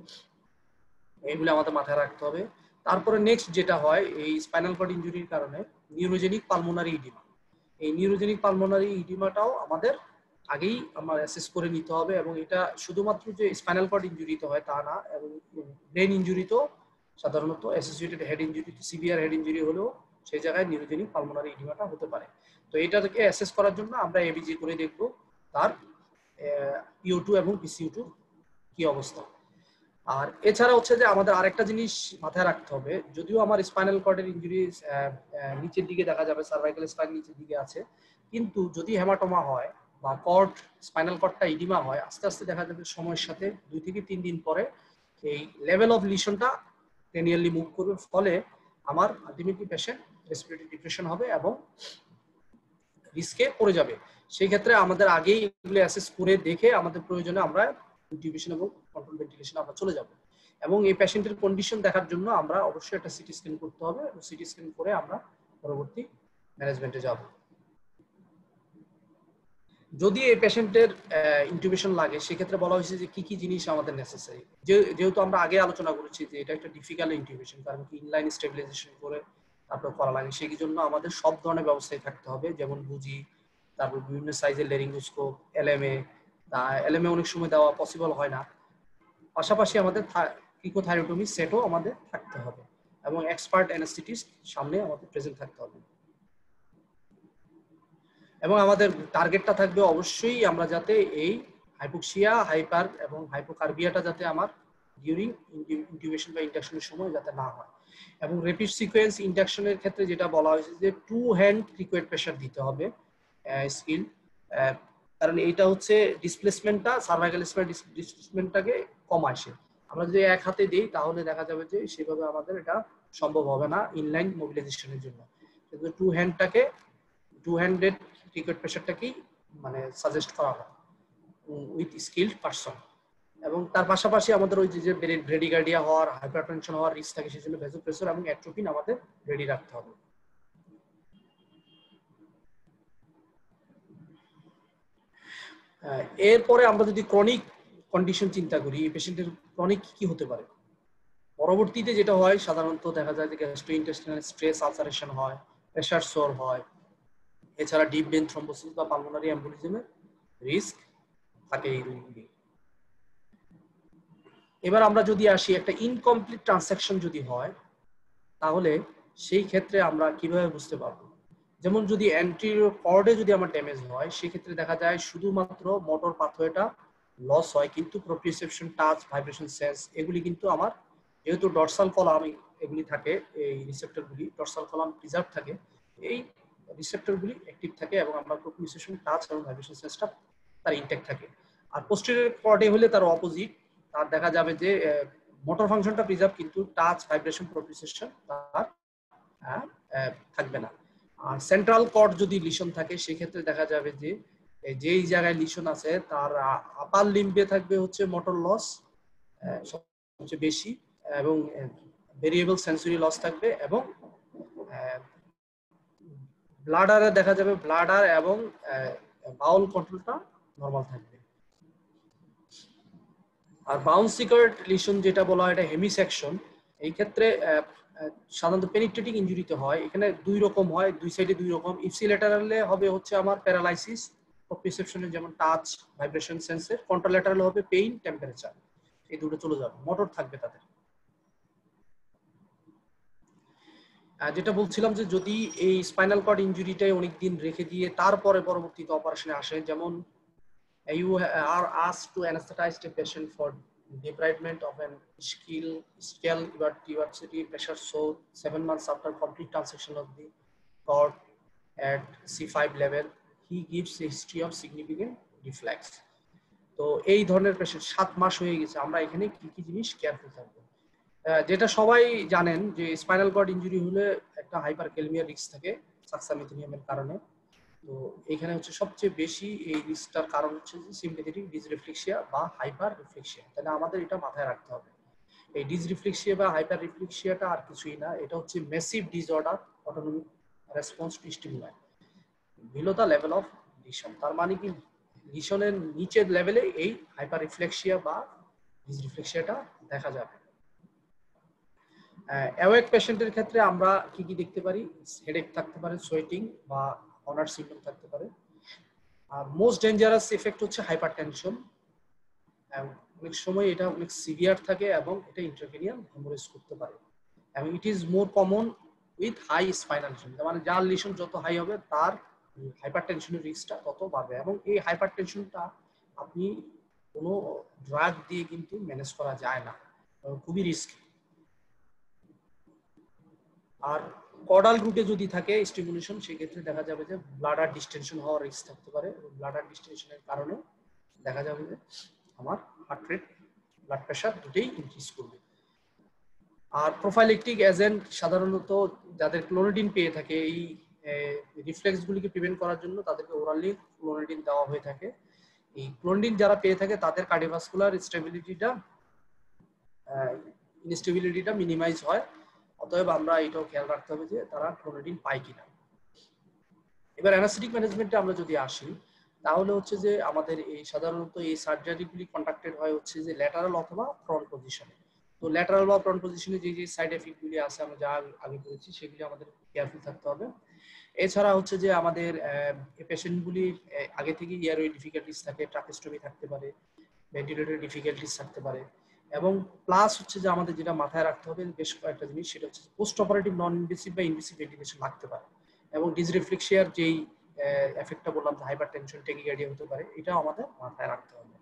এইগুলো আমাদের মাথায় রাখতে হবে। তারপরে নেক্সট যেটা হয় এই স্পাইনাল কর্ড ইনজুরির কারণে নিউরোজেনিক পালমোনারি ইডিমা, এই নিউরোজেনিক পালমোনারি ইডিমাটাও আমাদের আগেই আমরা অ্যাসেস করে নিতে হবে, এবং এটা শুধুমাত্র যে স্পাইনাল কর্ড ইনজুরিতে হয় তা না, এবং ব্রেন ইনজুরিতেও সাধারণত associated head injury, severe head injury হলেও সেই জায়গায় নিউরোজেনিক পালমোনারি ইডিমাটা হতে পারে। তো এটাকে অ্যাসেস করার জন্য আমরা এবিজি করে দেখব তার PO2 এবং PCO2 কি অবস্থা। আর এছাড়া হচ্ছে যে আমাদের আরেকটা জিনিস মাথায় রাখতে হবে, যদিও আমার স্পাইনাল কর্ডের ইনজুরি নিচের দিকে দেখা যাবে, সার্ভাইকাল স্পাইন নিচের দিকে আছে, কিন্তু যদি হেমাটোমা হয় বা কর্ড স্পাইনাল কর্ডটা ইডিমা হয়, আস্তে আস্তে দেখা যাবে সময়ের সাথে 2 থেকে 3 দিন পরে এই লেভেল অফ লিশনটা টেনিয়ারলি মুভ করবে, ফলে আমার আলটিমেটলি পেশেন্ট রেসপিরেটরি ডিপ্রেশন হবে এবং রিস্কে পড়ে যাবে। সেই ক্ষেত্রে আমাদের আগেই এগুলো অ্যাসেস করে দেখে আমাদের প্রয়োজনে আমরা ইনটিউবেশন এবং কন্ট্রোল ভেন্টিলেশন আমরা চলে যাব, এবং এই পেশেন্টের কন্ডিশন দেখার জন্য আমরা অবশ্যই একটা সিটি স্ক্যান করতে হবে, সিটি স্ক্যান করে আমরা পরবর্তী ম্যানেজমেন্টে যাব। যদি এই পেশেন্টের ইনটিউবেশন লাগে, সেক্ষেত্রে বলা হয়েছে যে কি কি জিনিস আমাদের নেসেসারি, যেহেতু আমরা আগে আলোচনা করেছি যে এটা একটা ডিফিকাল্ট ইনটিউবেশন, কারণ কি ইনলাইন স্টেবিলাইজেশন করে তারপর করা লাগে, সেই জন্য আমাদের সব ধরনের ব্যবস্থাই থাকতে হবে, যেমন বুজি, তারপর বিভিন্ন সাইজের লেরিঙ্গোস্কোপ, এলএমএ অনেক সময় দেওয়া পসিবল হয় না, পাশাপাশি আমাদের ক্রিকোথাইরোটমি সেটও আমাদের থাকতে হবে, এবং এক্সপার্ট অ্যানেস্থেটিস্ট সামনে আমাদের প্রেজেন্ট থাকতে হবে। এবং আমাদের টার্গেটটা থাকবে অবশ্যই আমরা যাতে এই হাইপোক্সিয়া, হাইপার এবং হাইপোকার্বিয়াটা যাতে আমার ডিউরিং ইনটিউবেশন বা ইন্ডাকশনের সময় যাতে না হয়। এবং র্যাপিড সিকোয়েন্স ইন্ডাকশনের ক্ষেত্রে যেটা বলা হয়েছে যে 2 হ্যান্ড ক্রিকুয়েট প্রেশার দিতে হবে স্কিল, কারণ এইটা হচ্ছে ডিসপ্লেসমেন্টটা, সার্ভাইকাল স্পাইন ডিসপ্লেসমেন্টটাকে কমায় সে। আমরা যদি এক হাতে দিই তাহলে দেখা যাবে যে সেভাবে আমাদের এটা সম্ভব হবে না ইনলাইন মোবিলাইজেশনের জন্য, কিন্তু 2 হ্যান্ডেড ক্রিকেট প্রেশারটাকেই মানে সাজেস্ট করা হয় উইথ স্কিলড পারসন। এবং তার পাশাপাশি আমাদের ওই যে ব্রেডিকার্ডিয়া হওয়ার, হাইপারটেনশন হওয়ার রিস্ক থাকে, সেজন্য ভ্যাসোপ্রেসর এবং অ্যাট্রোপিন আমাদের রেডি রাখতে হবে। এরপরে আমরা যদি ক্রনিক কন্ডিশন চিন্তা করি, এই পেশেন্টের ক্রনিক কি হতে পারে, পরবর্তীতে যেটা হয় সাধারণত দেখা যায় যে গ্যাস্ট্রোইন্টেস্টিনাল স্ট্রেস আলসারেশন হয়, প্রেশার সোর হয়, এছাড়া ডিপ ভেন থ্রম্বোসিস বা পালমোনারি এম্বোলিজমের রিস্ক থাকে এই রোগগুলি। এবার আমরা যদি আসি একটা ইনকমপ্লিট ট্রানসাকশন যদি হয়, তাহলে সেই ক্ষেত্রে আমরা কিভাবে বুঝতে পারবো, যেমন যদি অ্যান্টেরিয়র কর্ডে যদি আমার ড্যামেজ হয়, সেই ক্ষেত্রে দেখা যায় শুধুমাত্র মোটর পাথওয়েটা লস হয়, কিন্তু প্রোপ্রিওসেপশন, টাচ, ভাইব্রেশন সেন্স এগুলি কিন্তু আমার, যেহেতু ডরসাল কলাম এগুলি থাকে, এই রিসেপ্টরগুলি ডরসাল কলাম প্রিজার্ভ থাকে, এই রিসেপ্টরগুলি অ্যাক্টিভ থাকে এবং আমরা প্রোপ্রিওসেশন, টাচ এবং ভাইব্রেশন সেন্সটা তার ইনটেক্ট থাকে। আর পোস্টেরিয়র কর্ডে হলে তার অপোজিট, তার দেখা যাবে যে মোটর ফাংশনটা প্রিজার্ভ, কিন্তু টাচ, ভাইব্রেশন, প্রোপ্রিওসেশন তার থাকবে না। আর সেন্ট্রাল কর্ড যদি লিশন থাকে সেক্ষেত্রে দেখা যাবে যে যেই জায়গায় লিশন আছে তার আপার লিম্বে থাকবে হচ্ছে মোটর লস সবচেয়ে বেশি, এবং ভেরিয়েবল সেন্সরি লস থাকবে, এবং ব্লাডারে দেখা যাবে ব্লাডার এবং বাউল কন্ট্রোলটা নরমাল থাকবে। আর বাউন্সিকার লিশন যেটা বলা হয় এটা হেমিসেকশন, এই ক্ষেত্রে সাধারণত পেনিট্রেটিং ইনজুরিতে হয়। এখানে দুই রকম হয়, দুই সাইডে দুই রকম। ইপসিলেটারালে হবে হচ্ছে আমার প্যারালাইসিস, প্রোপ্রিওসেপশনে যেমন টাচ, ভাইব্রেশন সেন্সের। কন্ট্রালেটারালে হবে পেইন, টেম্পারেচার, এই দুটো চলে যাবে, মোটর থাকবে তাদের। যেটা বলছিলাম যে যদি এই স্পাইনাল কর্ড ইনজুরিটাই অনেক দিন রেখে দিয়ে তারপরে পরবর্তীতে অপারেশনে আসে, যেমন you are asked to anesthetize the patient for debridement of an ischial tuberosity pressure sore 7 months after complete transection of the cord at C5 level. He gives a history of significant reflex. তো এই ধরনের patient 7 মাস হয়ে গেছে, আমরা এখানে কি কি জিনিস কেয়ারফুল থাকবো? যেটা সবাই জানেন যে স্পাইনাল কর্ড ইনজুরি হলে একটা হাইপারক্যালমিয়া রিস্ক থাকে সাকসামিথেনিয়ামের কারণে। তো এখানে হচ্ছে সবচেয়ে বেশি এই রিস্কটার কারণ হচ্ছে যে সিম্প্যাথেটিক ডিসরিফ্লেক্সিয়া বা হাইপার রিফ্লেক্সিয়া। তাহলে আমাদের এটা মাথায় রাখতে হবে। এই ডিসরিফ্লেক্সিয়া বা হাইপার রিফ্লেক্সিয়াটা আর কিছুই না, এটা হচ্ছে massive disorder autonomic response to stimuli below the level of lesion. তার মানে কি লিশনের নিচের লেভেলে এই হাইপার রিফ্লেক্সিয়া বা ডিসরিফ্লেক্সিয়াটা দেখা যাবে। অ্যাওয়েক পেশেন্টের ক্ষেত্রে আমরা কি কি দেখতে পারি? হেডেক থাকতে পারে, সোয়েটিং বা অনার সিম্পটম থাকতে পারে। আর মোস্ট ডেঞ্জারাস এফেক্ট হচ্ছে হাইপারটেনশন, অনেক সময় এটা অনেক সিভিয়ার থাকে এবং এটা ইন্ট্রাক্রেনিয়াল হেমোরেজ করতে পারে, এবং it is more common with high spinal lesion. মানে যার লিশন যত হাই হবে তার হাইপারটেনশনের রিস্কটা তত বাড়বে, এবং এই হাইপারটেনশনটা আপনি কোনো ড্রাগ দিয়ে কিন্তু ম্যানেজ করা যায় না, খুবই রিস্কি। আর কর্ডাল রুটে যদি থাকে স্টিমুলেশন, সেক্ষেত্রে দেখা যাবে যে ব্লাডার ডিস্টেনশন হওয়ার রিস্ক থাকতে পারে, এবং ব্লাডার ডিস্টেনশনের কারণে দেখা যাবে যে আমার হার্ট রেট, ব্লাড প্রেশার দুটোই ইনক্রিজ করবে। আর প্রোফাইলেকটিক এজেন্ট সাধারণত যাদের ক্লোনিডিন পেয়ে থাকে, এই রিফ্লেক্সগুলিকে প্রিভেন্ট করার জন্য তাদেরকে ওরালি ক্লোনিডিন দেওয়া হয়ে থাকে। এই ক্লোনিডিন যারা পেয়ে থাকে তাদের কার্ডিওভাস্কুলার ইনস্টেবিলিটিটা মিনিমাইজ হয়। অতএব আমরা এটাও খেয়াল রাখতে হবে যে তারা ক্লোনিডিন পায় কিনা। এবার অ্যানাস্থেটিক ম্যানেজমেন্টে আমরা যদি আসি, তাহলে হচ্ছে যে আমাদের এই সাধারণত এই সার্জারিগুলি কন্ডাক্টেড হয় হচ্ছে যে ল্যাটারাল অথবা ফ্রন্ট পজিশনে। তো ল্যাটারাল বা ফ্রন্ট পজিশনে যে যে সাইড এফেক্টগুলি আছে আমরা যা আগে বলেছি সেগুলি আমাদের কেয়ারফুল থাকতে হবে। এছাড়া হচ্ছে যে আমাদের পেশেন্টগুলির আগে থেকে ইয়ারওয়ে ডিফিকাল্টিস থাকে, ট্রাকেস্টমি থাকতে পারে, ভেন্টিলেটর ডিফিকাল্টিস থাকতে পারে, এবং প্লাস হচ্ছে যে আমাদের যেটা মাথায় রাখতে হবে বেশ কয়েকটা জিনিস, সেটা হচ্ছে পোস্ট অপারেটিভ নন ইনভেসিভ বা ইনভেসিভ ভেন্টিলেশন লাগতে পারে, এবং ডিসরিফ্লেক্সিয়ার যেই এফেক্টটা বললাম হাইপারটেনশন, টেকিকার্ডিয়া হতে পারে, এটাও আমাদের মাথায় রাখতে হবে।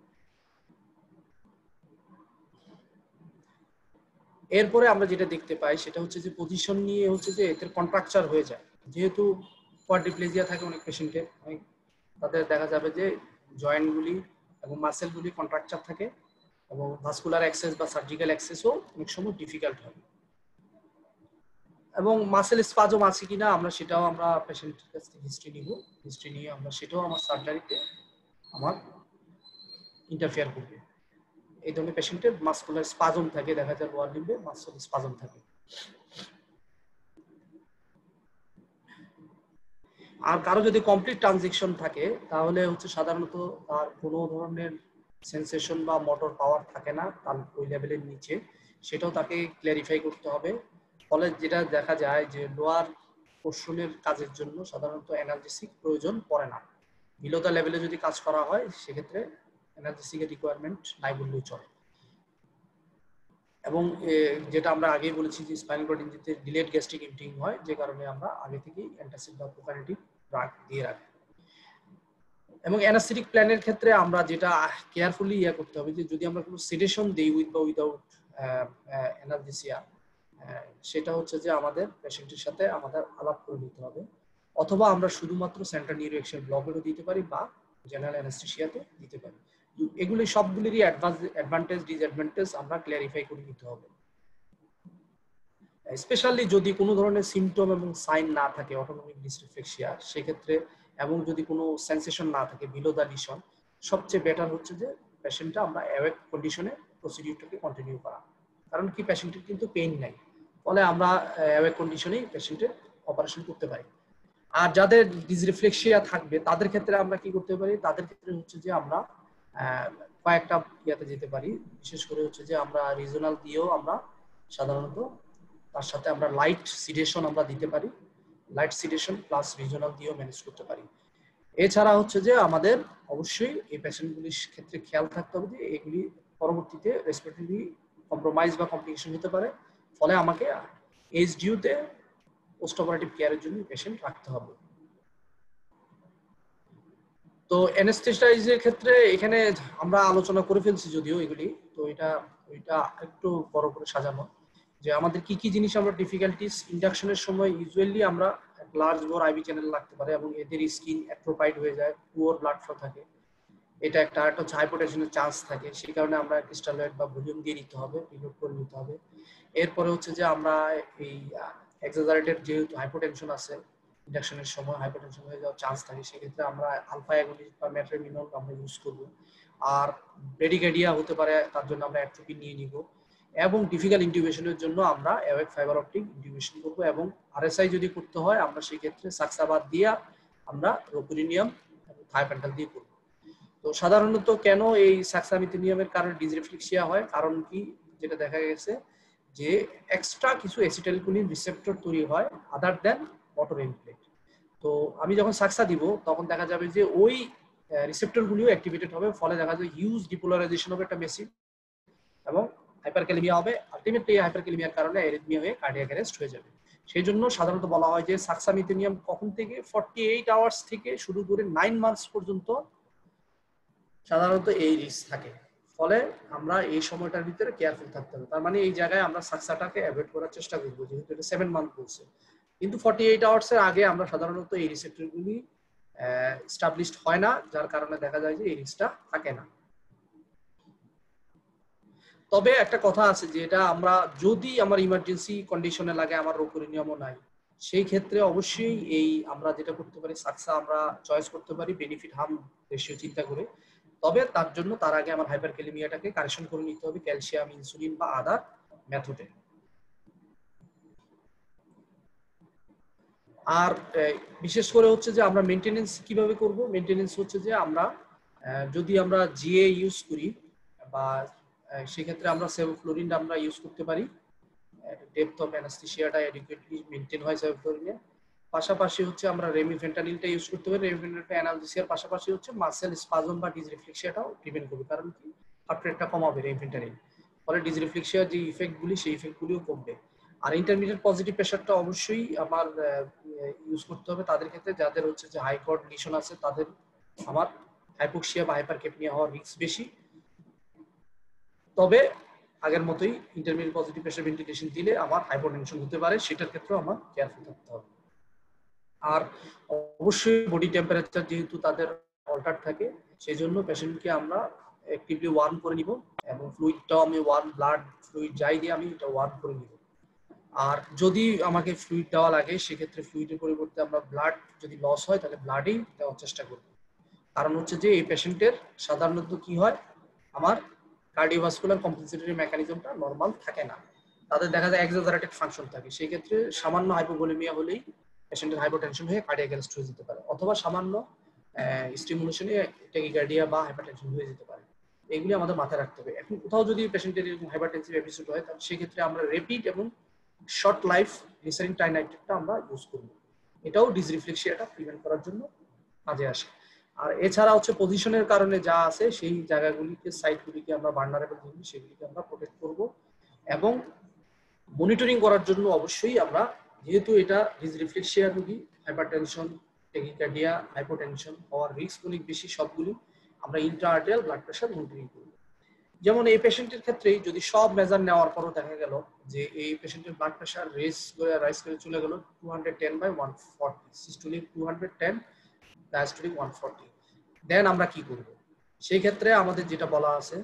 এরপরে আমরা যেটা দেখতে পাই সেটা হচ্ছে যে পজিশন নিয়ে হচ্ছে যে এদের কন্ট্রাকচার হয়ে যায়, যেহেতু কোয়াড্রিপ্লেজিয়া থাকে অনেক পেশেন্টের, তাদের দেখা যাবে যে জয়েন্টগুলি এবং মাসেলগুলি কন্ট্রাকচার থাকে, এবং ভাস্কুলার অ্যাক্সেস বা সার্জিক্যাল অ্যাক্সেসও অনেক সময় ডিফিকাল্ট হয়। এবং মাসেল স্পাজম আছে কিনা আমরা সেটাও আমরা পেশেন্টের কাছ থেকে হিস্ট্রি নিয়ে আমরা সেটাও আমার সার্জারিতে আমার ইন্টারফেয়ার করবে। এই ধরনের পেশেন্টের মাসকুলার স্পাজম থাকে, দেখা যায় লোয়ার লিম্বে মাসল স্পাজম থাকে। আর কারো যদি কমপ্লিট ট্রানজেকশন থাকে তাহলে হচ্ছে সাধারণত তার কোনো ধরনের সেন্সেশন বা মোটর পাওয়ার থাকে না তার ওই লেভেলের নিচে, সেটাও তাকে ক্লিয়ারিফাই করতে হবে। ফলে যেটা দেখা যায় যে লোয়ার পোর্শনের কাজের জন্য সাধারণত এনার্জেসিক প্রয়োজন পড়ে না। বিলো দ্য লেভেলে যদি কাজ করা হয় সেক্ষেত্রে এনার্জেসিকের রিকোয়ারমেন্ট নাই বললেই চলে। এবং যেটা আমরা আগেই বলেছি যে স্পাইনাল কর্ড ইনজুরিতে ডিলেড গ্যাস্ট্রিক এমটিং হয়, যে কারণে আমরা আগে থেকেই অ্যান্টাসিড বা প্রোকাইনেটিক ড্রাগ দিয়ে রাখি। এবং অ্যানাস্থেটিক প্ল্যানের ক্ষেত্রে আমরা যেটা কেয়ারফুলি করতে হবে যে যদি আমরা কোনো সেডেশন দিই উইথ বা উইদাউট অ্যানালজেসিয়া, সেটা হচ্ছে যে আমাদের পেশেন্টের সাথে আমাদের আলাপ করে নিতে হবে অথবা আমরা শুধুমাত্র সেন্ট্রাল নিউরোএক্সিয়াল ব্লকেটও দিতে পারি বা জেনারেল অ্যানেস্থেসিয়াতে দিতে পারি। এগুলি সবগুলিরই অ্যাডভান্টেজ ডিসঅ্যাডভান্টেজ আমরা ক্লিয়ারিফাই করে নিতে হবে। স্পেশালি যদি কোনো ধরনের সিমটম এবং সাইন না থাকে অটোনমিক ডিসরিফ্লেক্সিয়া সেক্ষেত্রে, এবং যদি কোনো সেন্সেশন না থাকে বিলো দ্য লিশন, সবচেয়ে বেটার হচ্ছে যে পেশেন্টটা আমরা অ্যাওয়েক কন্ডিশনে প্রসিডিউরটাকে কন্টিনিউ করা। কারণ কি পেশেন্টের কিন্তু পেইন নাই, ফলে আমরা অ্যাওয়েক কন্ডিশনেই পেশেন্টের অপারেশন করতে পারি। আর যাদের ডিসরিফ্লেক্সিয়া থাকবে তাদের ক্ষেত্রে আমরা কি করতে পারি, তাদের ক্ষেত্রে হচ্ছে যে আমরা কয়েকটা ইয়াতে যেতে পারি। বিশেষ করে হচ্ছে যে আমরা রিজনাল দিয়েও আমরা সাধারণত তার সাথে আমরা লাইট সিডেশন আমরা দিতে পারি, লাইট সিডেশন প্লাস রিজনাল দিয়েও ম্যানেজ করতে পারি। এছাড়া হচ্ছে যে আমাদের অবশ্যই এই পেশেন্টগুলির ক্ষেত্রে খেয়াল থাকতে হবে যে এগুলি পরবর্তীতে রেসপিরেটরি কম্প্রোমাইজ বা কমপ্লিকেশন হতে পারে, ফলে আমাকে এইচডিইউতে পোস্ট অপারেটিভ কেয়ারের জন্য পেশেন্ট রাখতে হবে। তো অ্যানেস্থেসাইজের ক্ষেত্রে এখানে আমরা আলোচনা করে ফেলছি যদিও এগুলি, তো এটা একটু বড় করে সাজানো যে আমাদের কি কি জিনিস আমরা ডিফিকাল্টিস ইন্ডাকশনের সময় ইউজুয়ালি আমরা লার্জ বোর আইভি চ্যানেল লাগতে পারে এবং এদের স্কিন অ্যাট্রোপাইড হয়ে যায়, পুয়ার ব্লাড ফ্লো থাকে, এটা একটা হচ্ছে হাইপোটেনশনের চান্স থাকে, সেই কারণে আমরা ক্রিস্টালয়েড বা ভলিউম দিয়ে নিতে হবে, রিলোড করে নিতে হবে। এরপরে হচ্ছে যে আমরা এই এক্সাজারেটেড যেহেতু হাইপোটেনশন আছে ইন্ডাকশনের সময় হাইপোটেনশন হয়ে যাওয়ার চান্স থাকে, সেক্ষেত্রে আমরা আলফা অ্যাগনিস্ট বা মেট্রোমিনল আমরা ইউজ করব। আর ব্রেডিকার্ডিয়া হতে পারে, তার জন্য আমরা অ্যাট্রোপিন নিয়ে নিব। এবং ডিফিকাল্ট ইন্টিউবেশনের জন্য আমরা অ্যাওয়েক ফাইবার অপটিক ইন্টিউবেশন করব, এবং আরএসআই যদি করতে হয় আমরা সেই ক্ষেত্রে সাক্সাবাদ দিয়ে আমরা রোপুরিনিয়াম এবং থাইপেন্টাল দিয়ে করব। তো সাধারণত কেন এই সাক্সামিথেনিয়ামের কারণে ডিসরিফ্লেক্সিয়া হয়, কারণ কি যেটা দেখা গেছে যে এক্সট্রা কিছু অ্যাসিটাইলকোলিন রিসেপ্টর তৈরি হয় আদার দ্যান মোটর ইনপ্লেট। তো আমি যখন সাক্সা দিব তখন দেখা যাবে যে ওই রিসেপ্টর গুলিও অ্যাক্টিভেটেড হবে, ফলে দেখা যায় হিউজ ডিপোলারাইজেশন হবে একটা মেসিভ, এবং হাইপারক্যালেমিয়া হবে। আলটিমেটলি হাইপারক্যালেমিয়ার কারণে অ্যারিথমিয়া হয়ে কার্ডিয়াক অ্যারেস্ট হয়ে যাবে। সেই জন্য সাধারণত বলা হয় যে সাক্সামিথেনিয়াম কখন থেকে 48 আওয়ার্স থেকে শুরু করে 9 মান্থস পর্যন্ত সাধারণত এই রিস্ক থাকে, ফলে আমরা এই সময়টার ভিতরে কেয়ারফুল থাকতে হবে। তার মানে এই জায়গায় আমরা সাক্সাটাকে অ্যাভয়েড করার চেষ্টা করব, যেহেতু এটা 7 মান্থ বলছে। কিন্তু 48 আওয়ার্সের আগে আমরা সাধারণত এই রিসেপ্টরগুলি এস্টাবলিশড হয় না, যার কারণে দেখা যায় যে এই রিস্কটা থাকে না। তবে একটা কথা আছে যে এটা আমরা যদি আমার ইমার্জেন্সি কন্ডিশনে লাগে, আমার রোপুরিনিয়ামও নাই, সেই ক্ষেত্রে অবশ্যই এই আমরা যেটা করতে পারি সাক্সা আমরা চয়েস করতে পারি বেনিফিট হার্ম রেশিও চিন্তা করে। তবে তার জন্য তার আগে আমার হাইপারক্যালেমিয়াটাকে কারেকশন করে নিতে হবে ক্যালসিয়াম, ইনসুলিন বা আদার মেথডে। আর বিশেষ করে হচ্ছে যে আমরা মেইনটেনেন্স কিভাবে করব, মেইনটেনেন্স হচ্ছে যে আমরা যদি আমরা জিএ ইউজ করি বা সেক্ষেত্রে আমরা সেভোফ্লোরিন আমরা ইউজ করতে পারি, ডেপথ অফ অ্যানাস্থেসিয়াটা অ্যাডিকুয়েটলি মেইনটেইন হয় সেভোফ্লোরিনে। পাশাপাশি হচ্ছে আমরা রেমিফেন্টানিলটা ইউজ করতে পারি, রেমিফেন্টানিলটা অ্যানালজেসিয়ার পাশাপাশি হচ্ছে মাসেল স্পাজম বা ডিসরিফ্লেক্সিয়াটাও প্রিভেন্ট করবে, কারণ কি হার্ট রেটটা কমাবে রেমিফেন্টানিল, ফলে ডিসরিফ্লেক্সিয়ার যে ইফেক্টগুলি সেই ইফেক্টগুলিও কমবে। আর ইন্টারমিডিয়েট পজিটিভ প্রেশারটা অবশ্যই আমার ইউজ করতে হবে তাদের ক্ষেত্রে যাদের হচ্ছে যে হাই কোঅর্ডিনেশন আছে, তাদের আমার হাইপোক্সিয়া বা হাইপারকেপনিয়া হওয়ার রিস্ক বেশি। তবে আগের মতোই ইন্টারমিডিয়েট পজিটিভ প্রেশার ভেন্টিলেশন দিলে আমার হাইপোটেনশন হতে পারে, সেটার ক্ষেত্রেও আমার কেয়ারফুল থাকতে হবে। আর অবশ্যই বডি টেম্পারেচার যেহেতু তাদের অল্টার থাকে, সেই জন্য পেশেন্টকে আমরা অ্যাক্টিভলি ওয়ার্ম করে নিব, এবং ফ্লুইডটাও আমি ওয়ার্ম ব্লাড ফ্লুইড যাই দিয়ে আমি এটা ওয়ার্ম করে নিব। আর যদি আমাকে ফ্লুইড দেওয়া লাগে সেক্ষেত্রে ফ্লুইডের পরিবর্তে আমরা ব্লাড যদি লস হয় তাহলে ব্লাডই দেওয়ার চেষ্টা করব। কারণ হচ্ছে যে এই পেশেন্টের সাধারণত কি হয়, আমার কার্ডিওভাস্কুলার কম্পেনসেটরি মেকানিজমটা নরমাল থাকে না, তাদের দেখা যায় এক্সাজারেটেড ফাংশন থাকে। সেই ক্ষেত্রে সামান্য হাইপোভলিমিয়া হলেই পেশেন্টের হাইপোটেনশন হয়ে কার্ডিয়াক অ্যারেস্ট হয়ে যেতে পারে, অথবা সামান্য স্টিমুলেশনে ট্যাকিকার্ডিয়া বা হাইপারটেনশন হয়ে যেতে পারে। এগুলি আমাদের মাথায় রাখতে হবে। এখন কোথাও যদি পেশেন্টের এরকম হাইপারটেনসিভ এপিসোড হয় তাহলে সেক্ষেত্রে আমরা রেপিড এবং শর্ট লাইফ গ্লিসারিন টাইনাইট্রেটটা আমরা ইউজ করব, এটাও ডিসরিফ্লেক্সিয়াটা প্রিভেন্ট করার জন্য কাজে আসে। আর এছাড়া হচ্ছে পজিশনের কারণে যা আছে সেই জায়গাগুলিকে সাইটগুলিকে আমরা ভালনারেবল জিনিস সেগুলিকে আমরা প্রোটেক্ট করব, এবং মনিটরিং করার জন্য অবশ্যই আমরা, যেহেতু এটা ডিসরিফ্লেক্সিয়া রোগী, হাইপারটেনশন, ট্যাকিকার্ডিয়া, হাইপোটেনশন হওয়ার রিস্ক অনেক বেশি, সবগুলি আমরা Intra arterial blood pressure monitoring করব। যেমন এই পেশেন্টের ক্ষেত্রেই যদি সব মেজার নেওয়ার পরও দেখা গেল যে এই পেশেন্টের ব্লাড প্রেশার রাইজ করে চলে গেল 210/140, সিস্টোলিক 210, ডায়াস্টোলিক 140, দেন আমরা কি করব? সেই ক্ষেত্রে আমাদের যেটা বলা আছে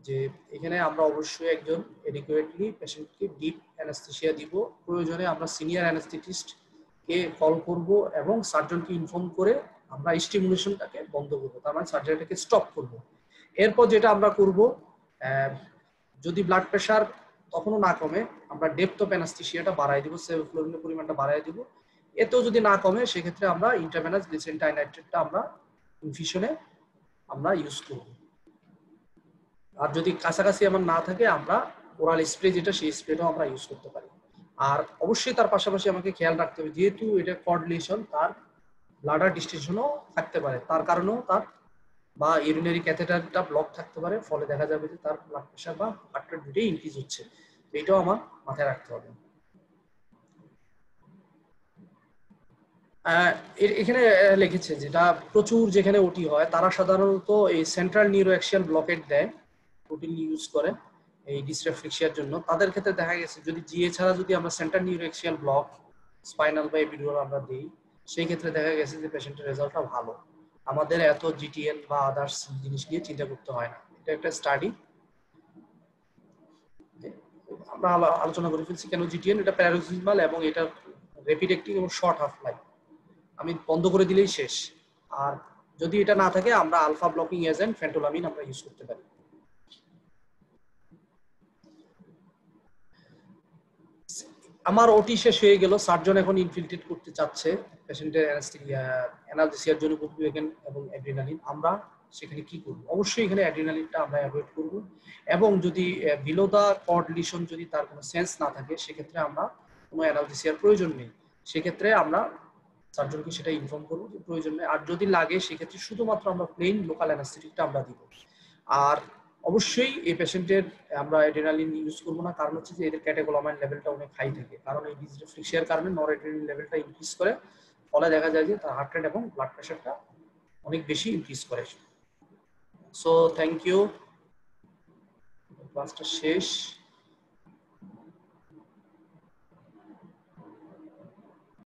যে এখানে আমরা অবশ্যই একজন এডিকুয়েটলি পেশেন্টকে ডিপ অ্যানাস্থেসিয়া দিব, প্রয়োজনে আমরা সিনিয়র অ্যানাস্থেটিস্ট কে কল করব এবং সার্জনকে ইনফর্ম করে আমরা স্টিমুলেশনটাকে বন্ধ করব, তার মানে সার্জারিটাকে স্টপ করব। এরপর যেটা আমরা করব, যদি ব্লাড প্রেশার তখনও না কমে আমরা ডেপথ অফ অ্যানাস্থেসিয়াটা বাড়াই দিব, সেভফ্লোরিনের পরিমাণটা বাড়াই দিব। এতেও যদি না কমে সেক্ষেত্রে আমরা ইন্ট্রাভেনাস গ্লিসারিন ডাইনাইট্রেটটা আমরা ইনফিউশনে আমরা ইউজ করব। আর যদি কাছাকাছি আমার না থাকে আমরা ওরাল স্প্রে যেটা সেই স্প্রেটাও আমরা ইউজ করতে পারি। আর অবশ্যই তার পাশাপাশি আমাকে খেয়াল রাখতে হবে যেহেতু এটা কোয়াডুলেশন, তার ব্লাডার ডিস্টেনশনও থাকতে পারে, তার কারণেও তার বা ইউরিনারি ক্যাথেটারটা ব্লক থাকতে পারে, ফলে দেখা যাবে যে তার ব্লাড প্রেশার বা হার্ট রেট দুটোই ইনক্রিজ হচ্ছে। তো এটাও আমার মাথায় রাখতে হবে। এখানে লিখেছে যেটা প্রচুর যেখানে ওটি হয় তারা সাধারণত এই সেন্ট্রাল নিউরোঅ্যাক্সিয়াল ব্লকেট দেয়, প্রোটিন ইউজ করে এই ডিসরেফ্লেক্সিয়ার জন্য। তাদের ক্ষেত্রে দেখা গেছে যদি জিএ ছাড়া যদি আমরা সেন্ট্রাল নিউরোঅ্যাক্সিয়াল ব্লক স্পাইনাল বা এপিডুরাল আমরা দিই, সেই ক্ষেত্রে দেখা গেছে যে পেশেন্টের রেজাল্টটা ভালো। আমাদের এত জিটিএন বা আদার্স জিনিস নিয়ে চিন্তা করতে হয় না। এটা একটা স্টাডি আমরা আলোচনা করে ফেলছি। কেন জিটিএন? এটা প্যারাক্সিমাল এবং এটা র্যাপিড অ্যাক্টিং এবং শর্ট হাফ লাইফ, আমি বন্ধ করে দিলেই শেষ। আর যদি এটা না থাকে আমরা আলফা ব্লকিং এজেন্ট ফেন্টোলামিন আমরা ইউজ করতে পারি। আমার ওটি শেষ হয়ে গেল, সার্জন এখন ইনফিলট্রেট করতে চাচ্ছে পেশেন্টের অ্যানালজেসিয়ার জন্য বুপ্রোপিওন এবং অ্যাড্রিনালিন। আমরা সেখানে কি করব? অবশ্যই এখানে অ্যাড্রিনালিনটা আমরা অ্যাভয়েড করব, এবং যদি বিলো দা কর্ড লিশন যদি তার কোনো সেন্স না থাকে সেক্ষেত্রে আমরা কোনো অ্যানালজেসিয়ার প্রয়োজন নেই, সেক্ষেত্রে আমরা সার্জনকে সেটা ইনফর্ম করবো যে প্রয়োজন নেই। আর যদি লাগে সেক্ষেত্রে শুধুমাত্র আমরা প্লেন লোকাল অ্যানাস্থেটিকটা আমরা দিব। আর অবশ্যই এই পেশেন্টের আমরা অ্যাড্রিনালিন ইউজ করবো না, কারণ হচ্ছে যে এদের ক্যাটেকোলামাইন লেভেলটা অনেক হাই থাকে, কারণ এই ডিসরেফ্লেক্সিয়ার কারণে নরএড্রিনালিন লেভেলটা ইনক্রিজ করে, ফলে দেখা যায় যে তার হার্ট রেট এবং ব্লাড প্রেশারটা অনেক বেশি ইনক্রিজ করে। সো থ্যাংক ইউ, ক্লাসটা শেষ।